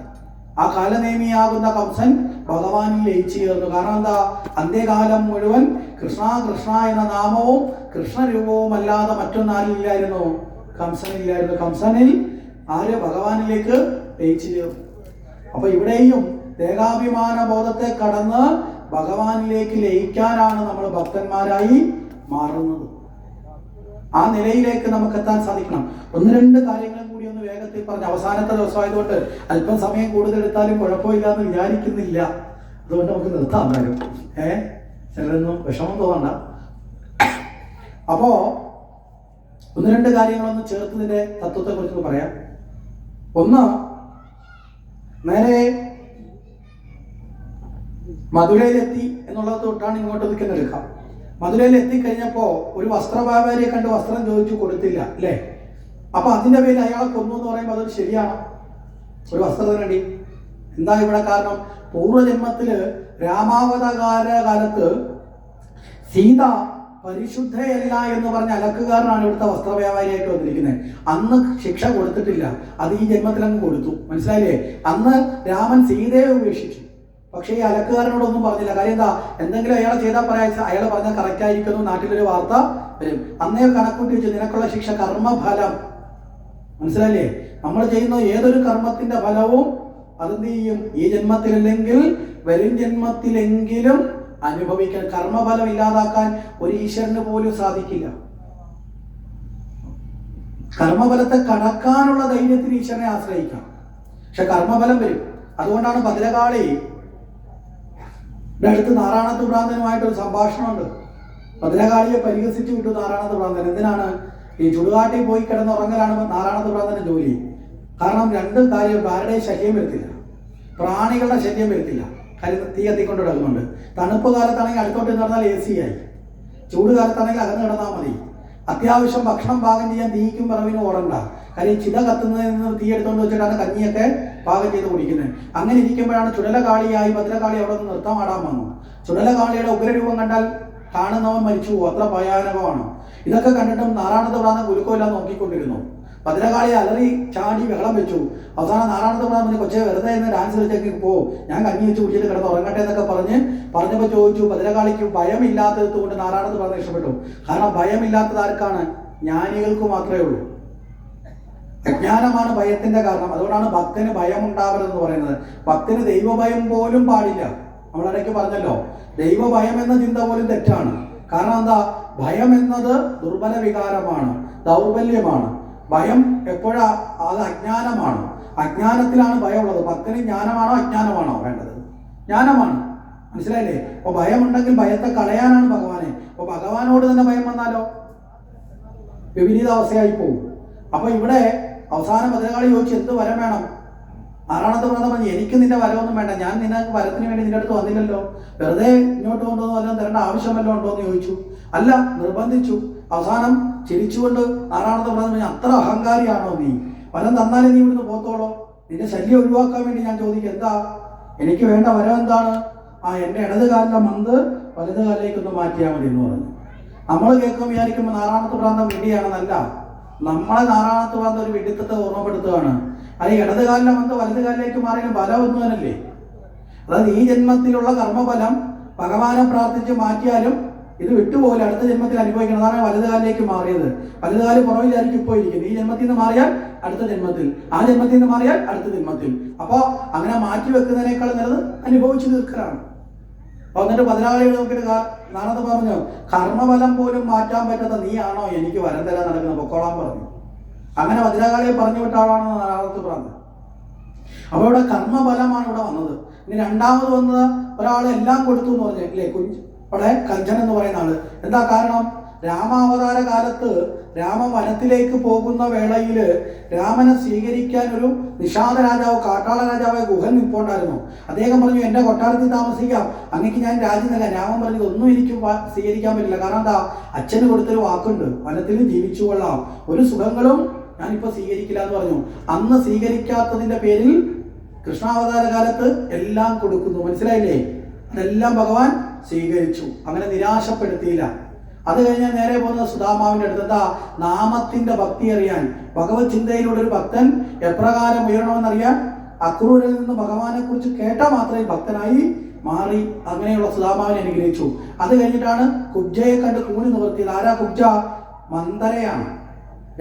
ആ കാലനേമിയാകുന്ന കംസൻ ഭഗവാനിൽ ലയിച്ചു ചേർന്നു. കാരണം എന്താ, അന്ത്യകാലം മുഴുവൻ കൃഷ്ണ കൃഷ്ണ എന്ന നാമവും കൃഷ്ണരൂപവും അല്ലാതെ മറ്റൊന്നാരില്ലായിരുന്നു, കംസനില്ലായിരുന്നു. കംസനിൽ ആര് ഭഗവാനിലേക്ക് ലയിച്ചു ചേർന്നു. അപ്പൊ ഇവിടെയും ദേഹാഭിമാന ബോധത്തെ കടന്ന് ഭഗവാനിലേക്ക് ലയിക്കാനാണ് നമ്മൾ ഭക്തന്മാരായി മാറുന്നത്. ആ നിലയിലേക്ക് നമുക്ക് എത്താൻ സാധിക്കണം. ഒന്ന് രണ്ട് കാര്യങ്ങളും കൂടി ഒന്ന് വേഗത്തിൽ പറഞ്ഞ്, അവസാനത്തെ ദിവസമായതുകൊണ്ട് അല്പം സമയം കൂടുതൽ എടുത്താലും കുഴപ്പമില്ല എന്ന് വിചാരിക്കുന്നില്ല. അതുകൊണ്ട് നമുക്ക് നിർത്താം. എന്തായാലും ചിലരൊന്നും വിഷമം തോന്നണ്ട. അപ്പോ ഒന്ന് രണ്ട് കാര്യങ്ങളൊന്ന് ചേർത്തതിന്റെ തത്വത്തെ കുറിച്ച് പറയാം. ഒന്ന്, നേരെ മധുരയിലെത്തി എന്നുള്ളത് തൊട്ടാണ് ഇങ്ങോട്ട് നിൽക്കുന്നെടുക്കാം. മധുരയിൽ എത്തിക്കഴിഞ്ഞപ്പോ ഒരു വസ്ത്രവ്യാപാരിയെ കണ്ട് വസ്ത്രം ചോദിച്ചു കൊടുത്തില്ല അല്ലേ? അപ്പൊ അതിന്റെ പേരിൽ അയാളെ കൊന്നു എന്ന് പറയുമ്പോൾ അതൊരു ശരിയാണോ? ഒരു വസ്ത്രത്തിന് വേണ്ടി. എന്താ ഇവിടെ കാരണം? പൂർവ്വജന്മത്തില് രാമാവതാര കാലത്ത് സീത പരിശുദ്ധയല്ല എന്ന് പറഞ്ഞ അലക്കുകാരനാണ് ഇവിടുത്തെ വസ്ത്രവ്യാപാരിയായിട്ട് വന്നിരിക്കുന്നത്. അന്ന് ശിക്ഷ കൊടുത്തിട്ടില്ല, അത് ഈ ജന്മത്തിലങ്ങ് കൊടുത്തു. മനസ്സിലായില്ലേ? അന്ന് രാമൻ സീതയെ ഉപേക്ഷിച്ചു, പക്ഷേ ഈ അലക്കുകാരനോടൊന്നും പറഞ്ഞില്ല. കാര്യം എന്താ, എന്തെങ്കിലും അയാളെ ചെയ്താൽ പറയാ, അയാൾ പറഞ്ഞാൽ കറക്റ്റ് ആയിരിക്കുന്നു, നാട്ടിലൊരു വാർത്ത വരും. അന്നേ കണക്കൂട്ടി വെച്ചു, നിനക്കുള്ള ശിക്ഷ കർമ്മഫലം. മനസ്സിലായില്ലേ? നമ്മൾ ചെയ്യുന്ന ഏതൊരു കർമ്മത്തിന്റെ ഫലവും അതെന്ത് ചെയ്യും, ഈ ജന്മത്തിലല്ലെങ്കിൽ വരും ജന്മത്തിലെങ്കിലും അനുഭവിക്കാൻ. കർമ്മഫലം ഇല്ലാതാക്കാൻ ഒരു ഈശ്വരന് പോലും സാധിക്കില്ല. കർമ്മഫലത്തെ കടക്കാനുള്ള ധൈര്യത്തിന് ഈശ്വരനെ ആശ്രയിക്കാം, പക്ഷെ കർമ്മഫലം വരും. അതുകൊണ്ടാണ് ഭദ്രകാളി അടുത്ത് നാരായണത്ത് ഭ്രാന്തനുമായിട്ടൊരു സംഭാഷണമുണ്ട്. ഭദ്രകാളിയെ പരിഹസിച്ചു വിട്ടു നാരായണത്ത് ഭ്രാന്തൻ. എന്തിനാണ്? ഈ ചുടുകാട്ടിൽ പോയി കിടന്നുറങ്ങലാണ് നാരായണത്ത് ഭ്രാന്തന്റെ ജോലി. കാരണം രണ്ട് കാര്യം, ആരുടെയും ശല്യം വരത്തില്ല, പ്രാണികളുടെ ശല്യം വരത്തില്ല. കാര്യം തീ കത്തിക്കൊണ്ട് കിടക്കുന്നുണ്ട്. തണുപ്പ് കാലത്താണെങ്കിൽ അടുത്തോട്ട് എന്ന് പറഞ്ഞാൽ AC ആയി, ചൂട് കാലത്താണെങ്കിൽ അകന്ന് കിടന്നാൽ മതി. അത്യാവശ്യം ഭക്ഷണം പാകം ചെയ്യാൻ തീക്കും പറവിനും ഓടണ്ട. കാര്യം ചിത കത്തുന്നതിൽ നിന്ന് തീ എടുത്തുകൊണ്ട് വെച്ചിട്ടാണ് കഞ്ഞിയൊക്കെ പാകം ചെയ്ത് കുടിക്കുന്നത്. അങ്ങനെ ഇരിക്കുമ്പോഴാണ് ചുടലകാളിയായി ഭദ്രകാളി അവിടെ നിന്ന് നൃത്തമാടാൻ വന്നു. ചുടലകാളിയുടെ ഉഗ്രരൂപം കണ്ടാൽ കാണുന്നവൻ മരിച്ചു പോകും, അത്ര ഭയാനകമാണ്. ഇതൊക്കെ കണ്ടിട്ടും നാരായണത്ത് ഭ്രാന്തൻ കുലുക്കമില്ലാതെ നോക്കിക്കൊണ്ടിരുന്നു. ഭദ്രകാളി അലറി ചാടി ബഹളം വെച്ചു. അവസാനം നാരായണത്ത് ഭ്രാന്തൻ കൊച്ചെ വെറുതെ എന്ന് ഡാൻസ് കളിച്ചേക്ക് പോകും, ഞാൻ കഞ്ഞി വെച്ച് കുടിച്ചിട്ട് കിടന്ന് ഉറങ്ങട്ടെ എന്നൊക്കെ പറഞ്ഞപ്പോൾ ചോദിച്ചു. ഭദ്രകാളിക്ക് ഭയമില്ലാത്തത് കൊണ്ട് നാരായണത്ത് ഭ്രാന്തൻ ഇഷ്ടപ്പെട്ടു. കാരണം ഭയമില്ലാത്തത് ആർക്കാണ്? ജ്ഞാനികൾക്ക് മാത്രമേ ഉള്ളൂ. അജ്ഞാനമാണ് ഭയത്തിന്റെ കാരണം. അതുകൊണ്ടാണ് ഭക്തന് ഭയം ഉണ്ടാവരുതെന്ന് പറയുന്നത്. ഭക്തന് ദൈവഭയം പോലും പാടില്ല. നമ്മളിടയ്ക്ക് പറഞ്ഞല്ലോ, ദൈവഭയം എന്ന ചിന്ത പോലും തെറ്റാണ്. കാരണം എന്താ? ഭയം എന്നത് ദുർബല വികാരമാണ്, ദൗർബല്യമാണ്. ഭയം എപ്പോഴാ? അത് അജ്ഞാനമാണ്. അജ്ഞാനത്തിലാണ് ഭയമുള്ളത്. ഭക്തന് ജ്ഞാനമാണോ അജ്ഞാനമാണോ വേണ്ടത്? ജ്ഞാനമാണ്. മനസ്സിലായില്ലേ? അപ്പൊ ഭയമുണ്ടെങ്കിൽ ഭയത്തെ കളയാനാണ് ഭഗവാനെ. അപ്പൊ ഭഗവാനോട് തന്നെ ഭയം വന്നാലോ വിപരീതാവസ്ഥയായി പോകും. അപ്പൊ ഇവിടെ അവസാനം ഭദ്രകാളി ചോദിച്ചു, എന്ത് വരം വേണം? നാരായണത്ത് ഭ്രാന്തൻ പറഞ്ഞു, എനിക്ക് നിന്റെ വരമൊന്നും വേണ്ട, ഞാൻ നിനക്ക് വരത്തിന് വേണ്ടി നിന്റെ അടുത്ത് വന്നില്ലല്ലോ, വെറുതെ ഇങ്ങോട്ട് കൊണ്ടുവന്ന് വല്ലതും തരേണ്ട ആവശ്യമല്ലോ ഉണ്ടോ എന്ന് ചോദിച്ചു. അല്ല, നിർബന്ധിച്ചു. അവസാനം ചിരിച്ചുകൊണ്ട് നാരായണത്ത് ഭ്രാന്തൻ പറഞ്ഞു, അത്ര അഹങ്കാരിയാണോ നീ? വരം തന്നാലേ നീ ഇവിടുന്ന് പോത്തോളോ? നിന്റെ ശല്യം ഒഴിവാക്കാൻ വേണ്ടി ഞാൻ ചോദിക്കും, എന്താ എനിക്ക് വേണ്ട വരം എന്താണ്? എൻ്റെ ഇടത് കാലിലെ മന്ത് വലത് കാലിലേക്കൊന്ന് മാറ്റിയാൽ മതി എന്ന് പറഞ്ഞു. നമ്മൾ കേൾക്കുമ്പോൾ വിചാരിക്കുമ്പോൾ നാരായണത്ത് ഭ്രാന്തൻ വിഡിയാണെന്നല്ല, നമ്മളെ നാരായണത്ത് ഭ്രാന്തൻ ഒരു വിഡിത്തത്തെ ഓർമ്മപ്പെടുത്തുകയാണ്. അത് ഇടത് കാലിലെ മന്ത് വലത് കാലിലേക്ക് മാറിയാലും ഫലം ഒന്നു തന്നെയല്ലേ? അതായത് ഈ ജന്മത്തിലുള്ള കർമ്മഫലം ഭഗവാനെ പ്രാർത്ഥിച്ച് മാറ്റിയാലും ഇത് വിട്ടുപോലെ അടുത്ത ജന്മത്തിൽ അനുഭവിക്കണം. അതാണ് വലത് കാലിലേക്ക് മാറിയത്. വലത് കാല് പുറകിലായിരിക്കും ഇപ്പോൾ ഇരിക്കുന്നത്. ഈ ജന്മത്തിൽ നിന്ന് മാറിയാൽ അടുത്ത ജന്മത്തിൽ, ആ ജന്മത്തിൽ നിന്ന് മാറിയാൽ അടുത്ത ജന്മത്തിൽ. അപ്പോൾ അങ്ങനെ മാറ്റി വെക്കുന്നതിനേക്കാൾ നല്ലത് അനുഭവിച്ചു തീർക്കലാണ്. അപ്പൊ എന്നിട്ട് ഭദ്രകാളിയോട് നോക്കിയിട്ട് നാരദ പറഞ്ഞു, കർമ്മഫലം പോലും മാറ്റാൻ പറ്റാത്ത നീയാണോ എനിക്ക് വരം തരാൻ നടക്കുന്നത്, പൊക്കോളാൻ പറഞ്ഞു. അങ്ങനെ ഭദ്രകാളിയെ പറഞ്ഞു വിട്ട ആളാണെന്ന് നാരദത്ത് പറഞ്ഞു. അപ്പൊ ഇവിടെ കർമ്മഫലമാണ് ഇവിടെ വന്നത്. ഇനി രണ്ടാമത് വന്നത് ഒരാൾ എല്ലാം കൊടുത്തു എന്ന് പറഞ്ഞു അല്ലേ, അവിടെ കഞ്ചൻ എന്ന് പറയുന്ന ആള്. എന്താ കാരണം? രാമാവതാര കാലത്ത് രാമൻ വനത്തിലേക്ക് പോകുന്ന വേളയിൽ രാമനെ സ്വീകരിക്കാൻ ഒരു നിഷാദ രാജാവ്, കാട്ടാള രാജാവായ ഗുഹൻ നിൽപ്പുണ്ടായിരുന്നു. അദ്ദേഹം പറഞ്ഞു, എൻ്റെ കൊട്ടാരത്തിൽ താമസിക്കാം, അങ്ങേക്ക് ഞാൻ രാജ്യം നൽകാം. രാമൻ പറഞ്ഞു, ഒന്നും എനിക്ക് സ്വീകരിക്കാൻ പറ്റില്ല. കാരണം എന്താ? അച്ഛന് കൊടുത്തൊരു വാക്കുണ്ട്, വനത്തിൽ ജീവിച്ചു കൊള്ളാം, ഒരു സുഖങ്ങളും ഞാനിപ്പോൾ സ്വീകരിക്കില്ല എന്ന് പറഞ്ഞു. അന്ന് സ്വീകരിക്കാത്തതിൻ്റെ പേരിൽ കൃഷ്ണാവതാര കാലത്ത് എല്ലാം കൊടുക്കുന്നു, മനസ്സിലായില്ലേ? അതെല്ലാം ഭഗവാൻ സ്വീകരിച്ചു, അങ്ങനെ നിരാശപ്പെടുത്തിയില്ല. അത് കഴിഞ്ഞാൽ നേരെ പോകുന്നത് സുധാമാവിന്റെ അടുത്ത്. എന്താ? നാമത്തിന്റെ ഭക്തി അറിയാൻ, ഭഗവത് ചിന്തയിലൂടെ ഒരു ഭക്തൻ എപ്രകാരം ഉയരണമെന്നറിയാൻ അക്രൂരിൽ നിന്ന് ഭഗവാനെ കുറിച്ച് കേട്ടാൽ മാത്രമേ ഭക്തനായി മാറി. അങ്ങനെയുള്ള സുധാമാവിനെ അനുഗ്രഹിച്ചു. അത് കഴിഞ്ഞിട്ടാണ് കുബ്ജയെ കണ്ട് കൂനി നിവർത്തിയത്. ആരാ കുബ്ജ? മന്ദരയാണ്.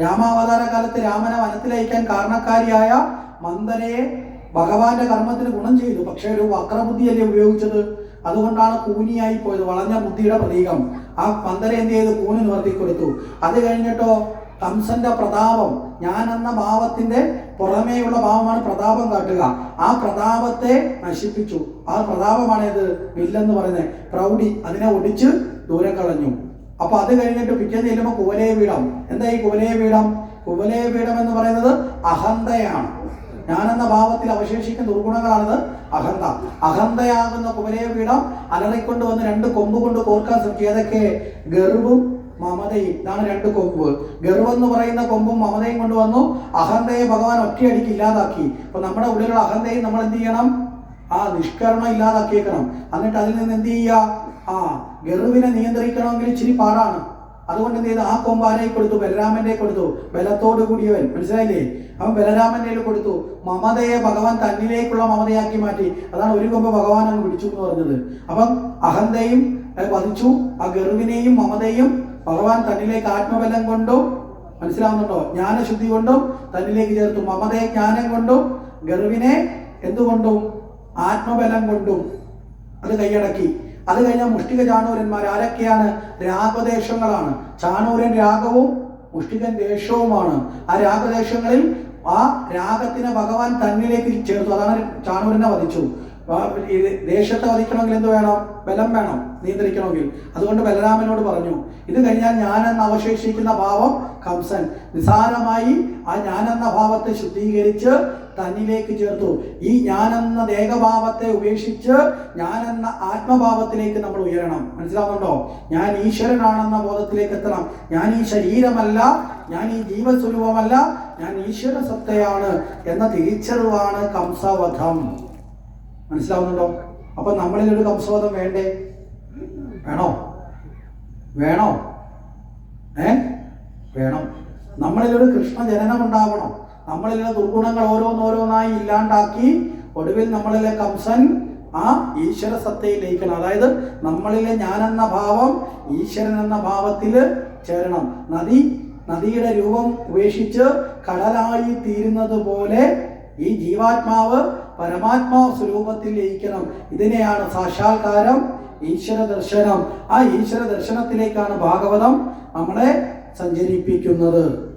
രാമാവതാര കാലത്ത് രാമനെ വനത്തിലയക്കാൻ കാരണക്കാരിയായ മന്ദരയെ ഭഗവാന്റെ കർമ്മത്തിന് ഗുണം ചെയ്തു. പക്ഷെ ഒരു വക്രബുദ്ധിയല്ലേ ഉപയോഗിച്ചത്, അതുകൊണ്ടാണ് കൂനിയായി പോയത്, വളഞ്ഞ ബുദ്ധിയുടെ പ്രതീകം. ആ മന്ദര എന്ത് ചെയ്തു? കൂനി നിവർത്തി കൊടുത്തു. അത് കഴിഞ്ഞിട്ടോ കംസന്റെ പ്രതാപം, ഞാൻ എന്ന ഭാവത്തിന്റെ പുറമേയുള്ള ഭാവമാണ് പ്രതാപം കാട്ടുക. ആ പ്രതാപത്തെ നശിപ്പിച്ചു. ആ പ്രതാപമാണേത്? വില്ലെന്ന് പറയുന്നത്, പ്രൗഢി. അതിനെ ഒടിച്ച് ദൂരെ കളഞ്ഞു. അപ്പൊ അത് കഴിഞ്ഞിട്ട് പിറ്റേന്ന് ചെല്ലുമ്പോൾ കുവലയപീഠം. എന്താ ഈ കുവലയപീഠം? കുവലയപീഠം എന്ന് പറയുന്നത് അഹന്തയാണ്. ഞാനെന്ന ഭാവത്തിൽ അവശേഷിക്കുന്ന ദുർഗുണങ്ങളാണിത് അഹന്ത. അഹന്തയാകുന്ന കുവലയപീഠം അലറിക്കൊണ്ട് വന്ന് രണ്ട് കൊമ്പ് കൊണ്ട് കോർക്കാൻ ശ്രമിച്ചു. ഏതൊക്കെ? ഗർവും മമതയും. ഇതാണ് രണ്ട് കൊമ്പ്. ഗർവെന്ന് പറയുന്ന കൊമ്പും മമതയും കൊണ്ടുവന്നു അഹന്തയെ ഭഗവാൻ ഒറ്റയടിക്ക് ഇല്ലാതാക്കി. അപ്പൊ നമ്മുടെ ഉള്ളിലുള്ള അഹന്തയും നമ്മൾ എന്ത് ചെയ്യണം? നിഷ്കരണം ഇല്ലാതാക്കിയേക്കണം. എന്നിട്ട് അതിൽ നിന്ന് എന്ത് ചെയ്യുക? ഗർവിനെ നിയന്ത്രിക്കണമെങ്കിൽ ഇച്ചിരി പാടാണ്. അതുകൊണ്ട് എന്ത് ചെയ്തു? ആ കൊമ്പ് ആരെ കൊടുത്തു? ബലരാമന്റെ കൊടുത്തു. ബലത്തോട് കൂടിയവൻ, മനസ്സിലായില്ലേ? അവൻ ബലരാമന്റെ കൊടുത്തു. മമതയെ ഭഗവാൻ തന്നിലേക്കുള്ള മമതയാക്കി മാറ്റി. അതാണ് ഒരു കൊമ്പ് ഭഗവാൻ അങ്ങ് പിടിച്ചു എന്ന് പറഞ്ഞത്. അപ്പം അഹന്തയും വധിച്ചു, ആ ഗർവിനെയും മമതയും ഭഗവാൻ തന്നിലേക്ക് ആത്മബലം കൊണ്ടും, മനസ്സിലാവുന്നുണ്ടോ? ജ്ഞാനശുദ്ധി കൊണ്ടും തന്നിലേക്ക് ചേർത്തു. മമതയെ ജ്ഞാനം കൊണ്ടും, ഗർവിനെ എന്തുകൊണ്ടും? ആത്മബലം കൊണ്ടും അത് കൈയടക്കി. അത് കഴിഞ്ഞാൽ മുഷ്ടിക ചാണൂരന്മാർ ആരൊക്കെയാണ്? രാഗദേശങ്ങളാണ്. ചാണൂരൻ രാഗവും മുഷ്ടികൻ ദേശവുമാണ്. ആ രാഗദേശങ്ങളിൽ ആ രാഗത്തിനെ ഭഗവാൻ തന്നിലേക്ക് ചേർത്തു. അതാണ് ചാണൂരനെ വധിച്ചു. ദേശത്തെ വധിക്കണമെങ്കിൽ എന്ത് വേണം? ബലം വേണം നിയന്ത്രിക്കണമെങ്കിൽ. അതുകൊണ്ട് ബലരാമനോട് പറഞ്ഞു. ഇത് കഴിഞ്ഞാൽ ഞാനെന്ന് അവശേഷിക്കുന്ന ഭാവം കംസൻ നിസാരമായി ആ ഞാനെന്ന ഭാവത്തെ ശുദ്ധീകരിച്ച് തന്നിലേക്ക് ചേർത്തു. ഈ ഞാനെന്ന ദേഹഭാവത്തെ ഉപേക്ഷിച്ച് ഞാനെന്ന ആത്മഭാവത്തിലേക്ക് നമ്മൾ ഉയരണം. മനസ്സിലാവുന്നുണ്ടോ? ഞാൻ ഈശ്വരനാണെന്ന ബോധത്തിലേക്ക് എത്തണം. ഞാൻ ഈ ശരീരമല്ല, ഞാൻ ഈ ജീവസ്വരൂപമല്ല, ഞാൻ ഈശ്വര സത്തയാണ് എന്ന തിരിച്ചറിവാണ് കംസവധം. മനസ്സിലാവുന്നുണ്ടോ? അപ്പൊ നമ്മളിൽ ഒരു കംസവധം വേണ്ടേ? വേണോ? വേണോ? വേണം. നമ്മളിലൊരു കൃഷ്ണ ജനനം ഉണ്ടാവണം. നമ്മളിലെ ദുർഗുണങ്ങൾ ഓരോന്നോരോന്നായി ഇല്ലാണ്ടാക്കി ഒടുവിൽ നമ്മളിലെ കംസൻ ആ ഈശ്വര സത്തയിൽ ലയിക്കണം. അതായത് നമ്മളിലെ ഞാനെന്ന ഭാവം ഈശ്വരൻ എന്ന ഭാവത്തിൽ ചേരണം. നദിയുടെ രൂപം ഉപേക്ഷിച്ച് കടലായി തീരുന്നത് പോലെ ഈ ജീവാത്മാവ് പരമാത്മാ സ്വരൂപത്തിൽ ലയിക്കണം. ഇതിനെയാണ് സാക്ഷാത്കാരം, ഈശ്വര ദർശനം. ആ ഈശ്വര ദർശനത്തിലേക്കാണ് ഭാഗവതം നമ്മളെ സഞ്ചരിപ്പിക്കുന്നത്.